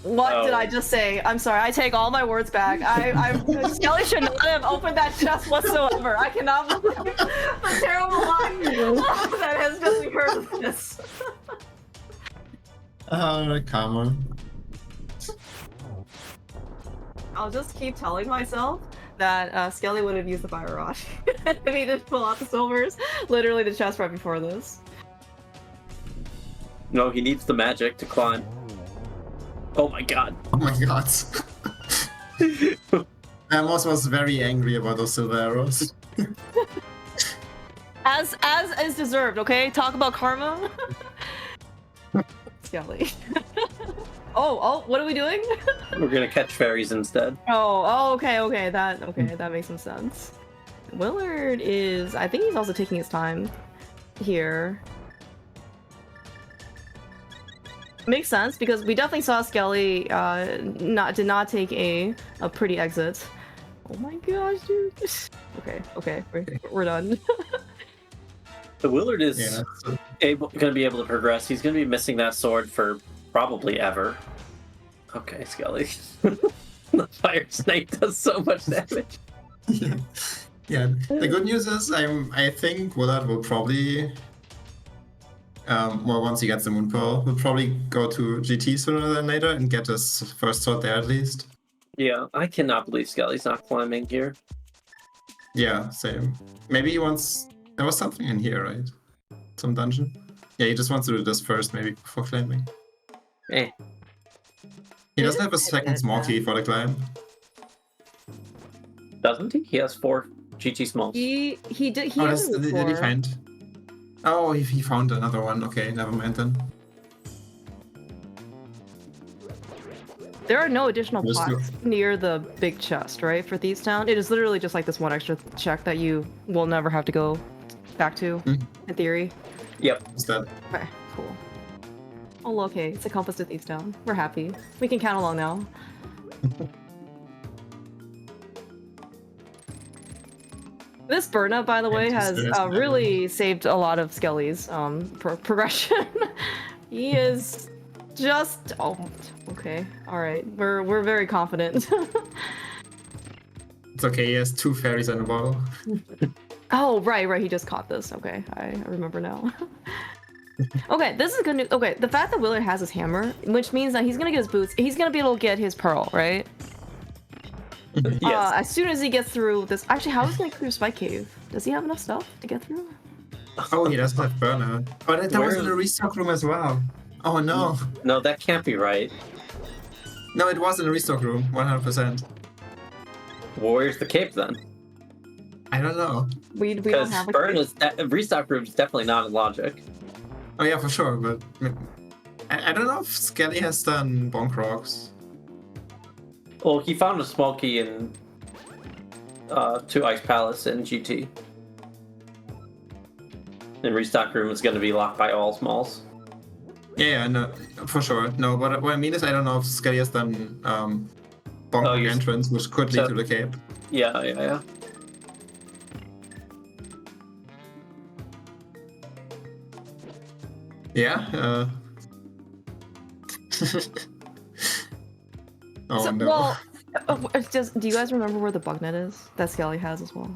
What did Oh. I just say? I'm sorry. I take all my words back. Skelly should not have opened that chest whatsoever. I cannot believe the terrible lie that has just occurred with this. Karma. I'll just keep telling myself that Skelly would have used the fire rod if he didn't pull out the silvers. Literally the chest right before this. No, he needs the magic to climb. Oh my god. Oh my god. Amos was very angry about those silver arrows. As is deserved, okay? Talk about karma. Skelly. Oh, what are we doing? We're gonna catch fairies instead. Okay, that makes some sense. Willard is, I think he's also taking his time here. Makes sense because we definitely saw Skelly did not take a pretty exit. Oh my gosh, dude. Okay, we're done. The Willard is Yeah. So, gonna be able to progress. He's gonna be missing that sword for probably ever. Okay, Skelly. The fire snake does so much damage. yeah. Yeah. The good news is I think Willard will probably well, once he gets the Moon Pearl, we'll probably go to GT sooner than later and get his first sword there at least. Yeah, I cannot believe Skelly's not climbing here. Yeah, same. Maybe he wants... There was something in here, right? Some dungeon? Yeah, he just wants to do this first, maybe, before climbing. Eh. He doesn't have a second small key for the climb. Doesn't he? He has 4 GT smalls. He did. He Oh, has did he find? Oh, he found another one. Okay, never mind then. There are no additional Just pots near the big chest, right? For Thieves Town, it is literally just like this one extra check that you will never have to go back to, in theory. Yep. Is that? Okay, cool. Oh, okay, it's a compass to Thieves Town. We're happy. We can count along now. This burn up, by the way, has really saved a lot of Skelly's progression. He is just okay. All right, we're very confident. It's okay. He has 2 fairies in a bottle. Oh, right. He just caught this. Okay, I remember now. Okay, this is good news. Okay, the fact that Willard has his hammer, which means that he's gonna get his boots, he's gonna be able to get his pearl, right? Yes. As soon as he gets through this. Actually, how is he gonna get through Spike Cave? Does he have enough stuff to get through? Oh, he doesn't have burner. Oh, that was in the restock room as well. Oh no. No, that can't be right. No, it was in the restock room, 100%. Where's the cape then? I don't know. We don't Because have a burn cave. is restock room is definitely not in logic. Oh yeah, for sure, but I don't know if Skelly has done Bonk Rocks. Well, he found a small key in to Ice Palace in GT. And restock room is going to be locked by all smalls. Yeah, no, for sure. No, but what I mean is I don't know if Skelly has done Bonk Rock entrance, which could lead to the cape. Yeah. Yeah. Oh So, no. well, do you guys remember where the bug net is that Skelly has as well?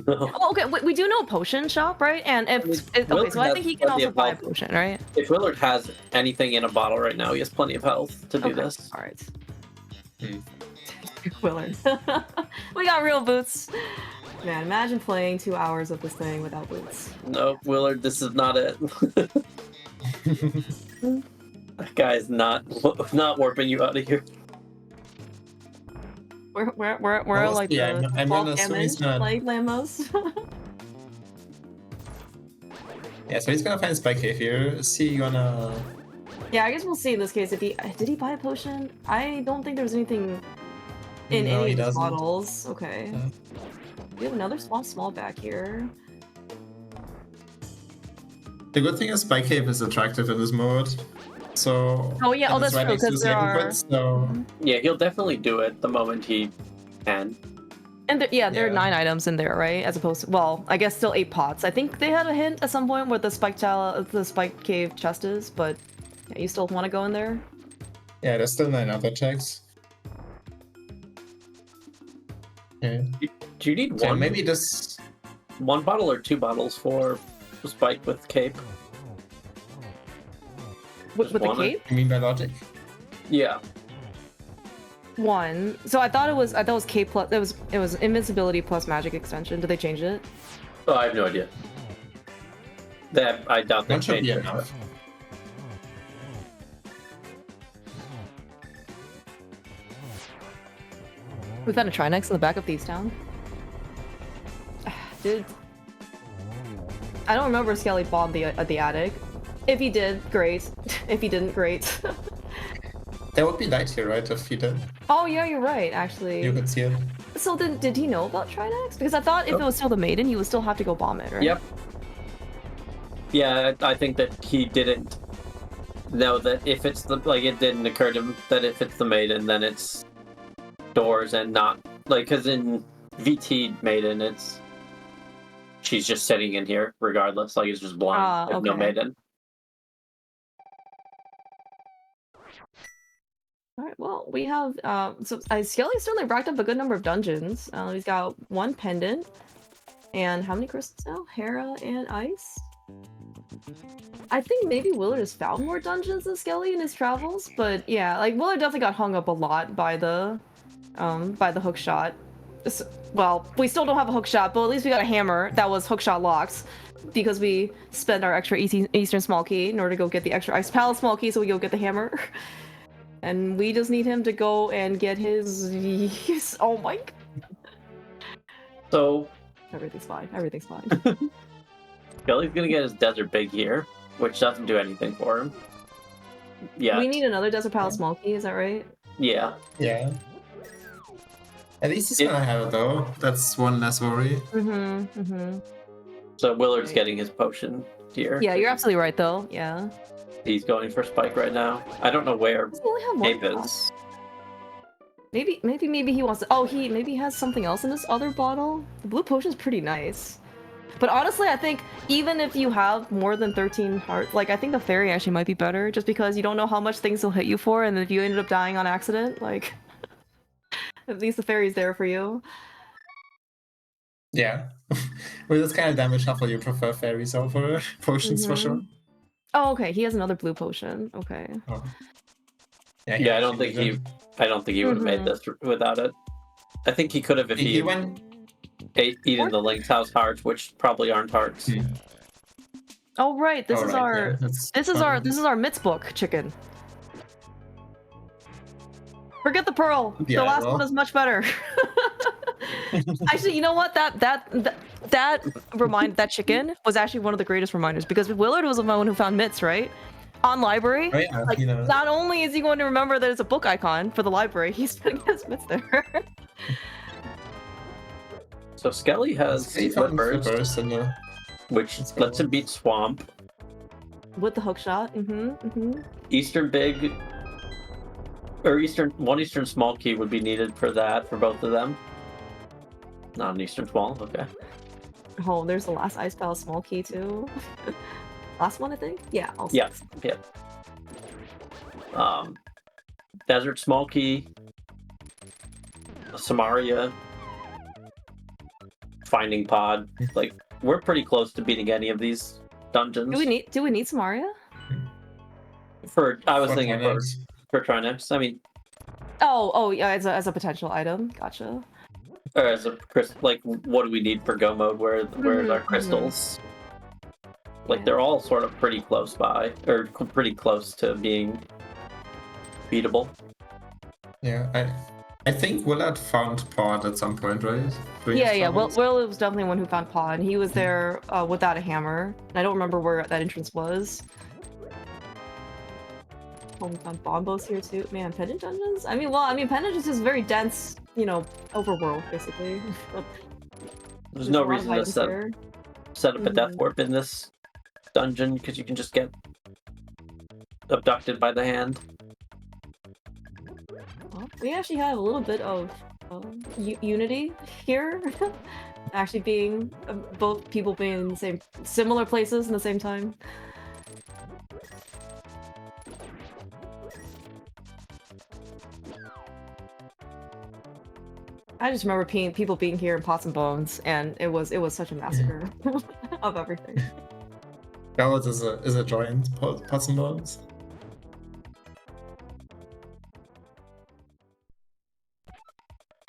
No. Oh, okay, we do know a potion shop, right? And okay, so I think he can also buy a potion, right? If Willard has anything in a bottle right now, he has plenty of health to do this. All right. Willard. We got real boots. Man, imagine playing 2 hours of this thing without boots. No, Willard, this is not it. That guy is not warping you out of here. We're like yeah, the I'm fall gonna assume damage, he's not. like Lambos. Yeah, so he's gonna find Spike Cave here. Is he gonna... Yeah, I guess we'll see in this case if he did he buy a potion? I don't think there was anything in No, any he of the doesn't. bottles. Okay. We have another small back here. The good thing is Spike Cave is attractive in this mode. So... Oh yeah, and oh it's that's right true, next to because the there saving are... points, so... Yeah, he'll definitely do it the moment he can. And there are Yeah. 9 items in there, right? As opposed to, well, I guess still 8 pots. I think they had a hint at some point where the Spike Cave chest is, but yeah, you still want to go in there? Yeah, there's still 9 other checks. Okay. Do you need So one? maybe this... 1 bottle or 2 bottles for Spike with cape? With the one. cape? You mean by logic? Yeah. 1. So I thought it was cape plus, it was invincibility plus magic extension. Did they change it? Oh, I have no idea. That I doubt they That should be changed it. enough. We found a Trinex in the back of Thieves Town. Dude. I don't remember if Skelly bombed the attic. If he did, great. If he didn't, great. There would be light here, right, if he did? Oh yeah, you're right, actually. You could see it. So then, did he know about Trinex? Because I thought if it was still the maiden, you would still have to go bomb it, right? Yep. Yeah, I think that he didn't know that if it's the, like, it didn't occur to him that if it's the maiden, then it's doors and not, like, because in VT maiden, it's, she's just sitting in here regardless, like, it's just blind, with no okay. maiden. Alright, well, we have, Skelly's certainly racked up a good number of dungeons. He's got 1 pendant, and how many crystals now? Hera and Ice? I think maybe Willard has found more dungeons than Skelly in his travels, but yeah, like Willard definitely got hung up a lot by the hook shot. Well, we still don't have a hook shot, but at least we got a hammer that was hook shot locked because we spent our extra Eastern small key in order to go get the extra Ice Palace small key, so we go get the hammer. And we just need him to go and get his oh my god. So Everything's fine. Everything's fine. Skelly's gonna get his Desert Big here, which doesn't do anything for him. Yeah. We need another Desert Palace small key, is that right? Yeah. Yeah. At least he's gonna have it though. That's one less worry. So Willard's getting his potion here. Yeah, you're absolutely right though. Yeah. He's going for Spike right now. I don't know where Does he only have one Ape bottle? is. Maybe he wants to. Oh, maybe he has something else in this other bottle. The blue potion's pretty nice. But honestly, I think even if you have more than 13 hearts, like I think the fairy actually might be better, just because you don't know how much things will hit you for, and if you ended up dying on accident, like at least the fairy's there for you. Yeah. With this kind of damage shuffle, you prefer fairies over potions for sure. Oh, okay. He has another blue potion. Okay. Oh. Yeah, I don't think he would have made this without it. I think he could have if he went. eaten the Link's House hearts, which probably aren't hearts. Oh right, this is our this is our Mitz book chicken. Forget the pearl. The last one is much better. Actually, you know what? That chicken was actually one of the greatest reminders because Willard was the one who found Mitz, right? On library. Oh, yeah, like, not only is he going to remember there's a book icon for the library, he's going to get Mitz there. So Skelly has Flippers, which lets him beat Swamp. With the hook shot. Eastern Big or one Eastern Small key would be needed for that for both of them. Not an Eastern Small, okay. Oh, there's the last Ice Palace small key too. Last one, I think? Yeah. Yeah. Desert Small Key, Samaria, Finding Pod. Like, we're pretty close to beating any of these dungeons. Do we need Samaria? I was thinking for Trinex. I mean, oh yeah, as a potential item. Gotcha. Or as a like, what do we need for Go mode? Where's our crystals? Like, they're all sort of pretty close by, or pretty close to being beatable. Yeah, I think Willard found Pod at some point, right? Yeah. Will was definitely one who found Pod. He was there without a hammer. I don't remember where that entrance was. Oh, we found Bombos here too. Man, Pendant Dungeons? I mean, Pendant is just very dense, overworld, basically. There's no reason to set up a death warp in this dungeon, because you can just get abducted by the hand. Well, we actually have a little bit of unity here. Actually being, both people being in the similar places in the same time. I just remember people being here in Pots and Bones, and it was such a massacre of everything. Gallows is a giant Pots and Bones.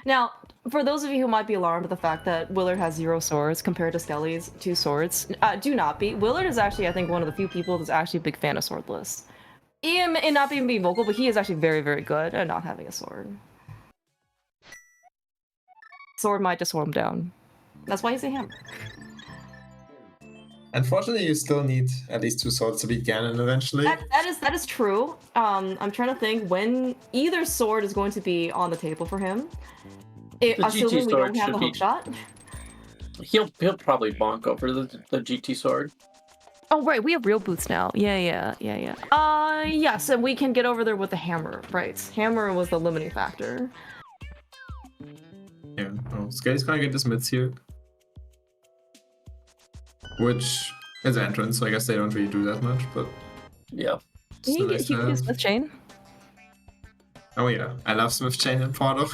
Now, for those of you who might be alarmed at the fact that Willard has 0 swords compared to Skelly's 2 swords, do not be. Willard is actually, I think, one of the few people that's actually a big fan of swordless. And not even being vocal, but he is actually very, very good at not having a sword. Sword might just slow him down. That's why he's a hammer. Unfortunately, you still need at least 2 swords to beat Ganon eventually. That is true. I'm trying to think when either sword is going to be on the table for him. Assuming we don't have a hook shot. He'll probably bonk over the GT sword. Oh right, we have real boots now. Yeah. Yes, and we can get over there with the hammer. Right, hammer was the limiting factor. Yeah. Oh, Skelly's gonna get this mids here. Which is entrance, so I guess they don't really do that much, but... Yeah. Can you get Smith Chain? Oh yeah, I love Smith Chain and Portal.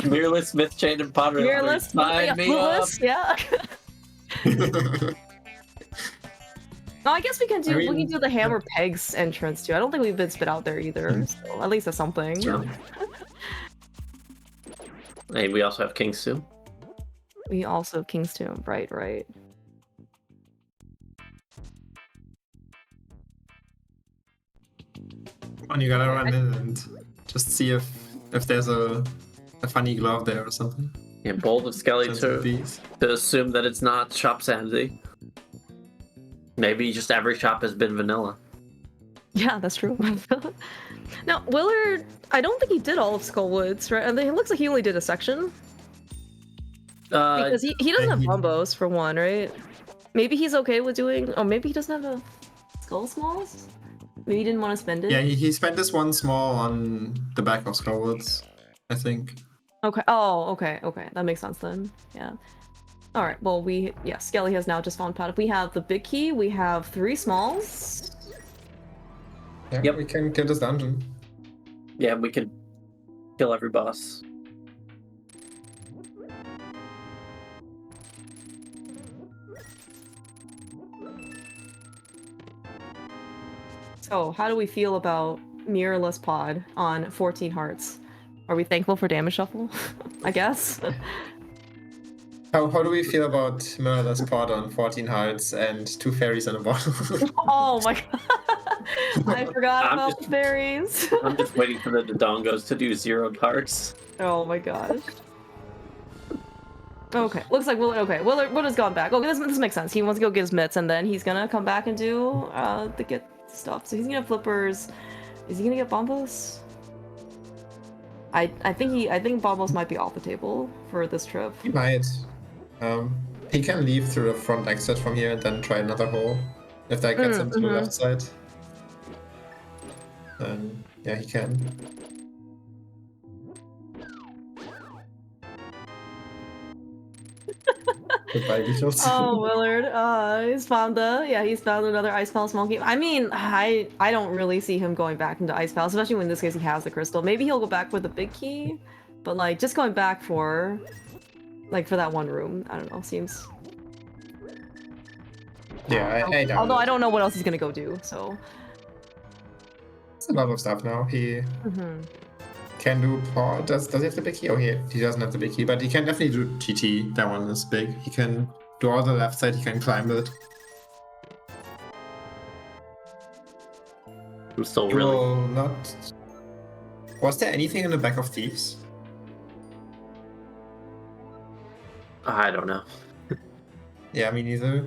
Mirrorless, Smith Chain, and Potter. Mirrorless? Sign me up! Yeah. No, I guess we can do I mean, we can do the hammer pegs entrance too. I don't think we've been spit out there either. So at least that's something. Yeah. Hey, we also have King's Tomb. We also have King's Tomb. Right, right. And you gotta run in and just see if there's a funny glove there or something. Yeah, bold of Skelly Chance of these. to assume that it's not Shop Samsy. Maybe just every shop has been vanilla. Yeah, that's true. Now, Willard, I don't think he did all of Skullwoods, right? And it looks like he only did a section. Because he doesn't have bombos, for one, right? Maybe he's okay with doing... Oh, maybe he doesn't have a Skull Smalls? Maybe he didn't want to spend it? Yeah, he spent this one small on the back of Skullwoods, I think. Okay. Oh, okay, okay. That makes sense then. Yeah. Alright, well, Skelly has now just found Pad. We have the big key, we have 3 smalls. Yeah, Yep. we can kill this dungeon. Yeah, we can kill every boss. So, how do we feel about Mirrorless Pod on 14 hearts? Are we thankful for damage shuffle? I guess. How do we feel about Mirrorless Pod on 14 hearts and 2 fairies in a bottle? Oh my god. I forgot I'm about just- the fairies. I'm just waiting for the Dodongos to do 0 hearts. Oh my gosh. Okay, looks like Willard's gone back. Okay, this makes sense. He wants to go get his mitts, and then he's gonna come back and do the get stuff. So he's gonna have flippers. Is he gonna get bombos? I think bombos might be off the table for this trip. He might. He can leave through the front exit from here and then try another hole. If that gets him to the left side. Then, yeah, he can. Goodbye, Beatles. Oh, Willard. He's found another Ice Palace monkey. I mean, I don't really see him going back into Ice Palace, especially when in this case he has the crystal. Maybe he'll go back for the big key, but like just going back for that one room, I don't know, seems. Yeah, I doubt Although it. I don't know what else he's gonna go do, so. It's a lot of stuff now. He Mhm. can do paw. Does he have the big key? Oh, he doesn't have the big key, but he can definitely do GT. That one is big. He can do all the left side. He can climb it. I'm still He really. will not. Was there anything in the back of Thieves? I don't know. Yeah, me neither.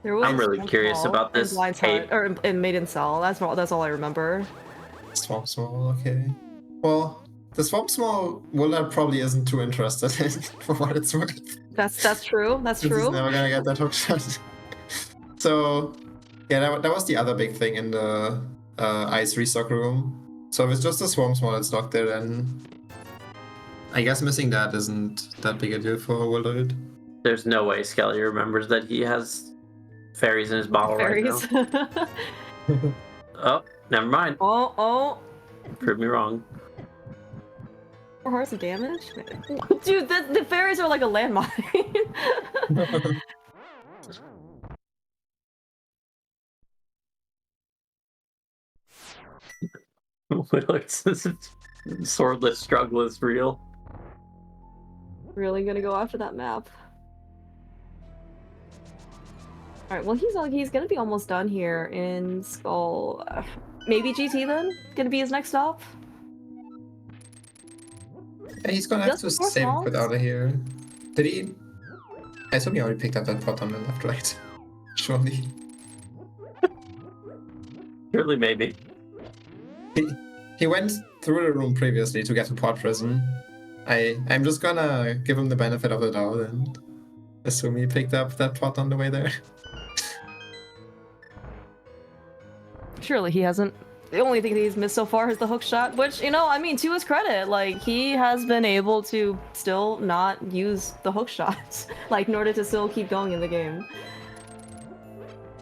There was I'm really Swamp curious Hall about and this Blind tape. Side, or in Maiden Cell. That's all I remember. Swamp Small, okay. Well, the Swamp Small Willard probably isn't too interested in for what it's worth. That's true. That's Since true. He's never gonna get that hook shot. So, yeah, that was the other big thing in the ice restock room. So if it's just a Swamp Small that's locked there, then I guess missing that isn't that big a deal for Willard. There's no way Skelly remembers that he has fairies in his bottle Fairies. right now. Oh, never mind. Oh. Prove me wrong. 4 hearts of damage? Dude, the fairies are like a landmine. Willard's swordless struggle is real. Really gonna go after that map. Alright, well he's gonna be almost done here in Skull. Maybe GT then? Gonna be his next stop? Yeah, he's gonna have Just to before save Smalls? it out of here. Did he? I assume he already picked up that pot on the left, right? Surely. Surely, maybe. He went through the room previously to get to Pot Prison. I'm just gonna give him the benefit of the doubt and assume he picked up that pot on the way there. Surely he hasn't. The only thing that he's missed so far is the hook shot, which, I mean, to his credit, like, he has been able to still not use the hook shots, like, in order to still keep going in the game.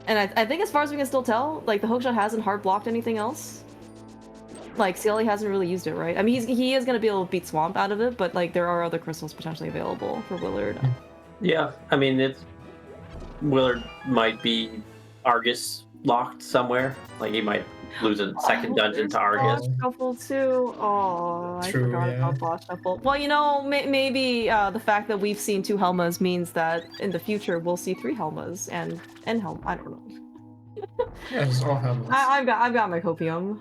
And I think as far as we can still tell, like, the hook shot hasn't hard blocked anything else. Like, Skelly hasn't really used it, right? I mean, he is going to be able to beat Swamp out of it, but, like, there are other crystals potentially available for Willard. Yeah, I mean, Willard might be Argus locked somewhere. Like he might lose a second dungeon to Argus. Boss Shuffle too. Oh, I True, forgot yeah. about Boss Shuffle. Well, you know, maybe the fact that we've seen 2 Helmas means that in the future we'll see 3 Helmas and Helm. I don't know. Yeah, it's all helmets. I've got my copium.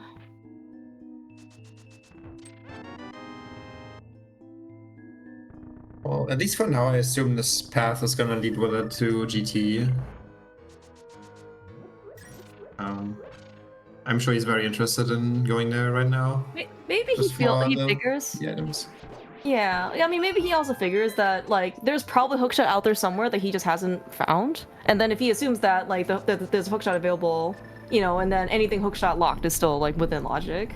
Well, at least for now, I assume this path is gonna lead Willard to GT. I'm sure he's very interested in going there right now. Maybe Just for he the- figures. The items. Yeah, I mean, maybe he also figures that, like, there's probably a hookshot out there somewhere that he just hasn't found. And then if he assumes that, like, there's a hookshot available, you know, and then anything hookshot locked is still, like, within logic.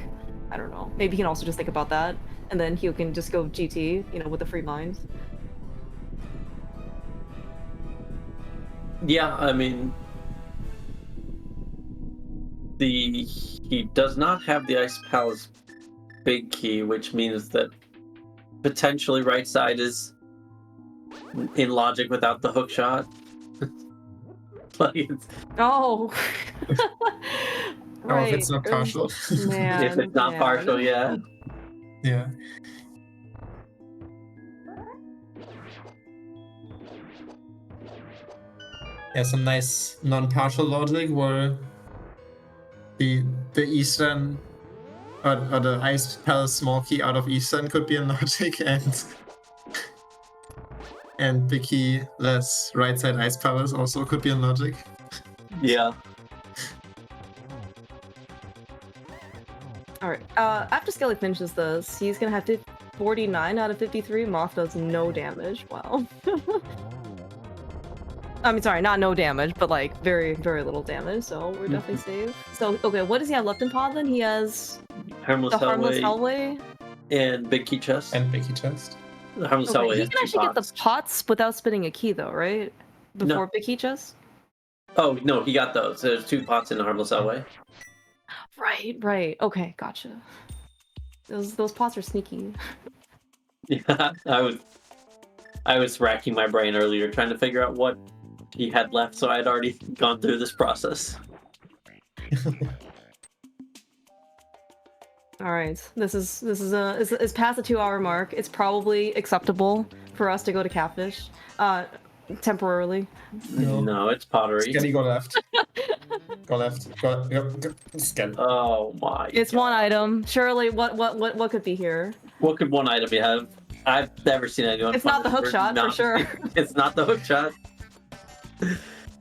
I don't know. Maybe he can also just think about that. And then he can just go GT, you know, with a free mind. Yeah, I mean, he does not have the Ice Palace big key, which means that potentially right side is in logic without the hook shot. Like Oh! Oh, if it's not partial. Man, if it's not man. partial, yeah. Yeah. Yeah, some nice non-partial logic where the Eastern or the Ice Palace small key out of Eastern could be in logic and the key less right side Ice Palace also could be in logic. Yeah. Alright, after Skelly finishes this, he's gonna have 49 out of 53. Moth does no damage. Wow. I mean, sorry, not no damage, but like very, very little damage, so we're definitely safe. So, okay, what does he have left in pod then? He has Harmless the Harmless Hellway Hellway. and Big Key Chest. And Big Key Chest. The Harmless Hellway Okay, he has can two actually get pots. the pots without spinning a key though, right? Before Big Key Chest? Oh, no, he got those. There's 2 pots in the Harmless Hellway. Right. Okay, gotcha. Those pots are sneaky. Yeah, I was racking my brain earlier trying to figure out what he had left, so I had already gone through this process. All right, this is past the 2-hour mark. It's probably acceptable for us to go to Catfish, temporarily. No, it's pottery. Skelly, go left. Go left. Go. Skelly. Oh my! It's God. one item. Surely, what could be here? What could one item you have? I've never seen anyone. It's not the hook shot for sure. It's not the hook shot.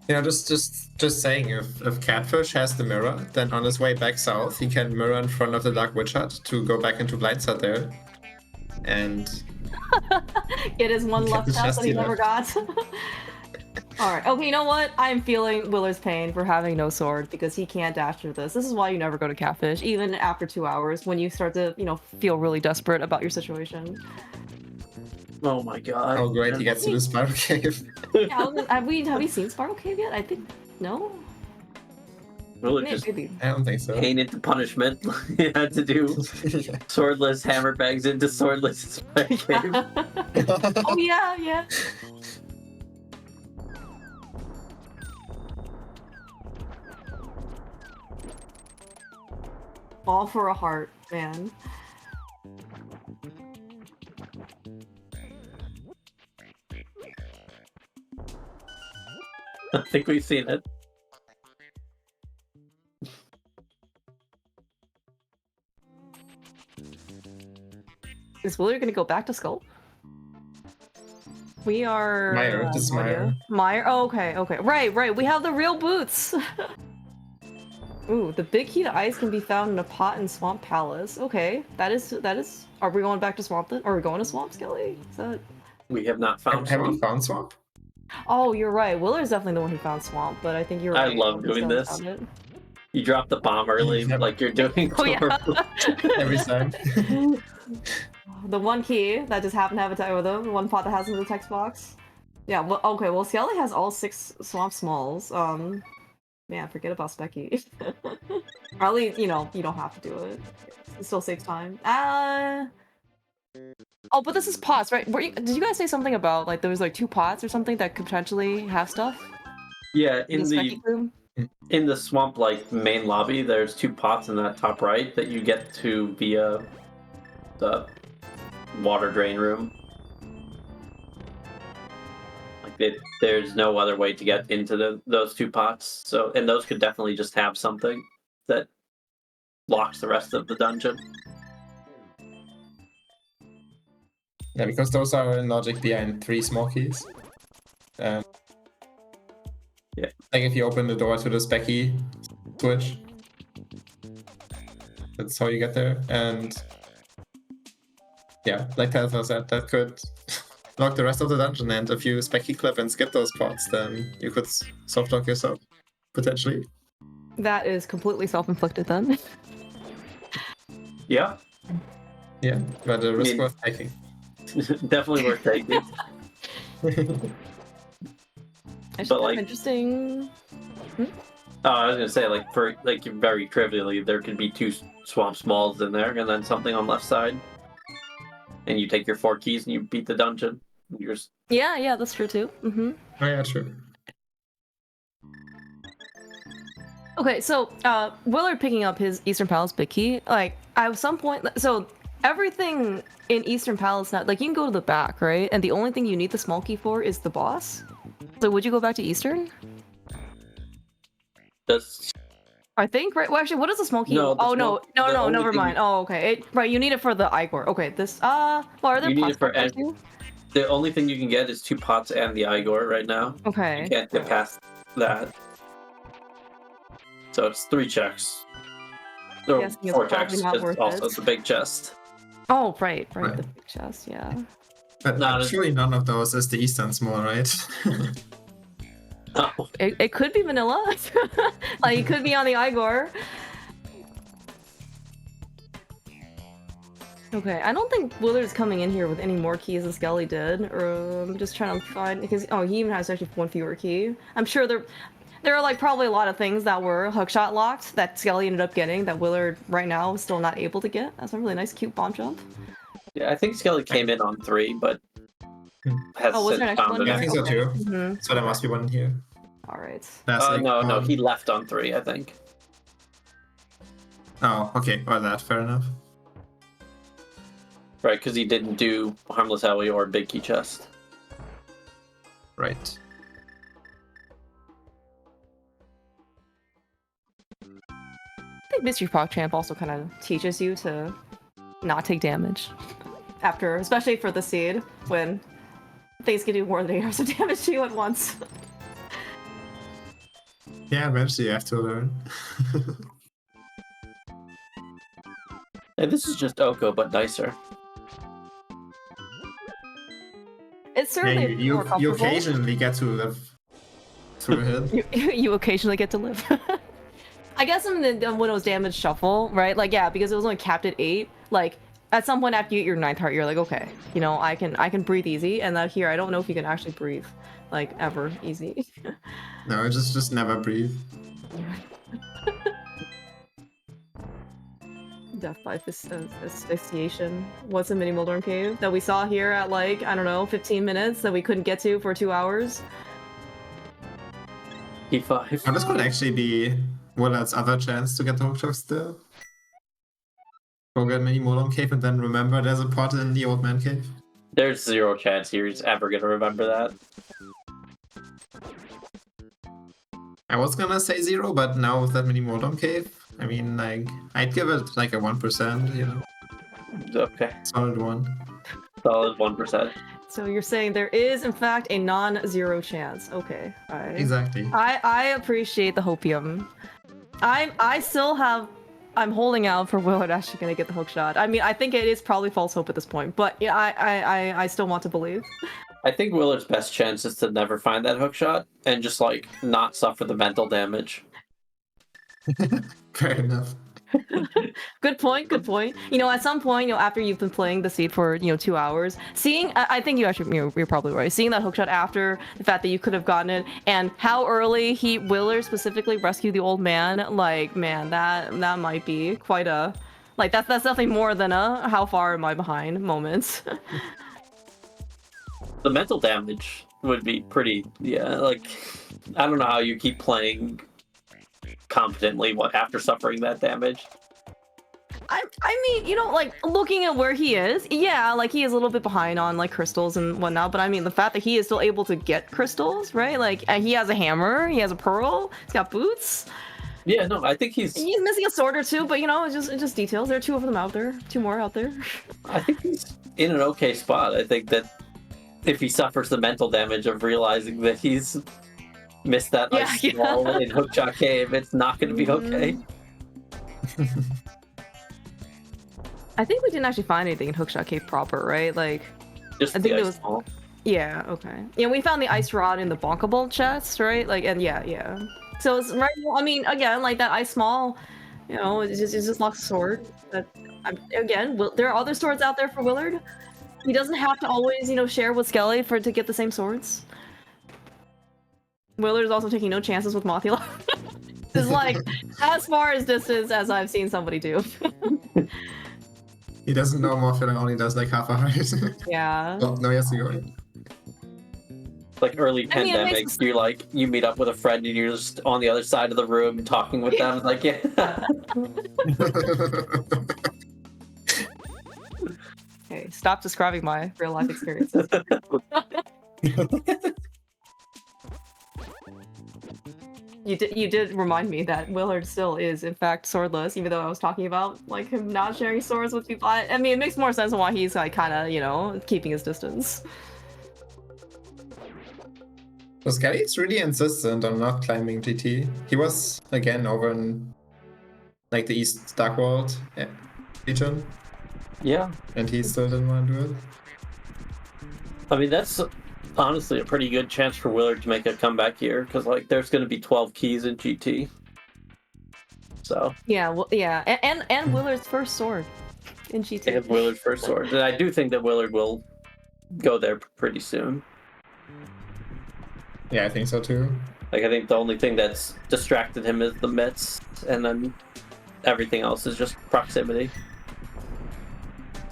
You know, just saying, if Catfish has the mirror, then on his way back south, he can mirror in front of the Dark Witch Hut to go back into Blindside there. And It is one Get left the test that he chesty never got. Alright, okay, you know what? I'm feeling Willard's pain for having no sword because he can't dash through this. This is why you never go to Catfish, even after 2 hours, when you start to, you know, feel really desperate about your situation. Oh my god! oh great, he gets to the Spiral Cave. Yeah, have we seen Spiral Cave yet? I think no. Really just Maybe. I don't think so. pain into punishment. He had to do swordless hammer bags into swordless cave. Oh yeah. All for a heart, man. I think we've seen it. Is Willard gonna go back to Skull? We are... Meyer, this is Meyer. Meyer? Oh, okay. Right. We have the real boots! Ooh, the big key to ice can be found in a pot in Swamp Palace. Okay, that is... Are we going back to Swamp then? Are we going to Swamp, Skelly? Is that... We have not found. Have we Swamp. found Swamp? Oh, you're right. Willard's definitely the one who found Swamp, but I think you're I right. love doing Skelly this. found it. You dropped the bomb early, Yep. like you're doing. Oh, yeah. Every time. The one key that just happened to have a text with them, the one pot that has in the text box. Yeah, well, okay, well, Skelly has all 6 Swamp Smalls. Man, forget about Specky. Or at least, you know, you don't have to do it. It still saves time. Oh, but this is pots, right? Did you guys say something about, like, there was, like, 2 pots or something that could potentially have stuff? Yeah, in the Specky room? in the swamp like main lobby, there's 2 pots in that top right that you get to via the water drain room. Like there's no other way to get into those 2 pots. So, and those could definitely just have something that locks the rest of the dungeon. Yeah, because those are in logic behind 3 small keys. Yeah. Like if you open the door to the specky switch, that's how you get there. And yeah, like Telfa said, that could lock the rest of the dungeon. And if you specky clip and skip those pots, then you could soft lock yourself, potentially. That is completely self-inflicted then. Yeah. Yeah, but the risk worth taking. Definitely worth taking. It's But, kind like- of interesting. I was gonna say, like, for like very trivially, there could be 2 swamp smalls in there, and then something on left side, and you take your 4 keys and you beat the dungeon. You're just Yeah, that's true too. Oh yeah, true. Okay, so Willard picking up his Eastern Palace big key, like at some point, so everything in Eastern Palace now, like you can go to the back, right? And the only thing you need the small key for is the boss. So would you go back to Eastern? just I think, right? Well, actually, what is the small key? No, the oh small- no, the only never thing mind. you- Oh, okay. Right, you need it for the Igor. Okay, this well, are there You need pots it for back there too? the only thing you can get is 2 pots and the Igor right now. Okay. You can't get past that. So it's 3 checks. Or Guessing it's 4 probably checks. not It's worth also it. the big chest. Oh, right, Right. the big chest, yeah. But No, it's- surely none of those is the Eastern small, right? Oh, It could be vanilla. Like it could be on the Igor. Okay, I don't think Willard's coming in here with any more keys than Skelly did. Or I'm just trying to find because he even has actually 1 fewer key. I'm sure there are like probably a lot of things that were hookshot locked that Skelly ended up getting that Willard right now is still not able to get. That's a really nice cute bomb jump. yeah, I think Skelly came in on 3, but has Oh, was there an since extra found one? Yeah, I think so Okay. too. Mm-hmm. So there must be one here. All right. Classic. No, he left on 3, I think. Oh, okay. Well, that fair enough. Right, because he didn't do Harmless Alley or Big Key Chest. Right. I think Mystery Pogchamp also kind of teaches you to not take damage after, especially for the seed, when things can do more than 8 hours of damage to you at once. Yeah, eventually you have to learn. And this is just Oko, but nicer. It's Yeah, certainly you more comfortable. occasionally get to live through it. You occasionally get to live. I guess in the Widow's Damage Shuffle, right? Like, yeah, because it was only capped at 8. Like, at some point after you get your 9th heart, you're like, okay, you know, I can breathe easy. And that here, I don't know if you can actually breathe, like, ever easy. No, just never breathe. Death by asphyxiation. What's a mini Moldorm cave that we saw here at like, I don't know, 15 minutes that we couldn't get to for 2 hours? E5. Now, this could actually be Willard's other chance to get the hookshot still. Go get Mini Molom Cave and then remember there's a pot in the Old Man Cave. There's 0 chance he's ever gonna remember that. I was gonna say 0, but now with that Mini Molom Cave, I mean, like, I'd give it like a 1%, you know? Okay. Solid 1. Solid 1%. So you're saying there is, in fact, a non-zero chance. Okay, alright. Exactly. I appreciate the hopium. I'm holding out for Willard actually gonna get the hook shot. I mean, I think it is probably false hope at this point, but yeah, I still want to believe. I think Willard's best chance is to never find that hook shot and just like not suffer the mental damage. Fair enough. Good point, good point. You know, at some point, you know, after you've been playing the seed for, 2 hours, I think you actually, you're probably right. Seeing that hookshot after the fact that you could have gotten it, and how early Willard specifically rescued the old man, like, man, that might be quite a, like, that's definitely more than a how far am I behind moments. The mental damage would be pretty, yeah, like, I don't know how you keep playing competently after suffering that damage. I mean, you know, like looking at where he is, yeah, like he is a little bit behind on like crystals and whatnot. But I mean, the fact that he is still able to get crystals, right? Like he has a hammer, he has a pearl, he's got boots. Yeah, no, I think he's missing a sword or two, but you know, it's just details. There are 2 of them out there, 2 more out there. I think he's in an okay spot. I think that if he suffers the mental damage of realizing that he's missed that ice wall in Hookshot Cave, it's not going to be okay. I think we didn't actually find anything in Hookshot Cave proper, right? Like, Just I think the there ice was. wall. Yeah, okay. Yeah, we found the ice rod in the Bonkable chest, right? Like, and yeah. So it's right. I mean, again, like that ice small, you know, it's just lost a sword. But again, there are other swords out there for Willard. He doesn't have to always, you know, share with Skelly to get the same swords. Willard is also taking no chances with Mothula. It's like as far as distance as I've seen somebody do. He doesn't know Morphin only does like half a heart. Yeah. Oh, no, he has to go. Like early I mean, it pandemic, makes you meet up with a friend and you're just on the other side of the room talking with them. It's like, yeah. Okay, stop describing my real life experiences. You did remind me that Willard still is in fact swordless, even though I was talking about like him not sharing swords with people. I mean, it makes more sense on why he's like kind of, you know, keeping his distance. So Skelly's really insistent on not climbing GT. He was again over in like the East Dark World region, Yeah. and he still didn't want to do it. I mean, that's honestly a pretty good chance for Willard to make a comeback here, because like there's going to be 12 keys in GT. So Yeah, well, yeah, and Willard's first sword in GT. they have Willard's first sword, and I do think that Willard will go there pretty soon. Yeah, I think so too. Like I think the only thing that's distracted him is the mitts, and then everything else is just proximity.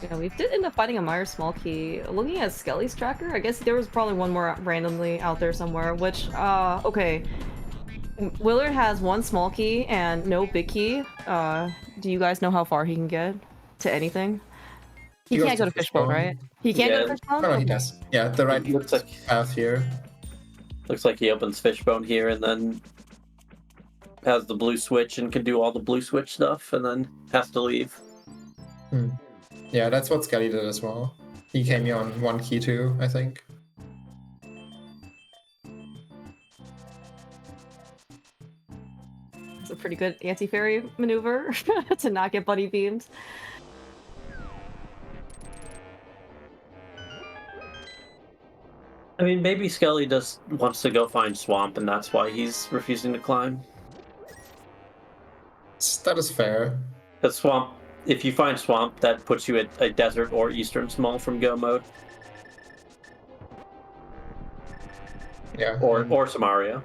Yeah, we did end up finding a Meyer small key. Looking at Skelly's tracker, I guess there was probably one more randomly out there somewhere, which, okay. Willard has 1 small key and no big key. Do you guys know how far he can get to anything? He He can't go goes to to Fishbone, Fishbone. right? He can't go Yeah. to Fishbone? Oh, no, he does. Yeah, the right Looks like path here. he opens Fishbone here and then has the blue switch and can do all the blue switch stuff, and then has to leave. Yeah, that's what Skelly did as well. He came here on 1 key too, I think. It's a pretty good anti-fairy maneuver to not get buddy beamed. I mean, maybe Skelly just wants to go find Swamp, and that's why he's refusing to climb. That is fair. Because Swamp, if you find Swamp, that puts you at a Desert or Eastern Small from Go mode, Yeah. or Samaria.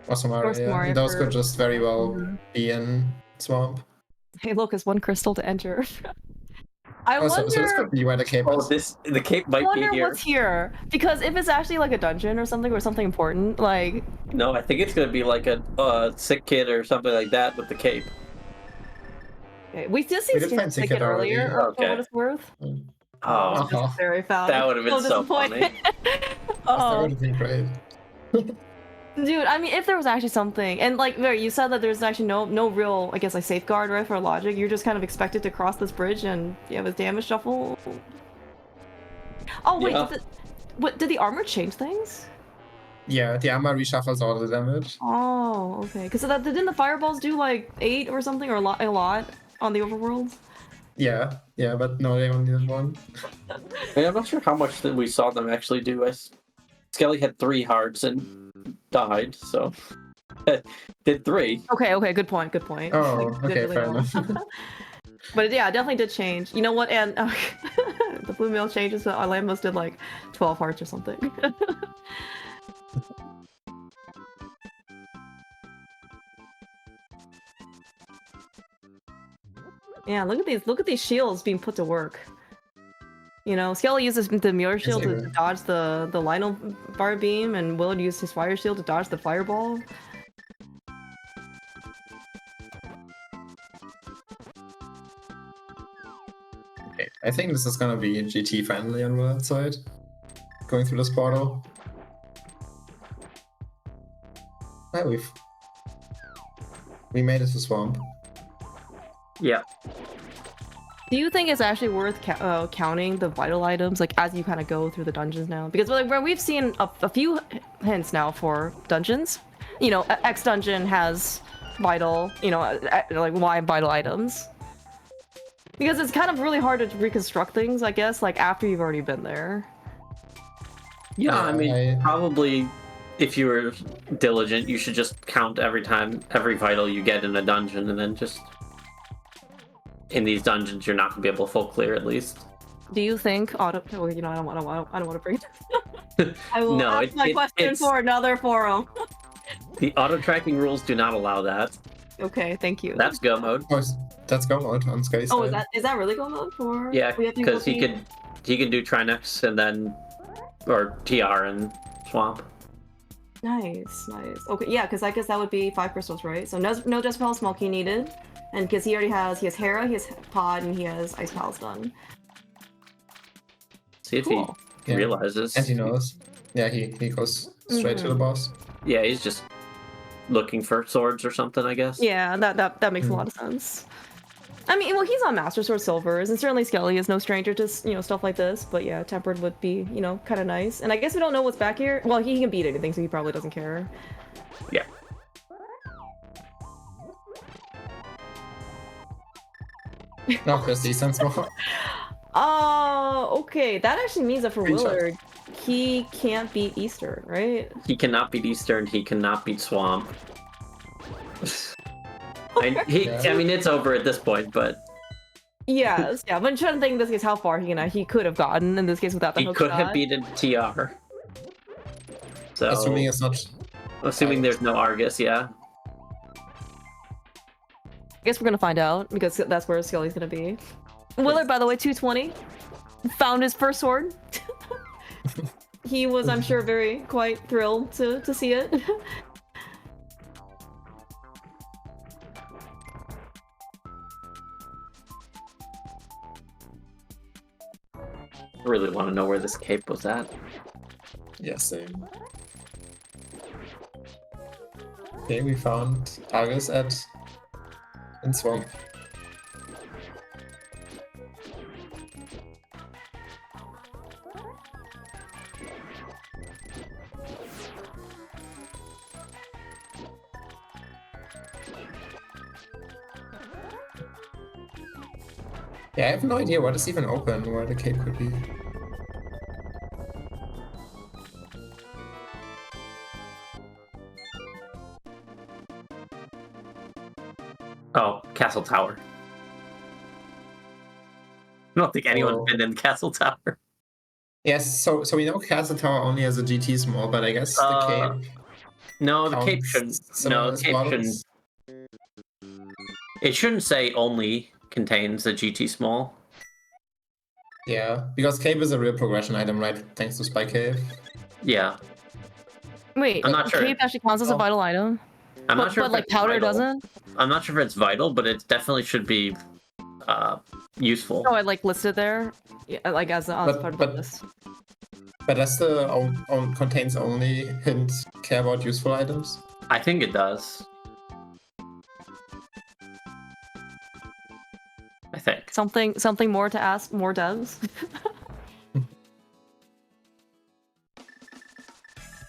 Or Samaria, yeah. Samaria Those for- could just very well be in Swamp. Hey, look, it's 1 crystal to enter. I Oh, so this wonder could be where the cape Oh, is. the cape might be wonder here. what's here. Because if it's actually like a dungeon or something important, like... No, I think it's gonna be like a sick kid or something like that with the cape. Okay, we did see We did find Ticket Ticket already. earlier, for Okay. what it's worth. Oh, Oh. Very found. that would have been so funny. That Oh, would have been great. dude, I mean, if there was actually something, and like, there, you said that there's actually no real, I guess, like safeguard, right, for logic. You're just kind of expected to cross this bridge and you have a damage shuffle. Oh wait, Yeah. did the armor change things? Yeah, the armor reshuffles all the damage. Oh, okay. Because didn't the fireballs do like 8 or something, or a lot on the overworld? Yeah, but no, they only did 1. I'm not sure how much that we saw them actually do. Skelly had 3 hearts and died, so did 3. Okay, good point. Oh, Like, okay, didn't fair know. enough. But yeah, it definitely did change. You know what? And the blue mail changes, so Alamos did like 12 hearts or something. Yeah, look at these shields being put to work. You know, Skelly uses the mirror shield to Exactly. dodge the Lionel bar beam, and Willard used his fire shield to dodge the fireball. I think this is gonna be GT finally on the side. Going through this portal. Yeah, we made it to Swamp. Yeah. Do you think it's actually worth counting the vital items like as you kind of go through the dungeons now? Because like where we've seen a few hints now for dungeons, you know, X dungeon has vital, you know, like Y vital items. Because it's kind of really hard to reconstruct things, I guess, like after you've already been there. Yeah, I mean, probably if you were diligent, you should just count every vital you get in a dungeon, and then just in these dungeons, you're not gonna be able to full clear at least. Do you think auto? Oh, you know, I don't want to bring it. I will No, ask my question for another forum. The auto tracking rules do not allow that. Okay, thank you. That's go mode. Oh, that's go mode on Sky's Oh, side. is that really go mode for? Yeah, because he can do Trinex and then or TR and Swamp. Nice. Okay, yeah, because I guess that would be 5 crystals, right? So no Dispel Small Key needed, and because he has Hera, he has Pod, and he has Ice Pals done. See if he realizes. And he knows. Yeah, he goes straight to the boss. Yeah, he's just looking for swords or something, I guess. Yeah, that makes a lot of sense. I mean, well, he's on Master Sword Silvers, and certainly Skelly is no stranger to, you know, stuff like this. But yeah, Tempered would be, you know, kind of nice. And I guess we don't know what's back here. Well, he can beat anything, so he probably doesn't care. Yeah. No, there's decent more. Okay. That actually means that for Willard, he can't beat Eastern, right? He cannot beat Eastern. He cannot beat Swamp. I mean, it's over at this point, but yes, yeah. But I'm trying to think in this case how far he could have gotten in this case without the he hook could shot. have beaten TR. So Assuming it's not. Assuming there's no Argus, yeah. I guess we're gonna find out because that's where Skelly's gonna be. Willard, by the way, 220, found his first sword. He was, I'm sure, quite thrilled to see it. I really want to know where this cape was at. Yeah, same. Okay, we found Argus in Swamp. Yeah, I have no idea what is even open, where the cape could be. Oh, Castle Tower. I don't think anyone's been in Castle Tower. Yes, so we know Castle Tower only has a GT small, but I guess the cape. No, the cape shouldn't. No, the cape shouldn't. It shouldn't say only contains the GT small. Yeah, because cape is a real progression item, right? Thanks to Spy Cave. Yeah. Wait, I'm not sure. Cape actually counts as a vital item. I'm not sure. But like powder doesn't. I'm not sure if it's vital, but it definitely should be useful. Oh, I like listed there, yeah, like as part of the list. But does the contains only hint care about useful items? I think it does. I think Something more to ask more devs.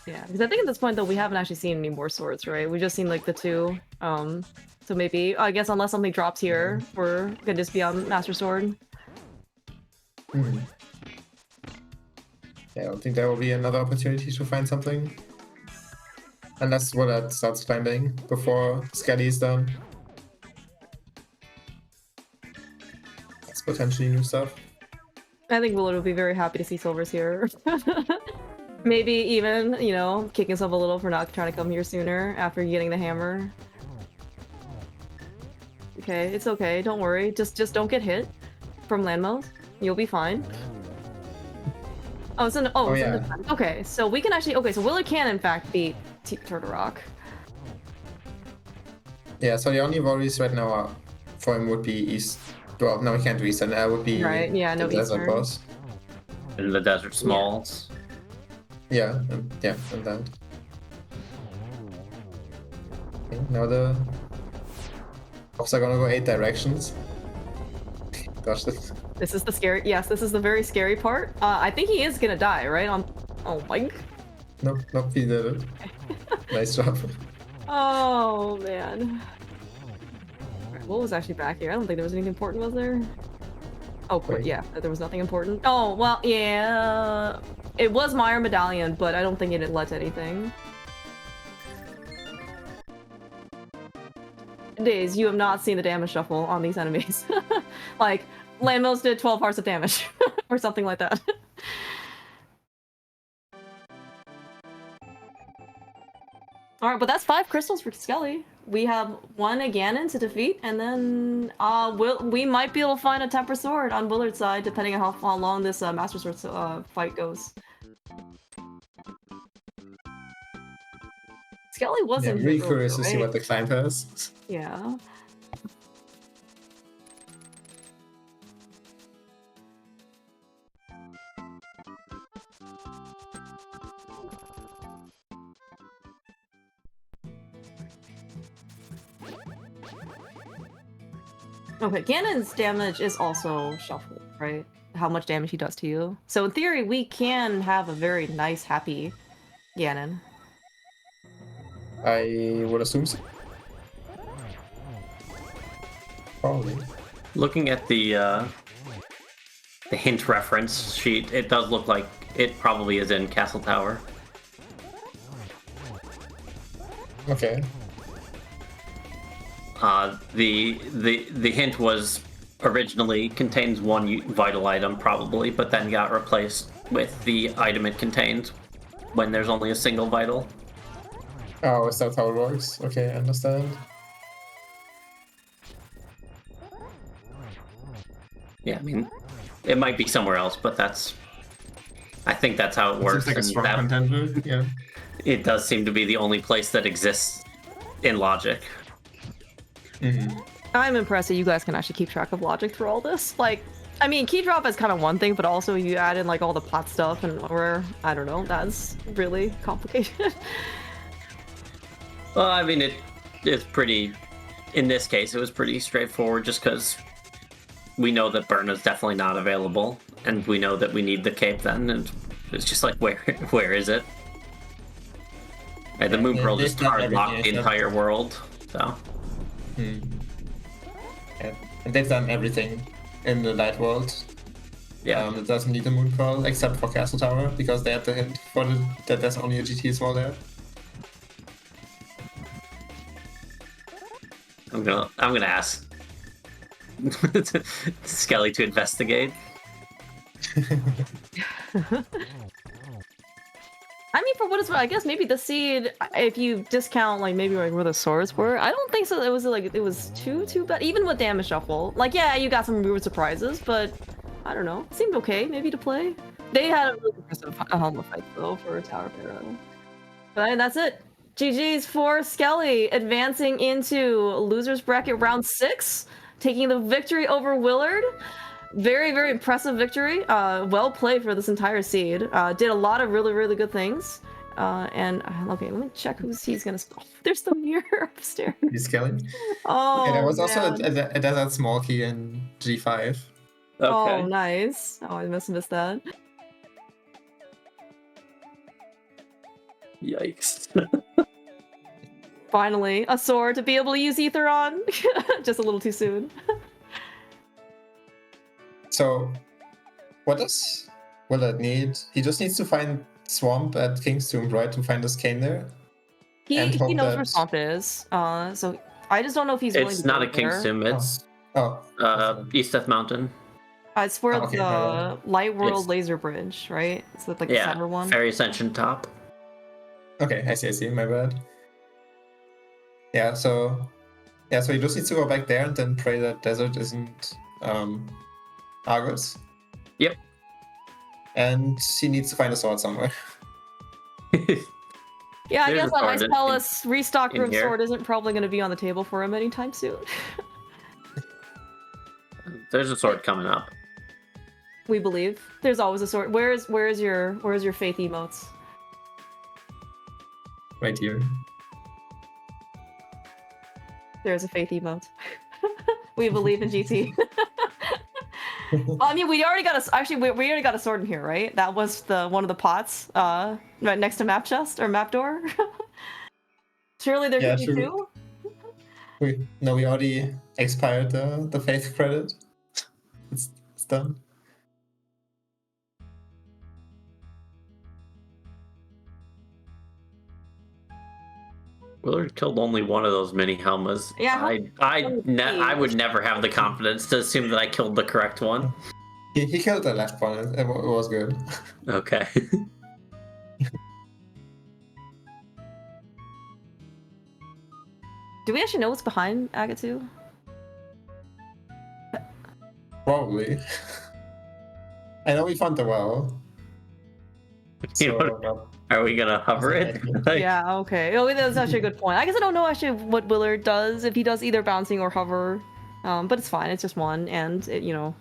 Yeah, because I think at this point though we haven't actually seen any more swords, right? We've just seen like the two. So maybe I guess unless something drops here, we're gonna just be on Master Sword. Yeah, I don't think there will be another opportunity to find something. Unless Willard starts climbing before Skelly is done. That's potentially new stuff. I think Willard would be very happy to see Silvers here. Maybe even, you know, kick himself a little for not trying to come here sooner after getting the hammer. Okay, it's okay, don't worry. Just don't get hit from landmines. You'll be fine. Oh, it's in yeah. Okay, so we can actually so Willard can in fact beat Turtle Rock. Yeah, so the only worries right now for him would be East Well, no, we can't do Eastern. That would be Right, yeah, no the desert Eastern. boss. In the desert smalls. Yeah, and that. Okay, now the boss are gonna go 8 directions. Gosh, This is the scary. Yes, this is the very scary part. I think he is gonna die, right? Oh my. nope, he did it. Nice job. Oh man. What was actually back here? I don't think there was anything important, was there? Oh, Wait. yeah, there was nothing important. Oh, well, yeah. It was Meyer Medallion, but I don't think it led to anything. Days, you have not seen the damage shuffle on these enemies. Like, Lamos did 12 hearts of damage, or something like that. Alright, but that's 5 crystals for Skelly. We have 1 Ganon to defeat, and then we might be able to find a Temper Sword on Willard's side, depending on how long this Master Sword fight goes. Skelly wasn't Yeah, really here curious earlier, to see right? what the client has. Yeah. Okay, Ganon's damage is also shuffled, right? How much damage he does to you. So in theory, we can have a very nice, happy Ganon. I would assume so. Probably. Looking at the hint reference sheet, it does look like it probably is in Castle Tower. Okay. The hint was originally contains 1 vital item probably, but then got replaced with the item it contains when there's only a single vital. Oh, is that how it works? Okay, I understand. Yeah, I mean, it might be somewhere else, but I think that's how it works. Seems like a and strong that- contender. Yeah. It does seem to be the only place that exists in logic. I'm impressed that you guys can actually keep track of logic through all this. Like, I mean, key drop is kind of one thing, but also you add in like all the plot stuff and or I don't know, that's really complicated. Well, I mean, it's pretty. In this case, it was pretty straightforward, just because we know that burn is definitely not available, and we know that we need the cape. Then, and it's just like, where is it? Right, the moon pearl they've just done hard locked everything, the entire world. So. Yeah. And they've done everything in the light world. Yeah. It doesn't need a moon pearl except for Castle Tower because they had the hint for that there's only a GT as well there. I'm gonna ask Skelly to investigate. I mean, for what it's worth, I guess maybe the seed, if you discount like maybe like where the swords were, I don't think so. It was too bad. Even with damage shuffle, like yeah, you got some weird surprises, but I don't know, it seemed okay maybe to play. They had a really impressive helmet fight though for Tower Pharaoh. But that's it. GG's for Skelly, advancing into losers bracket round 6, taking the victory over Willard. Very, very impressive victory. Well played for this entire seed. Did a lot of really, really good things. And okay, let me check he's gonna. Oh, there's the mirror upstairs. He's Skelly. Oh, Okay, there was also man. a desert small key in G5. Okay. Oh, nice. Oh, I must have missed that. Yikes. Finally, a sword to be able to use ether on. Just a little too soon. So, what does Willard need? He just needs to find Swamp at King's Tomb, right? To find this cane there? He And hope knows that- where Swamp is. So I just don't know if he's willing It's to not go a King's there. Tomb, it's Oh. East Death Mountain. It's for Oh, okay, my the bad. Light World Yes. Laser Bridge, right? It's like the Yeah, center one. Fairy Ascension top. Okay, I see, my bad. Yeah, so he just needs to go back there and then pray that desert isn't Argus. Yep. And he needs to find a sword somewhere. Yeah, I There's guess a that Ice sword in- Palace restock in room here. sword isn't probably going to be on the table for him anytime soon. There's a sword coming up. We believe. There's always a sword. Where's your faith emotes? Right here. There's a faith emote. We believe in GT. Well, I mean, we already got we already got a sword in here, right? That was one of the pots, right next to map chest or map door. Surely there Yeah, could be true. two. We already expired the faith credit. It's done. Willard killed only one of those mini Helmas. Yeah, I would never have the confidence to assume that I killed the correct one. He killed the left one. It was good. Okay. Do we actually know what's behind Agatu? Probably. I know we found the well. You know, are we gonna hover it? Like, Yeah, okay. Oh, that's actually a good point. I guess I don't know actually what Willard does, if he does either bouncing or hover. But it's fine, it's just one, and it, you know,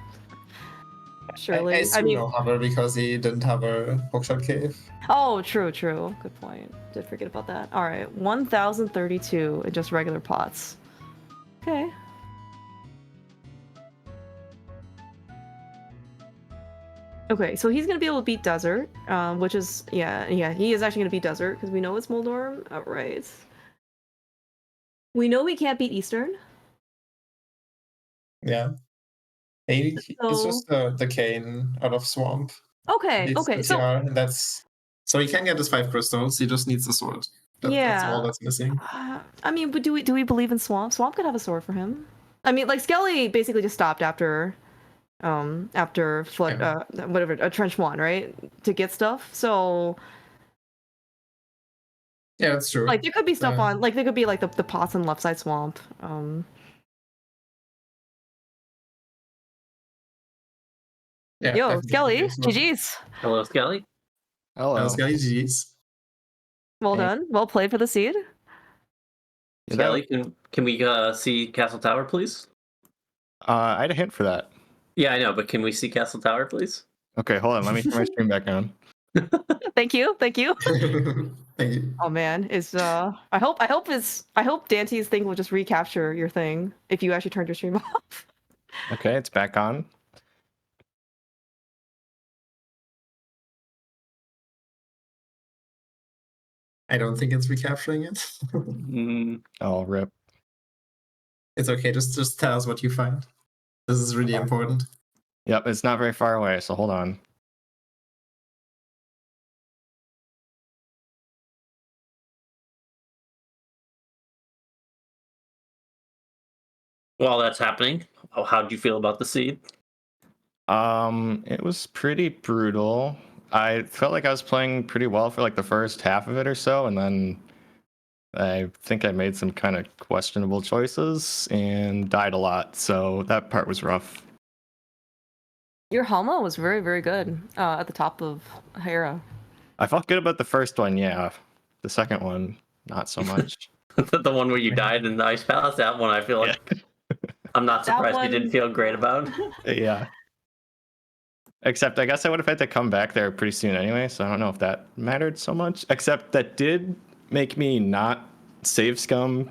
surely. I assume mean, no hover because he didn't have a Pogchamp cave. oh, true. Good point. Did forget about that. All right, 1,032 in just regular pots. Okay. Okay, so he's gonna be able to beat Desert, which is yeah, he is actually gonna beat Desert because we know it's Moldorm. All right. We know we can't beat Eastern. Yeah. It's just the cane out of Swamp. Okay, okay. So and that's so he can get his 5 crystals. He just needs the sword. That's all that's missing. I mean, but do we believe in Swamp? Swamp could have a sword for him. I mean, like Skelly basically just stopped after foot whatever trench 1, right, to get stuff. So yeah, that's true. like there could be stuff on, like there could be like the pots on left side Swamp. Yeah, yo, Skelly, GG's. hello, Skelly. Hello, Skelly, GG's. Well done. Well played for the seed. Skelly, can we see Castle Tower, please? I had a hint for that. Yeah, I know, but can we see Castle Tower, please? Okay, hold on. Let me turn my stream back on. Thank you. Thank you. Oh man, I hope Dante's thing will just recapture your thing if you actually turned your stream off. Okay, it's back on. I don't think it's recapturing it. Oh, rip. It's okay. Just tell us what you find. This is really important. Yep, it's not very far away, so hold on. While that's happening, how do you feel about the seed? It was pretty brutal. I felt like I was playing pretty well for like the first half of it or so, and then I think I made some kind of questionable choices and died a lot, so that part was rough. Your Helma was very, very good at the top of Hera. I felt good about the first one, yeah. The second one, not so much. The one where you died in the Ice Palace, that one I feel like I'm not surprised you didn't feel great about. Yeah. Except I guess I would have had to come back there pretty soon anyway, so I don't know if that mattered so much. Except that did make me not save scum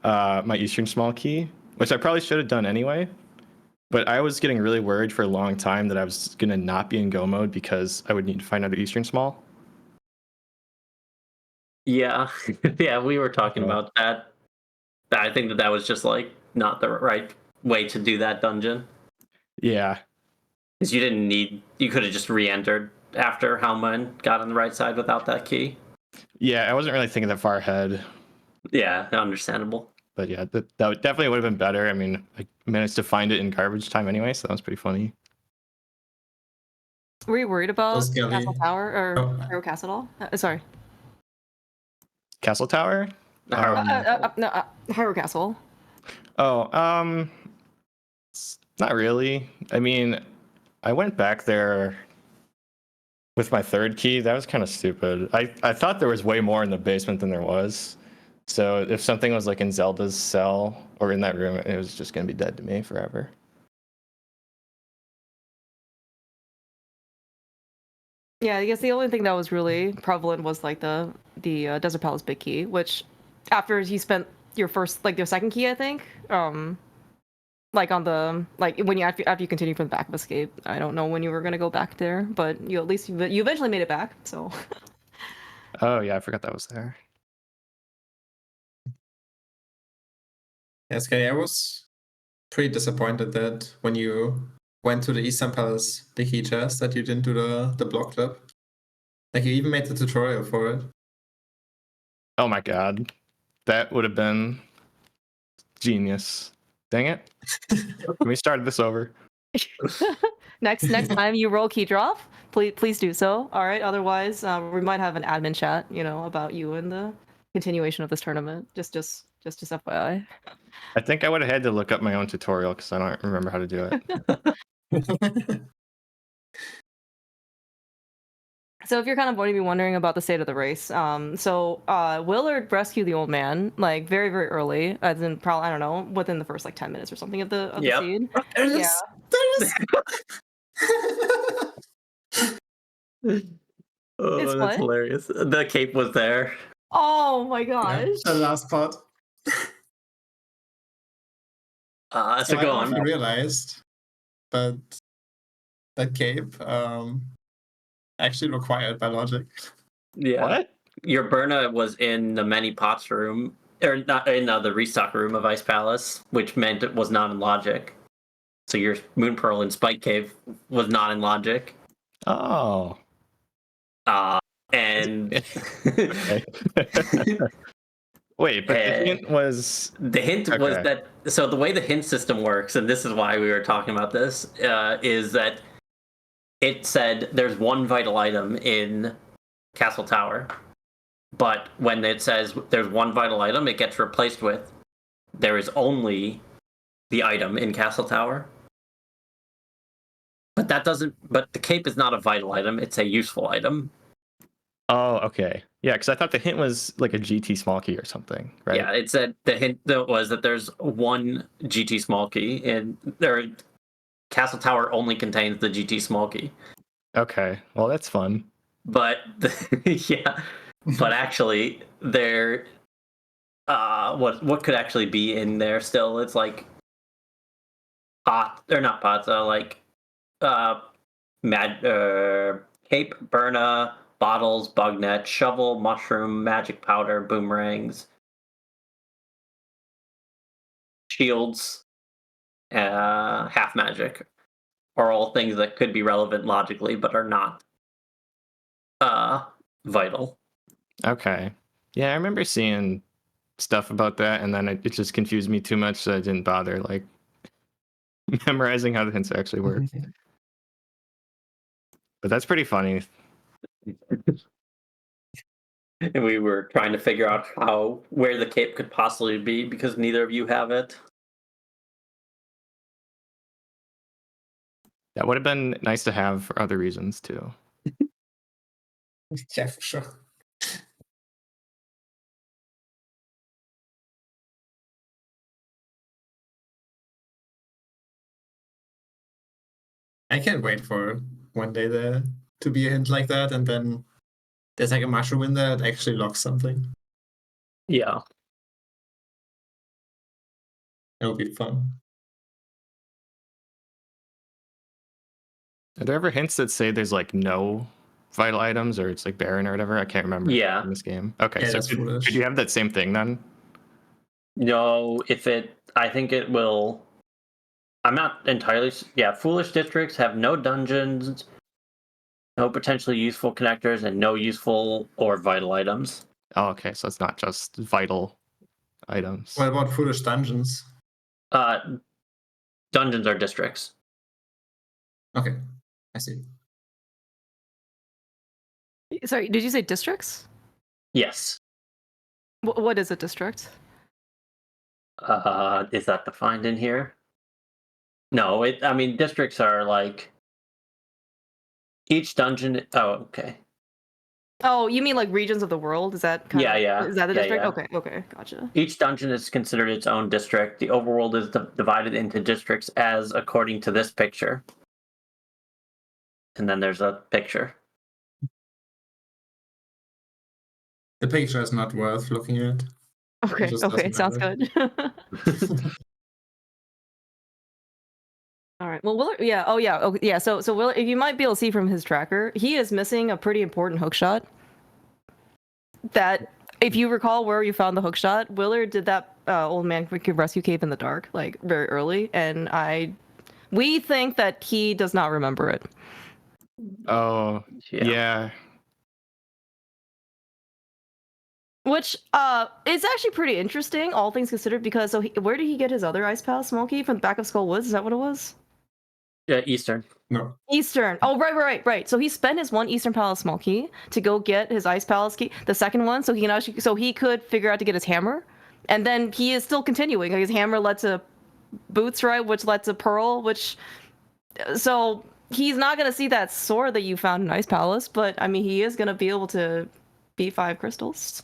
my Eastern Small Key, which I probably should have done anyway. But I was getting really worried for a long time that I was going to not be in go mode because I would need to find out Eastern Small. Yeah, yeah, we were talking about that. I think that was just like not the right way to do that dungeon. Yeah. Because you could have just re-entered after Helma got on the right side without that key. Yeah, I wasn't really thinking that far ahead. Yeah, understandable. But yeah, that definitely would have been better. I mean, I managed to find it in garbage time anyway, so that was pretty funny. Were you worried about Castle Tower or Hero Castle at all? Sorry. Castle Tower? No, Hero Castle. Oh, not really. I mean, I went back there with my third key. That was kind of stupid. I thought there was way more in the basement than there was. So if something was like in Zelda's cell or in that room, it was just going to be dead to me forever. Yeah, I guess the only thing that was really prevalent was like the Desert Palace Big Key, which after you spent your first like your second key, I think, like on the like when you after you continue from the back of Escape. I don't know when you were gonna go back there, but you at least you eventually made it back. So Oh yeah, I forgot that was there. Yes, okay, I was pretty disappointed that when you went to the Eastern Palace Big Key chest that you didn't do the block clip. Like you even made the tutorial for it. Oh my god, that would have been genius. Dang it! Can we start this over? next time you roll key drop, please do so. All right, otherwise we might have an admin chat, about you and the continuation of this tournament. Just FYI. I think I would have had to look up my own tutorial because I don't remember how to do it. So if you're kind of going to be wondering about the state of the race, Willard rescued the old man like very very early, as in probably I don't know within the first like 10 minutes or something of the Yep. scene. There Oh, It's that's what? hilarious. The cape was there. Oh my Yeah, gosh! the last part. So I go don't know if on. you realized, but that cape actually required by logic. Yeah. What? Your Burna was in the many pots room, or not in the restock room of Ice Palace, which meant it was not in logic. So your Moon Pearl and Spike Cave was not in logic. Oh. And Okay. Wait, but the hint was the hint was Okay. that so the way the hint system works, and this is why we were talking about this, is that it said there's one vital item in Castle Tower, but when it says there's one vital item, it gets replaced with there is only the item in Castle Tower. But that doesn't. But the cape is not a vital item; it's a useful item. Oh, okay. Yeah, because I thought the hint was like a GT small key or something, right? Yeah, it said the hint was that there's one GT small key, and Castle Tower only contains the GT small key. Okay. Well, that's fun. But yeah, but actually, there, what could actually be in there still? It's like pot or not pots, like cape, burna, bottles, bug net, shovel, mushroom, magic powder, boomerangs, shields, half magic, are all things that could be relevant logically, but are not vital. Okay. Yeah, I remember seeing stuff about that, and then it just confused me too much, so I didn't bother like memorizing how the hints actually work. But that's pretty funny. And we were trying to figure out where the cape could possibly be because neither of you have it. That would have been nice to have for other reasons too. Yeah, for sure. I can't wait for one day there to be a hint like that, and then there's like a mushroom in there that actually locks something. Yeah. It'll be fun. Are there ever hints that say there's like no vital items or it's like barren or whatever? I can't remember. Yeah. In this game. Okay, Yeah, so that's foolish. could you have that same thing then? No, I think it will. I'm not entirely. Yeah, foolish districts have no dungeons, no potentially useful connectors, and no useful or vital items. Oh, okay, so it's not just vital items. What about foolish dungeons? Dungeons are districts. Okay, I see. Sorry, did you say districts? Yes. What is a district? Is that defined in here? No, I mean, districts are like each dungeon. Oh, okay. Oh, you mean like regions of the world? Is that Yeah, yeah. Is that the Yeah, district? yeah. Okay, gotcha. Each dungeon is considered its own district. The overworld is divided into districts as according to this picture. And then there's a picture. The picture is not worth looking at. Okay, just okay, doesn't sounds matter. good. All right. Well, Willard, yeah. Oh, yeah. Okay, yeah. So Will, if you might be able to see from his tracker, he is missing a pretty important hook shot. That, if you recall where you found the hook shot, Willard did that old man rescue cave in the dark, like very early, and we think that he does not remember it. Oh, yeah. Which is actually pretty interesting, all things considered, because where did he get his other ice pal, Smokey? From the back of Skull Woods? Is that what it was? Yeah, Eastern. No. Eastern. Oh, right. So he spent his one Eastern Palace small key to go get his Ice Palace key, the second one, so he could figure out to get his hammer, and then he is still continuing. His hammer led to Boots, right, which led to Pearl, so he's not gonna see that sword that you found in Ice Palace, but I mean he is gonna be able to beat 5 crystals.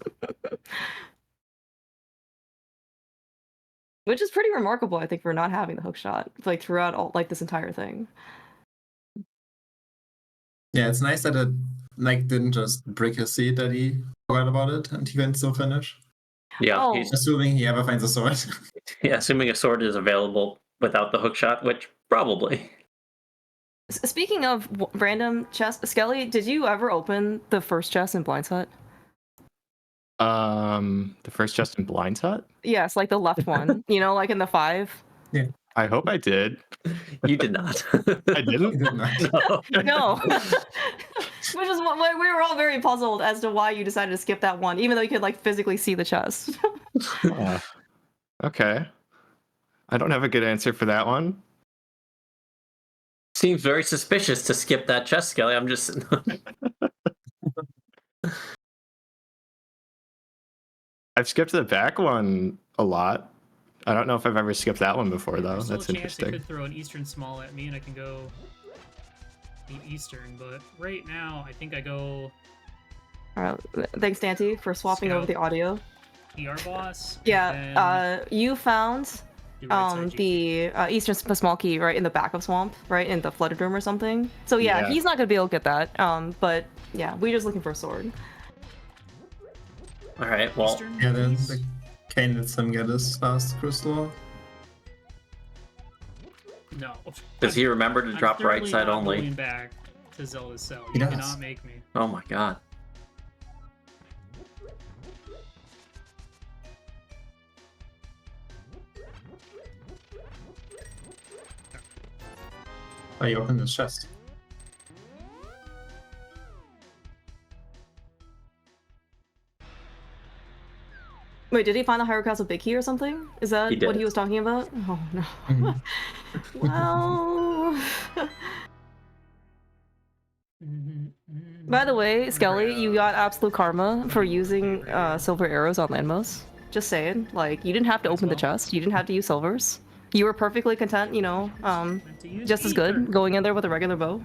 Which is pretty remarkable, I think, for not having the hook shot, like throughout this entire thing. Yeah, it's nice that it didn't just break his seat that he forgot about it and he can still finish. Yeah, Oh. he's Assuming he ever finds a sword. assuming a sword is available without the hook shot, which probably. Speaking of random chests, Skelly, did you ever open the first chest in Blind's Hut? The first chest in Blind's Hut? Yes, like the left one. Like in the 5. Yeah. I hope I did. You did not. I didn't? He did not. No. No. Which is what we were all very puzzled as to why you decided to skip that one, even though you could physically see the chest. Okay. I don't have a good answer for that one. Seems very suspicious to skip that chest, Skelly. I'm just. I've skipped the back one a lot. I don't know if I've ever skipped that one before, though. There's still That's a chance they interesting. could throw an Eastern small at me and I can go eat Eastern, but right now I think I go All right, thanks, Dante, for swapping over Scout. the audio. ER boss. Yeah, you found do right side GG. the Eastern small key right in the back of Swamp, right in the Flooded Room or something. So yeah, he's not gonna be able to get that. But yeah, we're just looking for a sword. All right. Well, Eastern, Yeah, then please. the Kane lets him get his last crystal. No. does he remember to I'm drop right thoroughly side not only? going back to Zelda's cell. He You does. cannot make me. Oh my god. Oh, he opened his chest. Wait, did he find the Hyrule Castle Big Key or something? Is that He what did. he was talking about? Oh no. Mhm. Well. By the way, Skelly, you got absolute karma for using silver arrows on Landmos. Just saying, you didn't have to open the chest. You didn't have to use silvers. You were perfectly content, Meant to use just as ether. good going in there with a regular bow.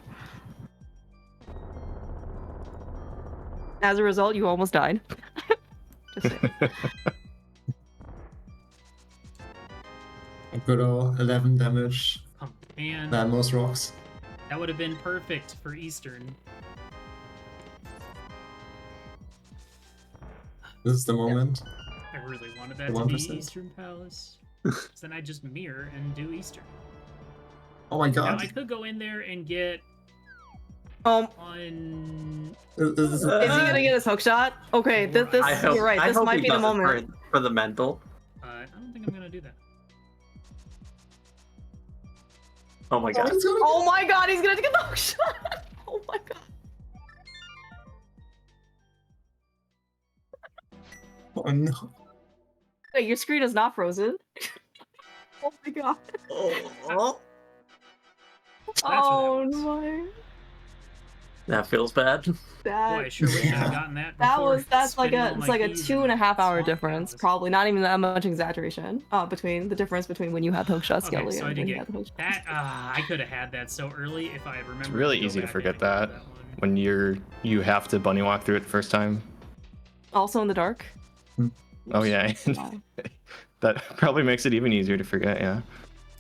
As a result, you almost died. Just saying. A good old 11 damage. Oh, man, Than most rocks. that would have been perfect for Eastern. This is the moment. I really wanted that to 1%. be Eastern Palace. 'Cause then I just mirror and do Eastern. Oh my Now god. I could go in there and get on. Is he gonna get his hook shot? Okay, this I hope, you're right. I This hope might he be the does it moment. for the mental. I don't think I'm gonna do that. Oh my god. Oh my god, he's gonna get the hook shot! Oh my god. Oh no. Wait, your screen is not frozen. Oh my god. Oh, Oh what no. that feels bad. Boy, I That sure wish I had gotten that. that's like spending a all it's my like a keys 2.5 hour Swamp difference, Palace. probably not even that much exaggeration. Between the difference between when you had the hook shot, Okay, Skelly, so I and did when you get had the hook shot. that. I could have had that so early if I had remembered. It's really to go easy to back forget and grab that one. when you have to bunny walk through it the first time. Also in the dark. Oh yeah. Wow. That probably makes it even easier to forget, yeah.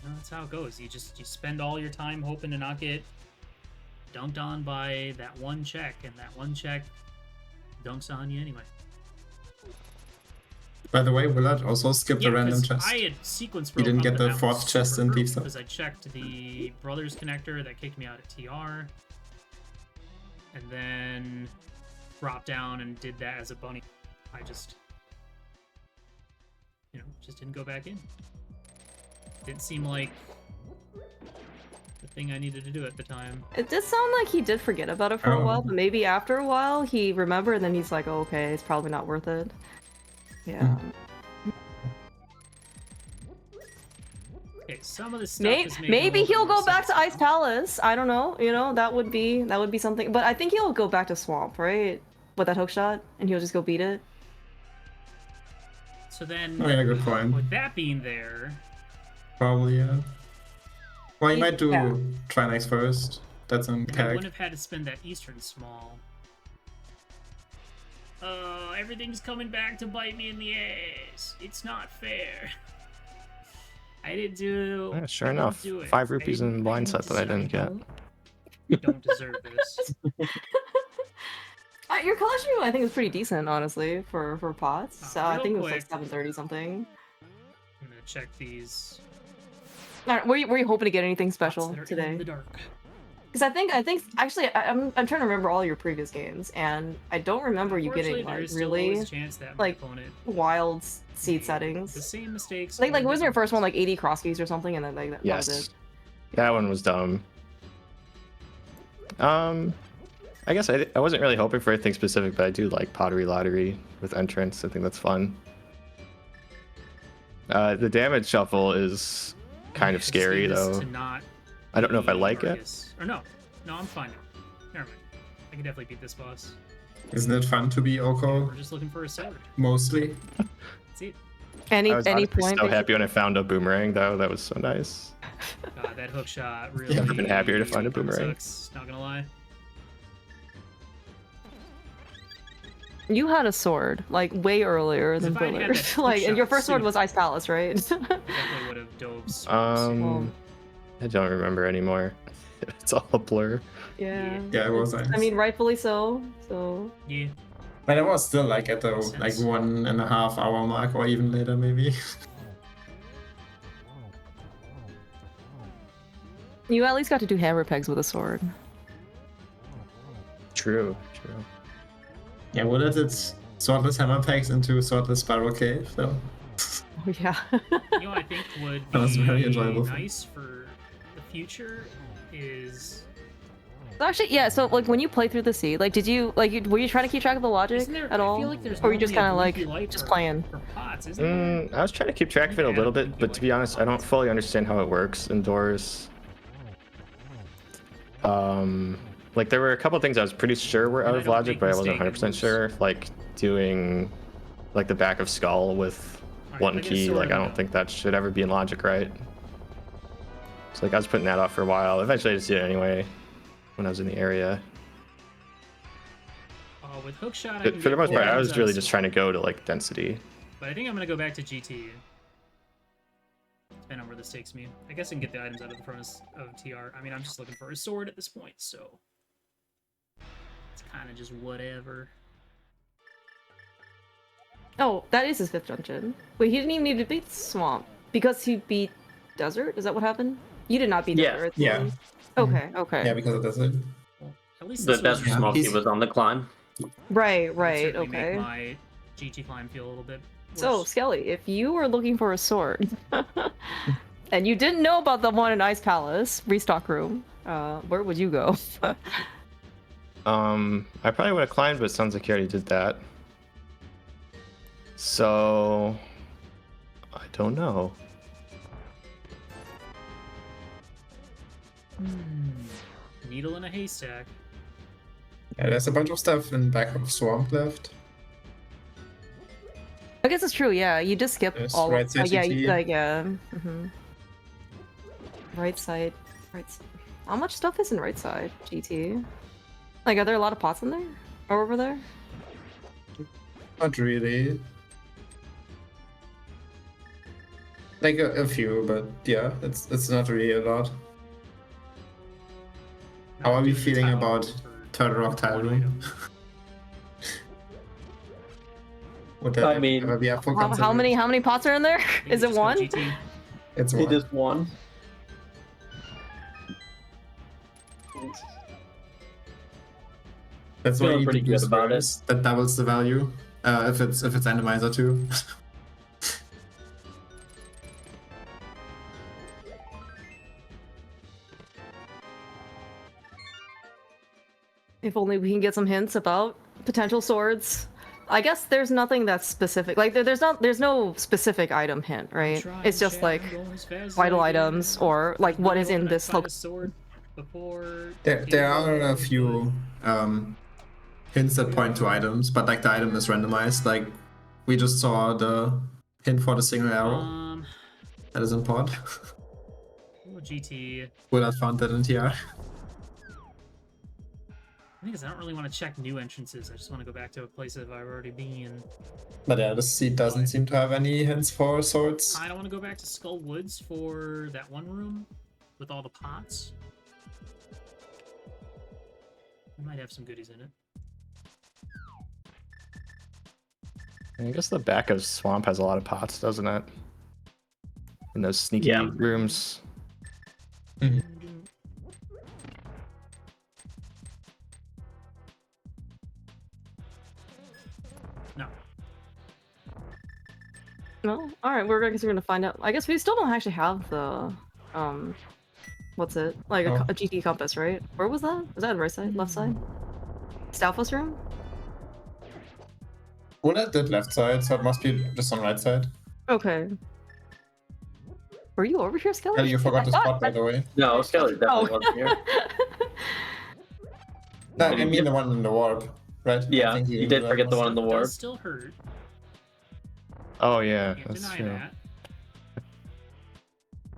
No, that's how it goes. You spend all your time hoping to not get dunked on by that one check, and that one check dunks on you anyway. By the way, Willard also skipped a random 'cause chest. I had sequence You didn't broke get up the and that fourth was chest super in Deep early South. because I checked the brothers connector that kicked me out at TR, and then dropped down and did that as a bunny. I just, just didn't go back in. Didn't seem like the thing I needed to do at the time. It did sound like he did forget about it for a Oh. while, but maybe after a while he remembered, and then he's like, oh, okay, it's probably not worth it. Yeah. Okay, some of this stuff is making Maybe a little he'll more go back sense to Ice now. Palace. I don't know. That would be something. But I think he'll go back to Swamp, right? With that hook shot, and he'll just go beat it. So then, Oh yeah, good point. with that being there, Probably, yeah. Well, you might do Yeah. Trinex first. That's in then I tag. wouldn't have had to spend that Eastern small. Oh, everything's coming back to bite me in the ass. It's not fair. I didn't do. Yeah, sure I didn't enough. do it. 5 rupees in blind didn't set that I didn't get. Don't deserve this. Your collection, I think, is pretty decent, honestly, for pots. So I Real think it was like quick. 730 something. I'm gonna check these Were you hoping to get anything pots special that are in today? the dark. Because I think actually I'm trying to remember all your previous games, and I don't remember you Unfortunately, getting there like is still always really a chance that my like, opponent wild seed made settings. the same mistakes. Like or wasn't your different first one like mistakes. 80 cross keys or something, and then like that was Yes. it. That one was dumb. I guess I wasn't really hoping for anything specific, but I do like Pottery Lottery with entrance. I think that's fun. The damage shuffle is kind I of just scary need this though. to not I don't know if I be like it. Argus. Or no, I'm fine now. Never mind. I can definitely beat this boss. Isn't it fun to be Oko? We're just looking for a sword. Mostly. That's it. Any I was honestly point so that happy when I found a boomerang though. That was so nice. God, that hook shot really. Never been happier to find a boomerang. Sucks, not gonna lie. you had a sword like way earlier than if I had Willard. that hook Like, and your shot first sword suit- was Ice Palace, right? Definitely would have dove. so I don't remember anymore. It's all a blur. Yeah. Yeah, it was nice. I mean, rightfully so. So yeah. But I was still like at the Makes like sense. 1.5 hour mark, or even later, maybe. you at least got to do hammer pegs with a sword. True. Yeah, what is it? Swordless hammer packs into swordless spiral cave, though. Oh yeah. I think would That was be very enjoyable. nice for the future is. Actually, yeah. So like when you play through the sea, like were you trying to keep track of the logic Isn't there, at all, I feel like there's or were you just normally a kind of Blue like light just for- playing? for pots, isn't there? I was trying to keep track of it a little bit, but to be honest, I don't fully understand how it works indoors. Like there were a couple things I was pretty sure were out And I of don't logic, make but I wasn't mistake, 100% it sure. Like doing like the back of skull with Alright, one I guess key, sword like I and don't no. think that should ever be in logic, right? So like I was putting that off for a while. Eventually I just did it anyway when I was in the area. With hookshot, I But can for the get most part, I items was out really of just sword. trying to go to like density. But I think I'm gonna go back to GT. Depending on where this takes me. I guess I can get the items out of the furnace of TR. I mean, I'm just looking for a sword at this point, so it's kind of just whatever. Oh, that is his 5th dungeon. Wait, he didn't even need to beat Swamp because he beat Desert. Is that what happened? You did not beat Yeah. Desert. Yeah. Okay. Okay. Yeah, because of this. Well, at least The this was Desert Smoky he's- was on the climb. Right. would Right. certainly Okay. Make my GT climb feel a little bit. So, worse. Skelly, if you were looking for a sword, and you didn't know about the one in Ice Palace restock room, where would you go? I probably would have climbed, but it sounds like you already did that. So I don't know. Needle in a haystack. Yeah, there's a bunch of stuff in back of Swamp left. I guess it's true. Yeah, you just skip Yes, all. right Of, side yeah, GT. like yeah. Right side. How much stuff is in right side GT? Like, are there a lot of pots in there or over there? Not really. Like a few, but yeah, it's not really a lot. How are we Doing the feeling tile about for Turtle Rock Tile one Room? item. Would that I mean, ever be up for How many pots are in there? Maybe Is it just go one? GT. It's it one. is one. That's why Feeling you need pretty to good boost about it. rooms. That doubles the value. If it's randomizer too. If only we can get some hints about potential swords. I guess there's nothing that's specific. Like there's no specific item hint, right? It's just like vital items or like what is in this location. There are a few hints that point to items, but like the item is randomized. Like we just saw the hint for the single arrow. That is in pod. GT. Would have found that in TR. I think I don't really want to check new entrances. I just want to go back to a place that I've already been. But yeah, the seat doesn't seem to have any hints for swords. I don't want to go back to Skull Woods for that one room with all the pots. It might have some goodies in it. I guess the back of Swamp has a lot of pots, doesn't it? In those sneaky Yeah. rooms. No. No? Alright, I guess we're gonna find out. I guess we still don't actually have the what's it? Like Oh. a GT compass, right? Where was that? Was that right side? Left side? Stalfos room? Well, that did left side, so it must be just on right side. Okay. Were you over here, Skelly? Yeah, you forgot the I thought- spot, by the way. No, Skelly definitely Oh. wasn't here. No, I mean the one in the warp, right? I Yeah, think you did forget the one in the It warp. does still hurt. Oh yeah, Can't that's deny true.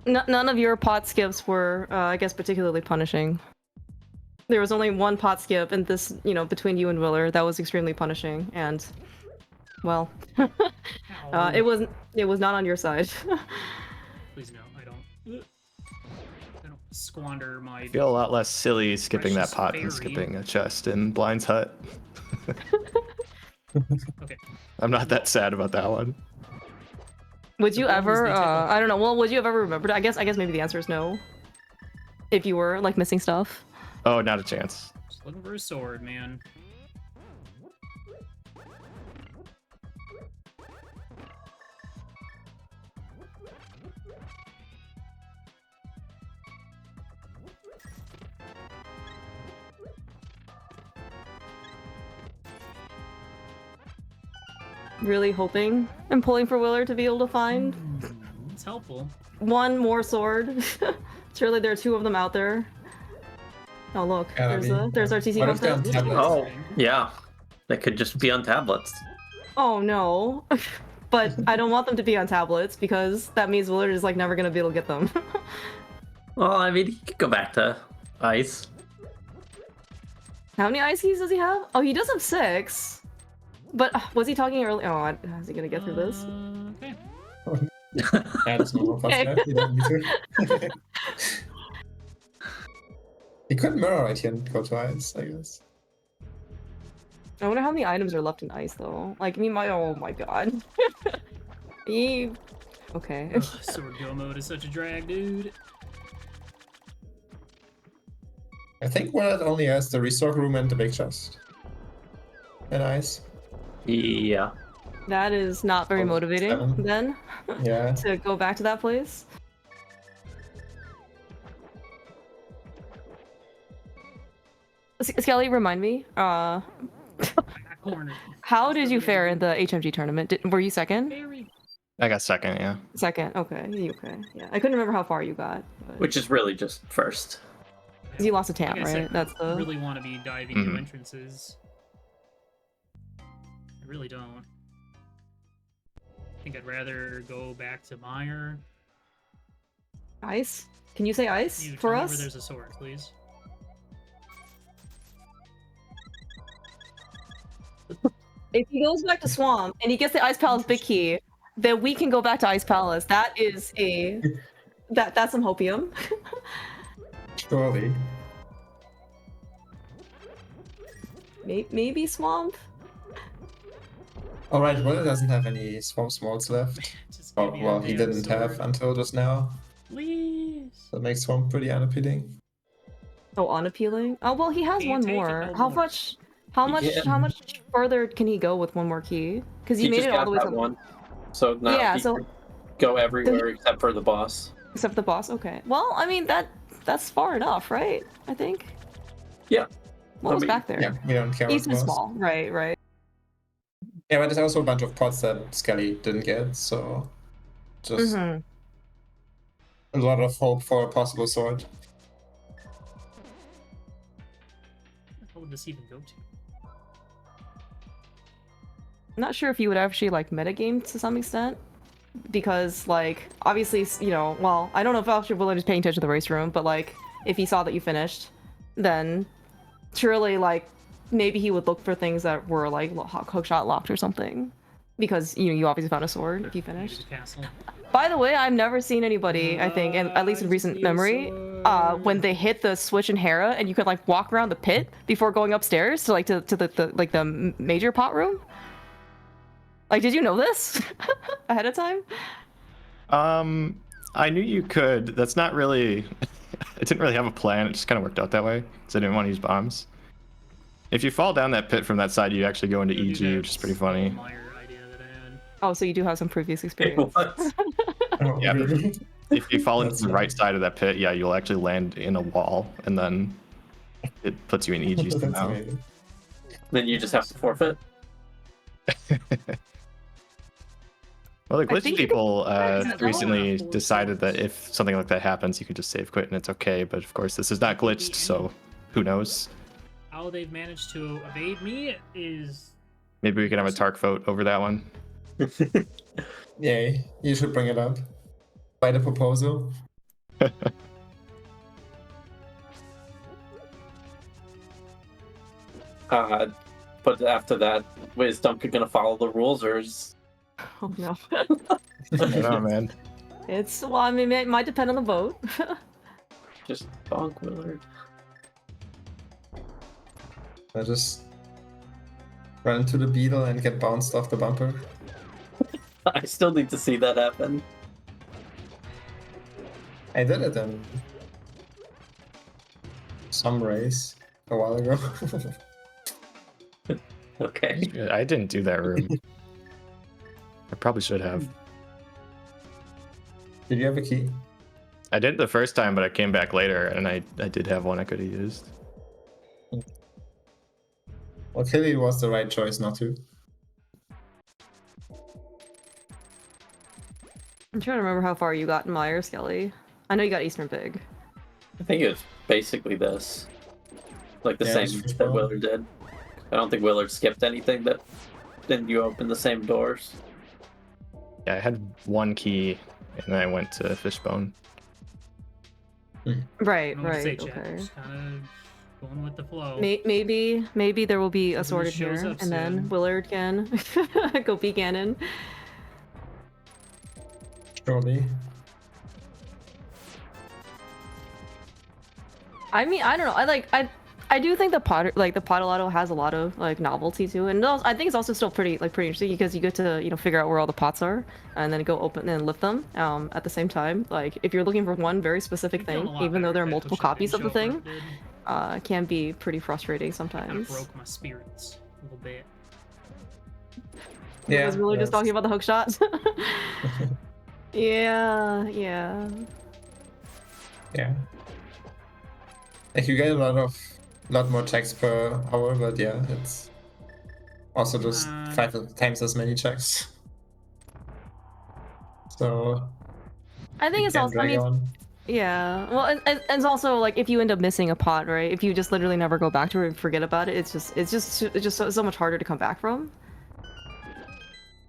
that. None of your pot skips were, I guess, particularly punishing. There was only one pot skip, and this, between you and Willer, that was extremely punishing, and, well, Ow. it was not on your side. Please no, I don't squander my. I feel a lot less silly skipping that Precious pot than fairy. skipping a chest in Blind's Hut. Okay. I'm not that sad about that one. Would you The bones ever, they tickle. I don't know, well, would you have ever remembered? I guess maybe the answer is no. If you were, like, missing stuff. Oh, not a chance. Just looking for a sword, man. Really hoping and pulling for Willer to be able to find It's helpful. one more sword. Surely there are two of them out there. Oh look, Yeah, I mean, there's our TC what if they're on compass. tablets? Oh, yeah. They could just be on tablets. Oh no. But I don't want them to be on tablets because that means Willard is like never gonna be able to get them. Well, I mean, he could go back to ice. How many ice keys does he have? Oh, he does have 6. But was he talking earlier? Oh, is he gonna get through this? Okay. Yeah, there's no more pots Okay. left. You don't need to. He could mirror right here and go to ice, I guess. I wonder how many items are left in ice though. Like oh my god. Okay. Ugh, sword go mode is such a drag, dude. I think Willard only has the restock room and the big chest. And ice. Yeah. That is not very Oh, motivating 7. then Yeah. to go back to that place. Skelly, remind me. Back corner. How did you fare in the HMG tournament? Were you second? Very. I got second, yeah. Second. Okay. Okay. Yeah. I couldn't remember how far you got. But... Which is really just first. 'Cause you lost a Tam, Like I said, right? That's the. I really want to be diving new Mhm. entrances. I really don't. I think I'd rather go back to Meyer. Ice? Can you say ice You for tell me us? where there's a sword, please. If he goes back to Swamp and he gets the Ice Palace big key, then we can go back to Ice Palace. That is that's some hopium. Surely. Maybe Swamp. Alright, well, it doesn't have any swamp smalls left. Just Oh, give me a well, he damn didn't have sword. until just now. Please. That makes swamp pretty unappealing. Oh, unappealing. Oh well, he has Can't one take it more. no How more. much? How much? Yeah. How much further can he go with one more key? Because He you made just it all got the way that to one. So now Yeah, he so- can go everywhere except for the boss. except the boss. Okay. Well, I mean that's far enough, right? I think. Yeah. What I was mean, back there? Yeah, we don't care He's what too was. small. Right. Right. Yeah, but there's also a bunch of pots that Skelly didn't get, so just Mm-hmm. a lot of hope for a possible sword. What would this even go to? I'm not sure if you would actually like metagame to some extent, because like obviously you know, well, I don't know if actually Willard is paying attention to the race room, but like if he saw that you finished, then surely like maybe he would look for things that were like hookshot locked or something, because you obviously found a sword if you Maybe finished. the castle. By the way, I've never seen anybody, I think, and at least in I just recent need a memory, sword. when they hit the switch in Hera and you could like walk around the pit before going upstairs to like to the major pot room. Like, did you know this ahead of time? I knew you could. That's not really. I didn't really have a plan. It just kind of worked out that way because I didn't want to use bombs. If you fall down that pit from that side, you actually go into Go do EG, that which is pretty funny. Meyer idea that I had. Oh, so you do have some previous experience. What? Oh, Yeah. really? If you fall into That's the right nice. side of that pit, yeah, you'll actually land in a wall, and then it puts you in EG That's somehow. amazing. Then you just have to forfeit. Well, the I glitch think you people can- recently Four decided that swords. if something like that happens, you can just save quit and it's okay. But of course, this is not glitched, so who knows? How they've managed to evade me is Maybe we can have a Tark vote over that one. Yay, you should bring it up. By the proposal. But after that, is Duncan gonna follow the rules, or is Oh no. I don't know, man. It's well, I mean, it might depend on the vote. just bonk Willard? I just run into the beetle and get bounced off the bumper. I still need to see that happen. I did it in some race a while ago. Okay. I didn't do that room. I probably should have. Did you have a key? I did the first time, but I came back later, and I did have one I could have used. Well, clearly it was the right choice not to. I'm trying to remember how far you got in Meyer, Skelly. I know you got Eastern Big. I think it's basically this. Like the Yeah, same it's that fun. Willard did. I don't think Willard skipped anything, but then you open the same doors. Yeah, I had one key, and then I went to Fishbone. Right, I don't know what to say, right, chat. okay. Just kind of going with the flow. Maybe there will be a Somebody sorted shows here, up and then soon. Willard can go be Ganon. Surely. I mean, I don't know. I do think the Potalato has a lot of like novelty to it, and I think it's also still pretty interesting because you get to figure out where all the pots are, and then go open and lift them at the same time. Like if you're looking for one very specific I'm feeling thing, a lot even though better there are that multiple Pogchamp copies of didn't the show thing, up, dude. it can be pretty frustrating Kind of sometimes. broke my spirits a little bit. Yeah. Was really just that's- talking about the hook shots. Yeah. Yeah. Like you get a lot more checks per hour, but yeah, it's also just 5 times as many checks. So I think it it's can also. I drag mean, on. yeah. Well, and it's also like if you end up missing a pot, right? If you just literally never go back to it and forget about it, it's just so much harder to come back from.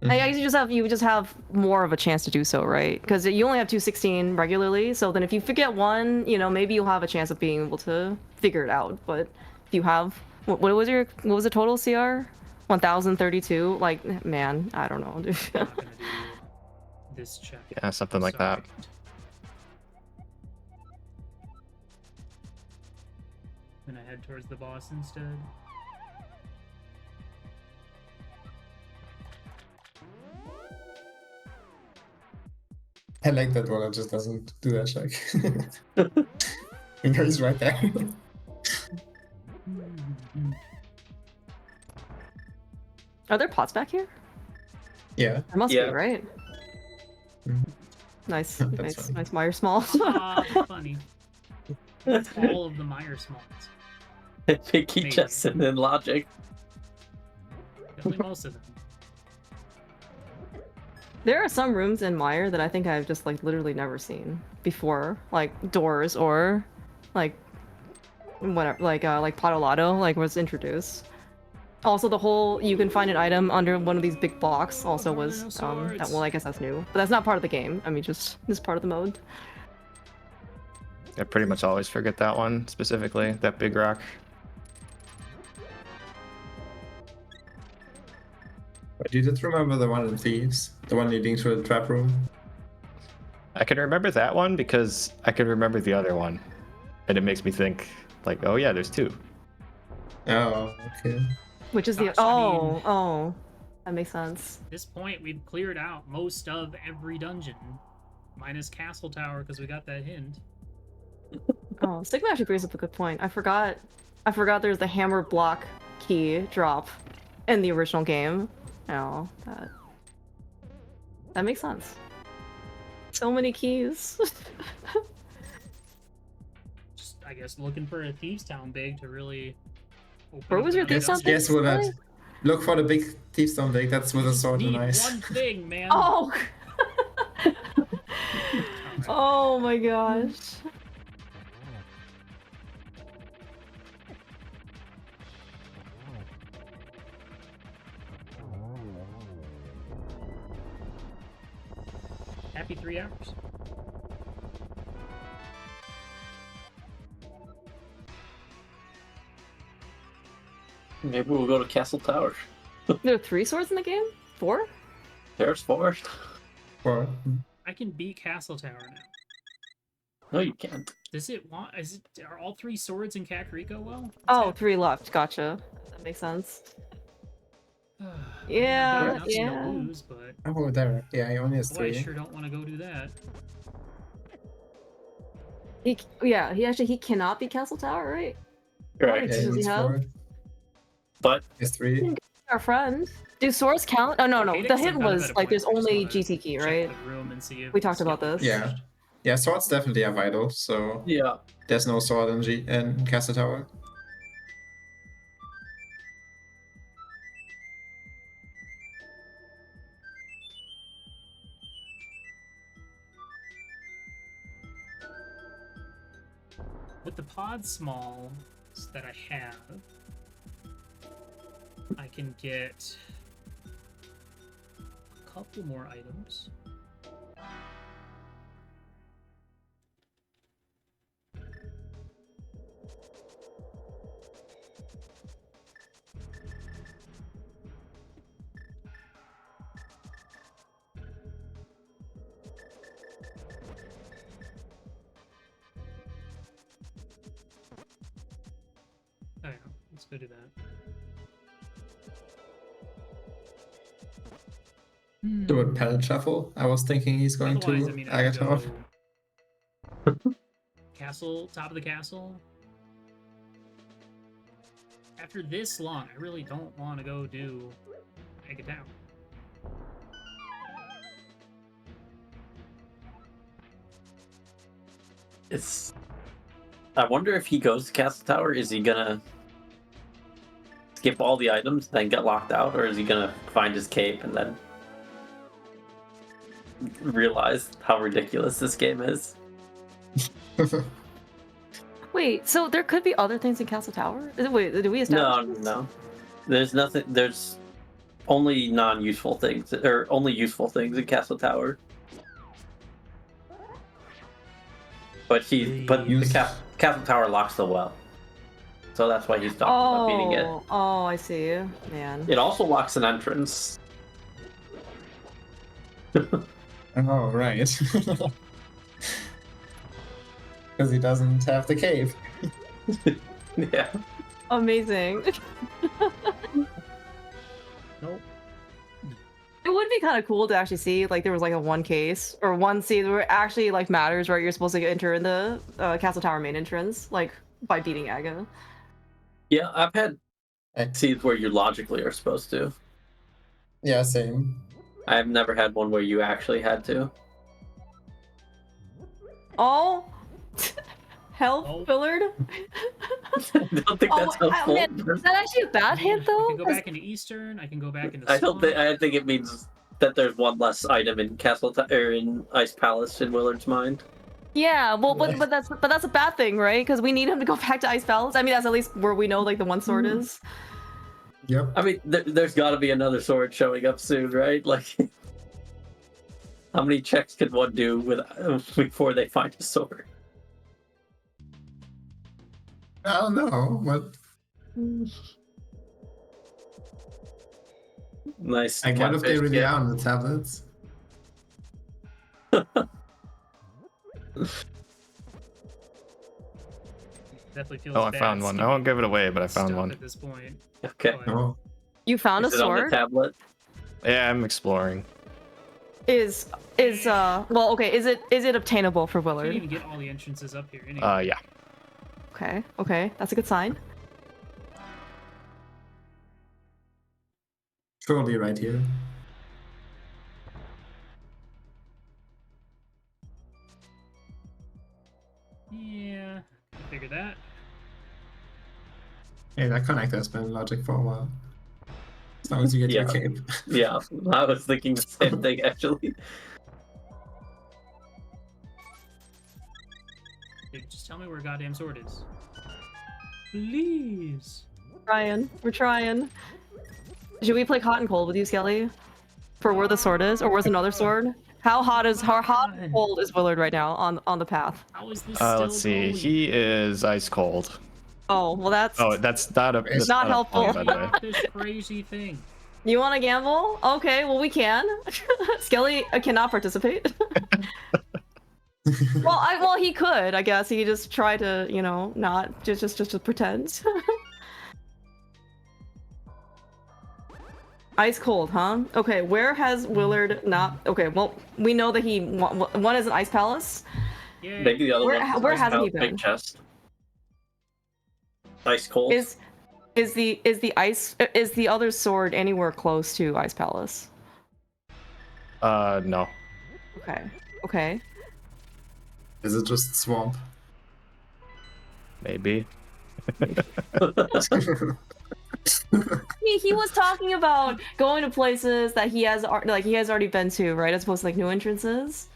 I guess you just have more of a chance to do so, right? Because you only have 216 regularly, so then if you forget one, maybe you'll have a chance of being able to figure it out. But if you have what was the total CR? 1032. Like, man, I don't know, dude. I'm not gonna do this check. Yeah, something like Sorry. that. Gonna head towards the boss instead. I like that one. It just doesn't do that check. You know, he's right there. Are there pots back here? Yeah. There must Yeah. be, right? Mhm. Nice, That's nice, fine. nice Meyer small. Ah, funny. It's all of the Meyer smalls. Picky Maybe. Justin and Logic. Definitely most of them. There are some rooms in Meyer that I think I've just like literally never seen before, like doors or like whatever, like Potolato like was introduced. Also, the whole you can find an item under one of these big blocks also Oh, was no that, swords. well, I guess that's new, but that's not part of the game. I mean, just this part of the mode. I pretty much always forget that one specifically, that big rock. But you did remember the one in Thieves? The one leading to the trap room? I can remember that one because I can remember the other one. And it makes me think, like, oh yeah, there's two. Oh, okay. Which is the Gosh, I mean- oh, that makes sense. At this point, we've cleared out most of every dungeon. Minus Castle Tower, because we got that hint. Oh, Sigma actually brings up a good point. I forgot there's the hammer block key drop in the original game. Oh, that makes sense. So many keys. Just, I guess, looking for a Thieves Town big to really. Open Where up was your another Thieves Town dungeon. big? Guess what that? Really? Look for the big thief stone blade. That's with a sword and Need knife. one thing, man. Oh. Alright. Oh my gosh. Happy 3 hours. Maybe we'll go to Castle Tower. There are 3 swords in the game? 4? There's 4. Or I can beat Castle Tower now. No, you can't. Does it want? Are all 3 swords in Kakariko? Well. What's Oh, happening? 3 left. Gotcha. That makes sense. I mean, I've Yeah, got nothing yeah. to lose, but oh, there. Yeah, he only has boy, I 3. sure don't want to go do that. He cannot be Castle Tower, right? Correct. Yeah, he Does he needs have? 4. But He has 3. Our friend. Do swords count? Oh no, Phoenix, the I've hint got a was better like point. there's I just only wanna GT key, check right? the room and see if We talked about Skelly this. Yeah. finished. Yeah, swords definitely are vital. So yeah, there's no sword in Castle Tower. With the pod smalls that I have, I can get a couple more items. Oh yeah, let's go do that. Do a pallet shuffle. I was thinking he's going Otherwise, to I mean, I could Agathon. go castle, top of the castle. After this long, I really don't want to go do Agathon. it's. I wonder if he goes to Castle Tower, is he gonna skip all the items, then get locked out, or is he gonna find his cape and then realize how ridiculous this game is? Wait, so there could be other things in Castle Tower? Wait, did we No, establish this? no. There's nothing. There's only non-useful things, or only useful things in Castle Tower. But the Castle Tower locks the well, so that's why he's talking about beating it. Oh, I see. Man. It also locks an entrance. Oh, right. Because he doesn't have the cave. Yeah. Amazing. Nope. It would be kind of cool to actually see like there was like a one case or one scene where it actually like matters, right? You're supposed to enter in the Castle Tower main entrance like by beating Aga. Yeah, I've had scenes where you logically are supposed to. Yeah, same. I've never had one where you actually had to. Oh, help, Oh. Willard. I don't think that's helpful. Man, is that actually a bad hint I though? can go back into Eastern. I can go back into. I don't think. Swamp. I think it means that there's one less item in or in Ice Palace in Willard's mind. Yeah, well, but that's a bad thing, right? Because we need him to go back to Ice Palace. I mean, that's at least where we know like the one sword is. Yep. I mean, there's got to be another sword showing up soon, right? Like, how many checks can one do before they find a sword? I don't know, but Nice. I wonder if they catfish really kit. are on the tablets. Definitely feels. Oh, I bad found one. I skipping won't give it away, but I found stuff one. at this point. Okay. But No. You found Is a it on the sword? tablet? Yeah, I'm exploring. Is well, okay. Is it obtainable for you can't Willard? even get all the entrances up here. Anyway. Yeah. Okay, that's a good sign. Surely right here. Yeah, I figured that. Hey, that connector has been in logic for a while. As long as you get your Yeah. cape. Yeah, I was thinking the same thing actually. Dude, just tell me where goddamn sword is. Please. We're trying. Should we play hot and cold with you, Skelly? For where the sword is, or where's another sword? How hot and cold is Willard right now on the path? How is this still Let's see. going? He is ice cold. Oh, well that's That's not a. That's not a helpful. point, by the way. This crazy thing. You want to gamble? Okay, well we can. Skelly cannot participate. well, he could. I guess he just try to, not just to pretend. Ice cold, huh? Okay, where has Willard not? Okay, well we know that one is an ice palace. Yeah. Maybe the other Where- one. where hasn't he been? Big chest. Ice cold. Is the other sword anywhere close to Ice Palace? No. Okay. Is it just swamp? Maybe. He was talking about going to places that he has already been to, right? As opposed to like new entrances.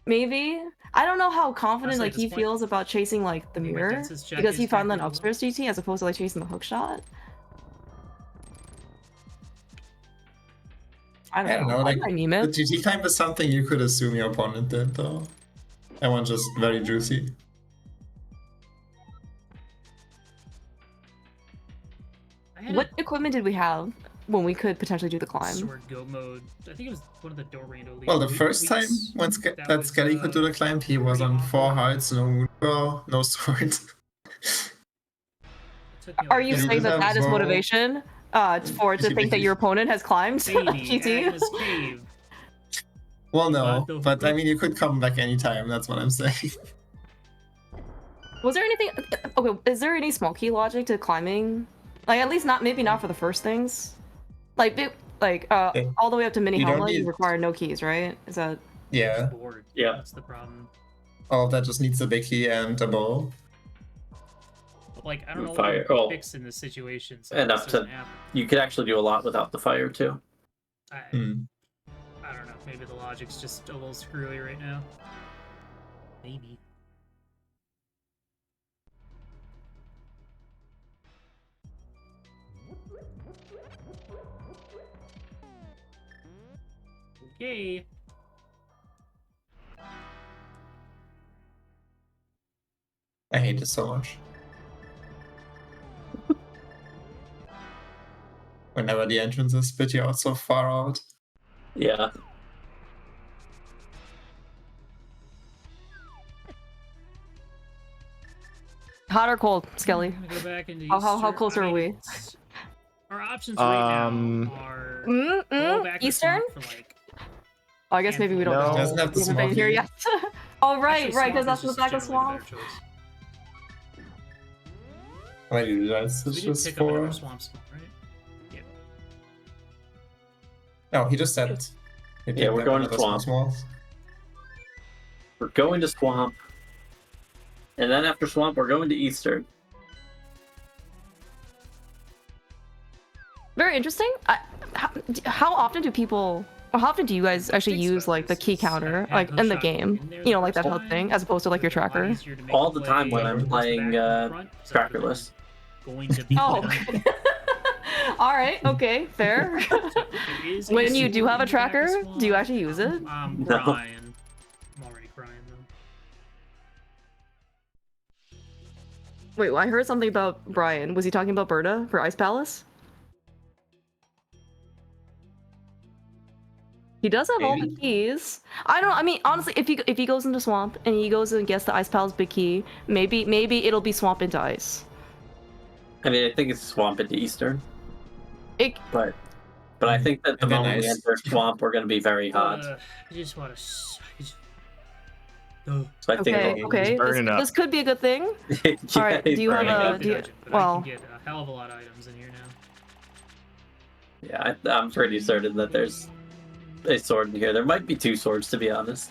Maybe. I don't know how confident Honestly, like at this he point, feels about chasing like the I think my mirror densest check because he is found an technical. upstairs GT as opposed to like chasing the hook shot. I don't know. Like I meme the it. GT climb is something you could assume your opponent did, though. That one's just very juicy. I had What equipment did we have when we could potentially do the a climb? sword go mode. I think it was one of the Dorando Well, the first time when that Skelly could do the climb, he was on 4 hearts, no moonball, no sword. Are you Yeah, saying you that have that is Vol- motivation to think that your opponent has climbed Baby, GT? Agnes Cave. Well, no, But but I mean, you could come back anytime, that's what I'm saying. Was there anything? Okay, is there any small key logic to climbing? Like at least maybe not for the first things. Like all the way up to mini You don't helmet, you need- require no keys, right? Is that? Yeah, Bored. Yeah. That's the problem. all of that just needs a big key and a bow. But, like, I don't know Fire- what oh. to fix in this situation. So Enough this to- doesn't happen. You could actually do a lot without the fire too. I Hmm. don't know. Maybe the logic's just a little screwy right now. Maybe. Okay. I hate this so much. Whenever the entrances spit you out so far out. Yeah. Hot or cold, Skelly? I'm gonna go back into How Eastern. close are we? Our options right Um, now are Go back to Eastern? swamp for like. Oh, I guess maybe we don't No. know. It doesn't have the We haven't been here swamp yet. Oh, right, Actually, right, because swamp that's is the back of just generally swamp. the better choice. Wait, you guys, We it's did just pick up for. another swamp small, right? Yeah. No, he just said. He Yeah, we're picked up going to another swamp. smalls. We're going to swamp. And then after swamp, we're going to Eastern. Very interesting. How often do people, or how often do you guys actually use like the key counter, like in the game? You know, like that whole thing, as opposed to like your tracker. All the time when I'm playing trackerless. Going to be Oh. All right. Okay. Fair. When you do have a tracker, do you actually use it? I'm No. crying. I'm already crying though. Wait, well, I heard something about Brian. Was he talking about Berta for Ice Palace? He does have all the Maybe. keys. I don't. I mean, honestly, if he goes into swamp and he goes and gets the Ice Palace big key, maybe it'll be swamp into ice. I mean, I think it's swamp into Eastern. It, But I think that the And then moment we ice. enter swamp, we're going to be very hot. I just want to. So So I think okay. it'll- Okay. burning up. This could be a good thing. Yeah, All right, do he's you have burning a- up. do you- but well- I can get a hell of a lot of items in here now. Yeah, I'm pretty certain that there's a sword in here. There might be two swords, to be honest.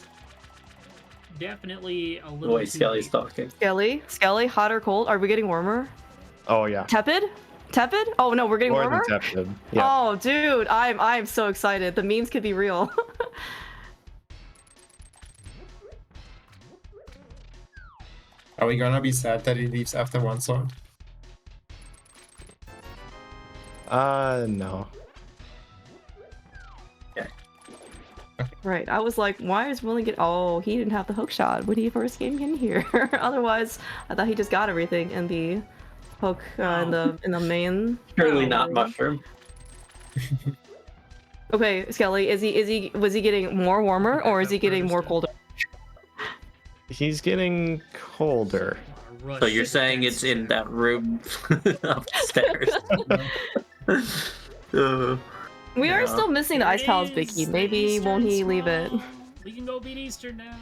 Definitely a The little. way too Skelly's late. talking. Skelly, hot or cold? Are we getting warmer? Oh yeah. Tepid? Tepid? Oh no, we're getting More warmer. than tepid. Yeah. Oh dude, I'm so excited. The memes could be real. Are we gonna be sad that he leaves after one sword? No. Right. I was like, why is Willing get? Oh, he didn't have the hook shot when he first came in here. Otherwise, I thought he just got everything in the hook in the main. Surely Oh, not really? mushroom. Okay, Skelly, was he getting more warmer or is he getting more colder? He's getting colder. So you're saying it's in that room upstairs? We are Yeah. still missing the Ice Palace big key. Maybe won't he leave it? We can go beat Eastern now.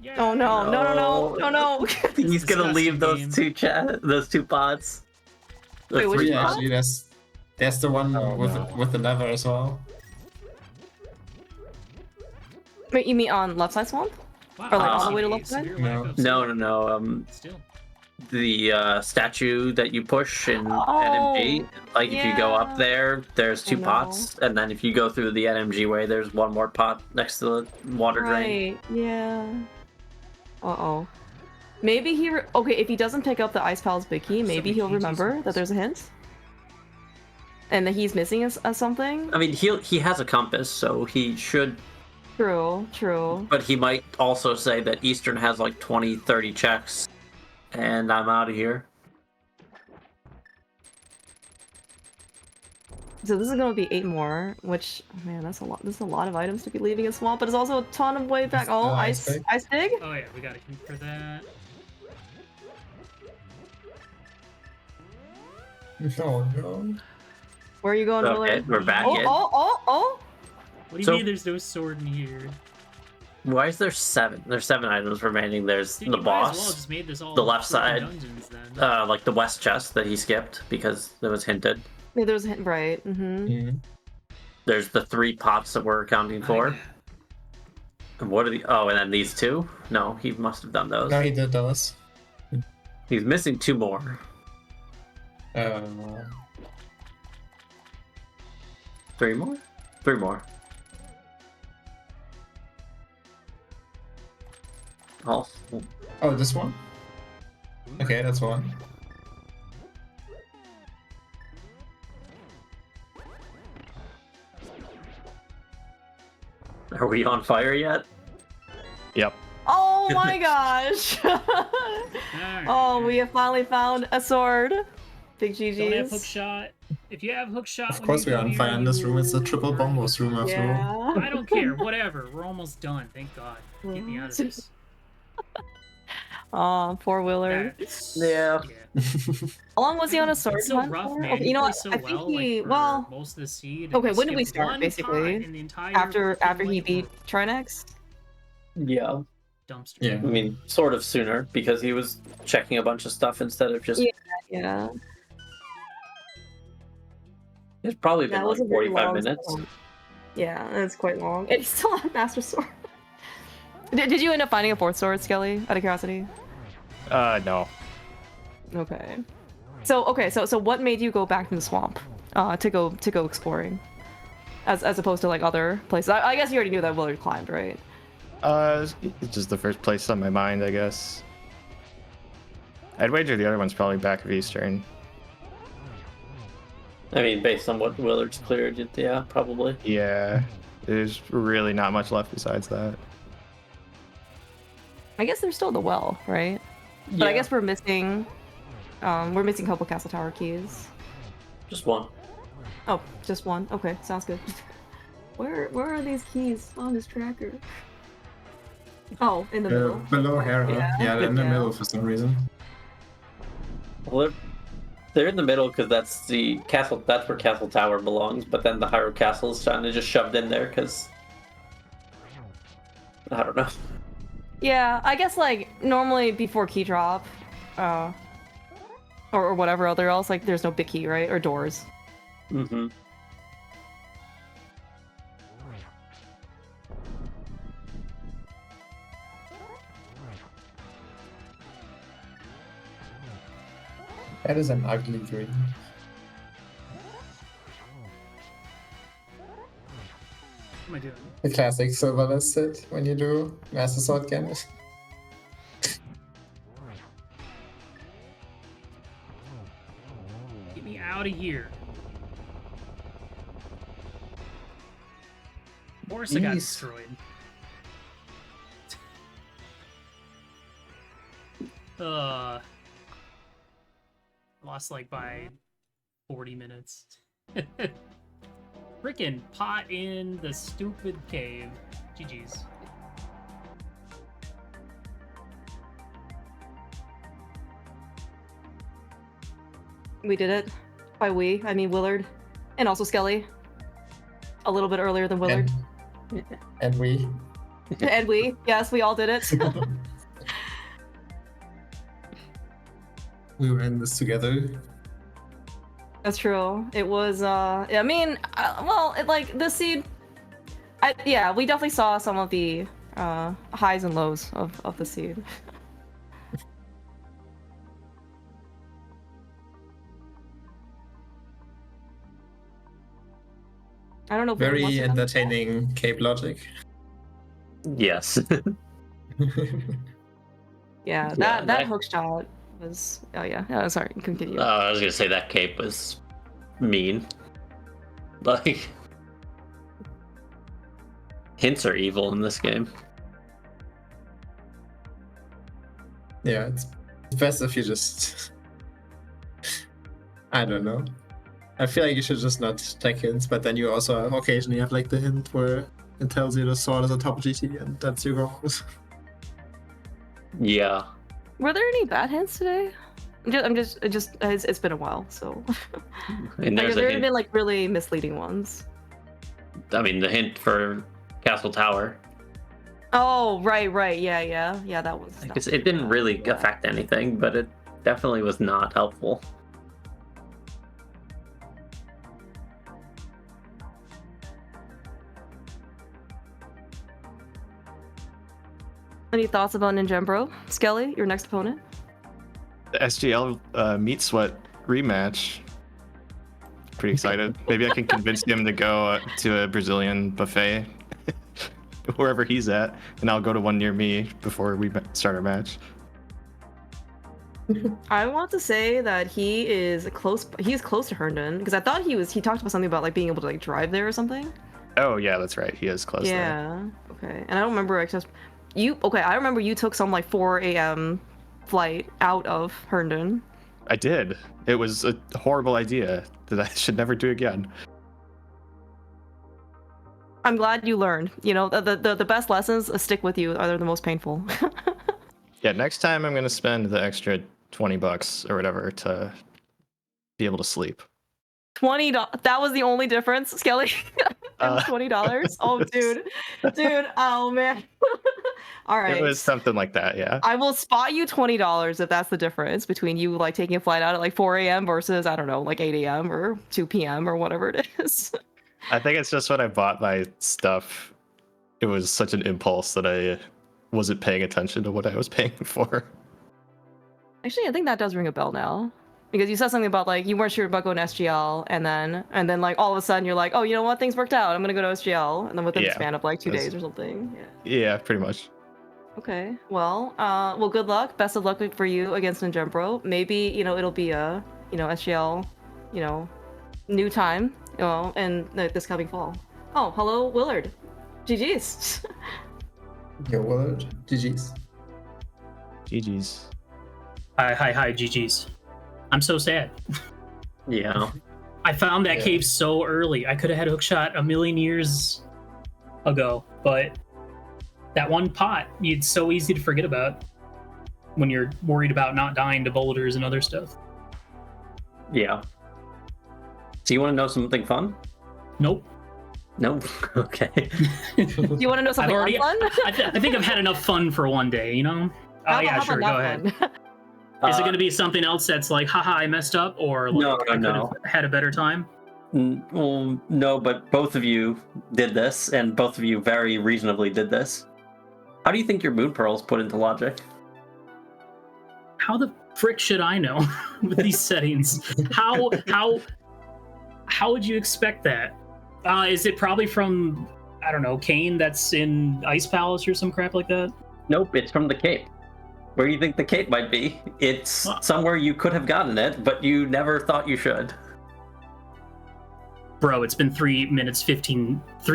Yeah. Oh no. He's gonna Disgusting leave those game. those two pots. The Wait, which three Yeah, pot? pots. actually, there's the one Oh, with no. with the lever as well. Wait, you mean on left side swamp? Wow, Or, like, on the way to a left side? severe lack of No. Still. The statue that you push in Oh, NMG, like if you go yeah. up there, there's two I know. pots, and then if you go through the NMG way, there's one more pot next to the water drain. Right. Yeah. Uh-oh. Maybe okay, if he doesn't pick up the Ice Palace big key, maybe many he'll KG remember swords. that there's a hint. And that he's missing something. I mean, he has a compass, so he should, True. but he might also say that Eastern has like 20, 30 checks, and I'm out of here. So this is gonna be 8 more, which, oh man, that's a lot. This is a lot of items to be leaving in swamp, but it's also a ton of way back. Oh, Ice Pig. ice pig. Oh yeah, we got a hint for that. No. Where are you going, Okay, Willard? we're back in. Oh! What do you So- mean there's no sword in here? Why is there 7? There's 7 items remaining. There's Dude, the you might as well boss, just made this all the left freaking side, dungeons then. like the west chest that he skipped because it was hinted. Yeah, there's a hint, right? Mm-hmm. Mhm. There's the 3 pots that we're accounting for. And what are the? Oh, and then these 2? No, he must have done those. No, he did those. He's missing 2 more. 3 more? 3 more. Oh, Oh, this one? Okay, that's one. are we on fire yet? Yep. Oh my gosh! Alright. Oh, we have finally found a sword. Big Don't have hook GG's. shot. If you have hook shot, Of when course you we're go on to fire in this room. It's the your- triple bombos room after all. Yeah. I don't care. Whatever. We're almost done. Thank God. Get me out of this. Oh, poor Willard. Yeah. How long was he on a sword It's so hunt rough, for? man. Okay, He you know what? plays so I think well, he like, for well. most of the seed. Okay, and when did we skipped start? one Basically, pot in the entire after freaking he whiteboard. beat Trinex. Yeah. Dumpster. Yeah. I mean, sort of sooner because he was checking a bunch of stuff instead of just. Yeah, yeah. It's probably been That was like a very 45 long minutes. song. Yeah, that's quite long. And he's still on Master Sword. Did you end up finding a fourth sword, Skelly? Out of curiosity. No. Okay. So what made you go back to the swamp? To go exploring, as opposed to like other places. I guess you already knew that Willard climbed, right? It's just the first place on my mind, I guess. I'd wager the other one's probably back of Eastern. I mean, based on what Willard's cleared, yeah, probably. Yeah, there's really not much left besides that. I guess there's still the well, right? But I guess we're missing a couple Castle Tower keys. Just one. Oh, just one. Okay, sounds good. Where are these keys on this tracker? Oh, in the middle. Below Hera. Yeah, they're in the Yeah. middle for some reason. Well, they're in the middle because that's the castle. That's where Castle Tower belongs. But then the Hyrule Castle is kind of just shoved in there because I don't know. Yeah, I guess like normally before key drop, or whatever other else, like there's no big key, right? Or doors. Mm-hmm. That is an ugly green. What am I doing? The classic silverless sit when you do Master Sword Gambit. Get me out of here. Of course I got Jeez. destroyed. Lost like by 40 minutes. Frickin' pot in the stupid cave. GG's. We did it. By we, I mean Willard, and also Skelly. A little bit earlier than Willard. And we. And we, yes, we all did it. We were in this together. That's true. It was, I mean, well, like, the seed... yeah, we definitely saw some of the highs and lows of the seed. I don't know if Willard wants Very to come. entertaining Cape logic. Yes. Yeah, that hook shot was... Oh, yeah. Sorry, continue. I was gonna say that cape was mean. Like, hints are evil in this game. Yeah, it's best if you just... I don't know. I feel like you should just not take hints, but then you also occasionally have like the hint where it tells you the sword is on top of GT and that's your goals. Yeah. Were there any bad hints today? It's been a while, so... And Like, there's there a have hint. been, like, really misleading ones. I mean, the hint for Castle Tower. Oh, right, yeah, that was... Because it didn't really affect anything, but it definitely was not helpful. Any thoughts about Ninjembro? Skelly, your next opponent? The SGL Meat Sweat rematch. Pretty excited. Maybe I can convince him to go to a Brazilian buffet, wherever he's at, and I'll go to one near me before we start our match. I want to say that he's close to Herndon, because I thought he talked about something about like being able to like drive there or something. Oh yeah, that's right. He is close there. Yeah. Okay. And I don't remember I remember you took some like 4 a.m. flight out of Herndon. I did. It was a horrible idea that I should never do again. I'm glad you learned. You know, the best lessons stick with you are the most painful. Yeah, next time I'm gonna spend the extra $20 or whatever to be able to sleep. $20. That was the only difference, Skelly. It was $20. Oh, dude, oh man. All right. It was something like that, yeah. I will spot you $20 if that's the difference between you like taking a flight out at like 4 a.m. versus I don't know, like 8 a.m. or 2 p.m. or whatever it is. I think it's just when I bought my stuff, it was such an impulse that I wasn't paying attention to what I was paying for. Actually, I think that does ring a bell now. Because you said something about like you weren't sure about going to SGL, and then like all of a sudden you're like, oh, you know what, things worked out. I'm gonna go to SGL, and then within the span of like 2 days or something. Yeah. Yeah, pretty much. Okay. Well, good luck. Best of luck for you against Ninjembro. Maybe it'll be a SGL, new time, and this coming fall. Oh, hello, Willard. GG's. Yo, Willard. GG's. GG's. Hi, GG's. I'm so sad. Yeah. I found that cave so early. I could have had hookshot a million years ago, but that one pot, it's so easy to forget about when you're worried about not dying to boulders and other stuff. Yeah. So you want to know something fun? Nope. No. Okay. Do you want to know something fun? I think I've had enough fun for one day, you know? How Yeah, about sure, go ahead. Is it going to be something else that's like, haha, I messed up, or like, No. I could have had a better time? Well, no, but both of you did this, and both of you very reasonably did this. How do you think your moon pearls put into logic? How the frick should I know with these settings? How would you expect that? Is it probably from, I don't know, Kane that's in Ice Palace or some crap like that? Nope, it's from the Cape. Where do you think the Cape might be? It's somewhere you could have gotten it, but you never thought you should. Bro, it's been 3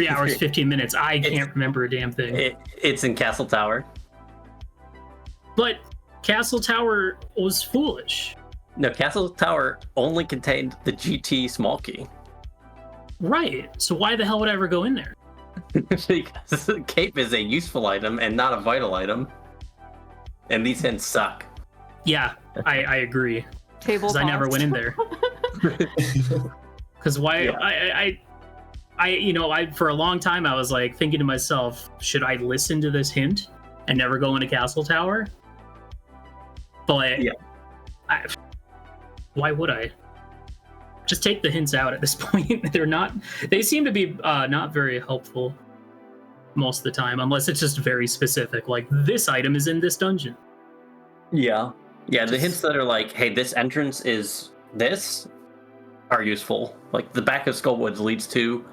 hours, 15 minutes. I can't remember a damn thing. It's in Castle Tower. But Castle Tower was foolish. No, Castle Tower only contained the GT small key. Right. So why the hell would I ever go in there? Because the Cape is a useful item and not a vital item. And these hints suck. Yeah, I agree. Because I never went in there. Because why? Yeah. I for a long time I was like thinking to myself, should I listen to this hint and never go into Castle Tower? But yeah. Why would I? Just take the hints out at this point. They seem to be not very helpful most of the time, unless it's just very specific, like this item is in this dungeon. Yeah, the hints that are like, hey, this entrance is this, are useful. Like the back of Skullwoods leads to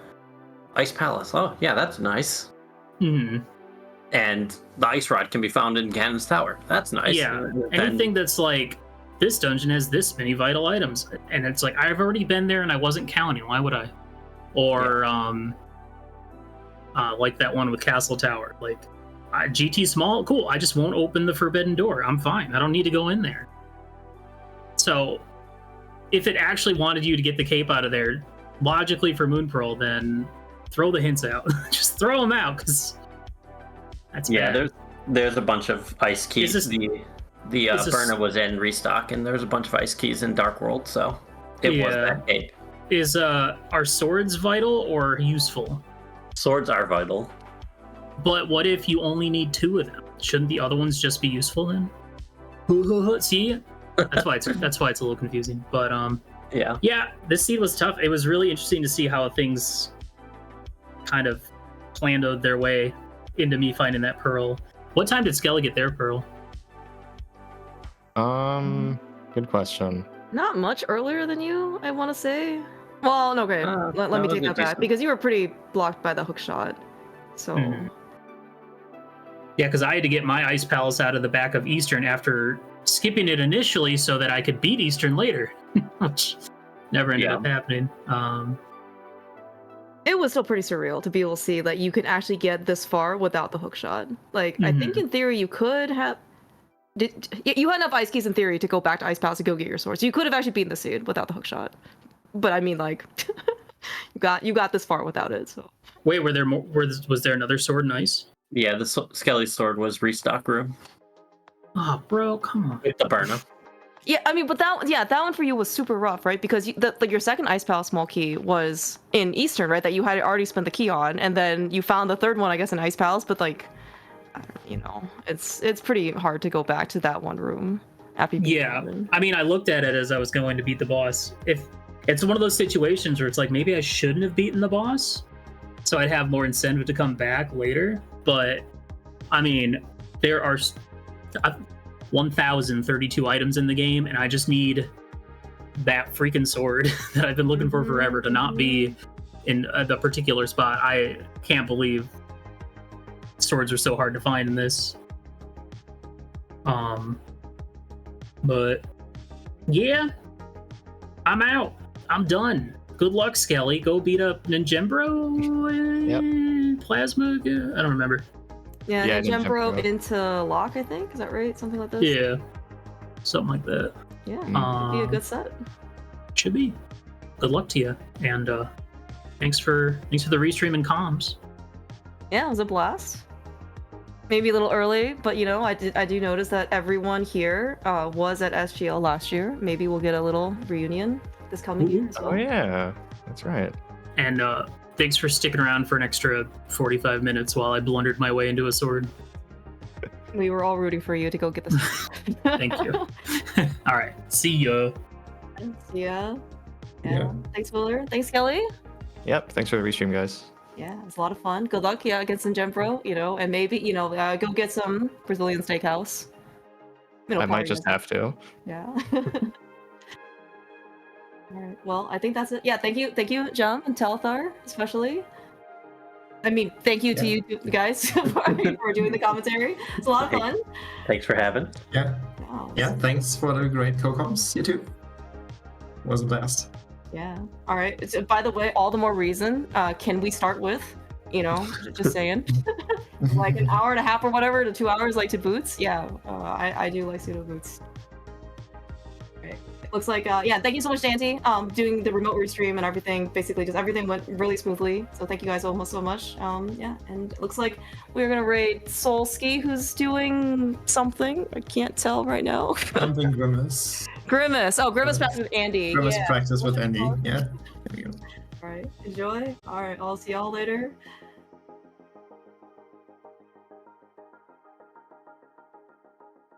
Ice Palace. Oh yeah, that's nice. Mm-hmm. And the ice rod can be found in Ganon's Tower. That's nice. Yeah, anything that's like, this dungeon has this many vital items, and it's like, I've already been there and I wasn't counting, why would I? Or like that one with Castle Tower, like GT small, cool, I just won't open the forbidden door, I'm fine, I don't need to go in there. So if it actually wanted you to get the cape out of there, logically for Moon Pearl, then throw the hints out. Just throw them out, because that's bad. There's a bunch of ice keys. The Burna was in restock, and there's a bunch of ice keys in Dark World, so it was that cape. Are swords vital or useful? Swords are vital. But what if you only need 2 of them? Shouldn't the other ones just be useful then? See? That's why it's a little confusing. But yeah, this seed was tough. It was really interesting to see how things kind of planned their way into me finding that pearl. What time did Skelly get their pearl? Good question. Not much earlier than you, I want to say. Well, no, okay. Let me take that back, because you were pretty blocked by the hook shot. So. Mm-hmm. Yeah, because I had to get my Ice Palace out of the back of Eastern after skipping it initially so that I could beat Eastern later, which never ended up happening. It was still pretty surreal to be able to see that you could actually get this far without the hook shot. Like, I think in theory you could have. You had enough ice keys in theory to go back to Ice Palace and go get your swords. You could have actually beaten the seed without the hook shot. But I mean, like, you got this far without it. So wait, were there was there another sword in ice? Yeah, the Skelly sword was restock room. Oh, bro, come on. With the burner. Yeah, I mean, but that one for you was super rough, right? Because like your second Ice Palace small key was in Eastern, right? That you had already spent the key on, and then you found the third one, I guess, in Ice Palace. But like, it's pretty hard to go back to that one room after you beat Robin. I mean, I looked at it as I was going to beat the boss. If it's one of those situations where it's like maybe I shouldn't have beaten the boss, so I'd have more incentive to come back later. But I mean, there are 1,032 items in the game, and I just need that freaking sword that I've been looking for forever to not be in the particular spot. I can't believe swords are so hard to find in this. But yeah, I'm out. I'm done. Good luck, Skelly. Go beat up Ninjembro and Plasma. I don't remember. Yeah, Ninjembro into Lock, I think. Is that right? Something like this? Yeah. Something like that. Yeah, it'd be a good set. Should be. Good luck to you. And thanks for the restream and comms. Yeah, it was a blast. Maybe a little early, but I do notice that everyone here was at SGL last year. Maybe we'll get a little reunion this coming year as well. Oh yeah, that's right. And thanks for sticking around for an extra 45 minutes while I blundered my way into a sword. We were all rooting for you to go get this. Thank you. All right, see ya. See ya. Yeah. Thanks, Willard. Thanks, Kelly. Yep. Thanks for the restream, guys. Yeah, it's a lot of fun. Good luck, against Ninjembro, and maybe, go get some Brazilian steakhouse. I might just have to. Yeah. All right. Well, I think that's it. Yeah, thank you, Jum and Telethar, especially. I mean, thank you to you guys for doing the commentary. It's a lot of fun. Thanks for having. Yeah. Yeah, thanks for the great co-coms. You too. Was a blast. Yeah. All right. So, by the way, all the more reason. Can we start with, just saying, like an hour and a half or whatever to 2 hours, like to boots? Yeah. I do like pseudo boots. Right. It looks like thank you so much, Dante. Doing the remote restream and everything. Basically, just everything went really smoothly. So thank you guys almost so much. Yeah. And it looks like we're gonna raid Solski, who's doing something. I can't tell right now. Something Grimace. Grimace. Oh, Grimace practice with Andy. Grimace practice with Andy. Yeah. There we go. All right. Enjoy. All right. I'll see y'all later.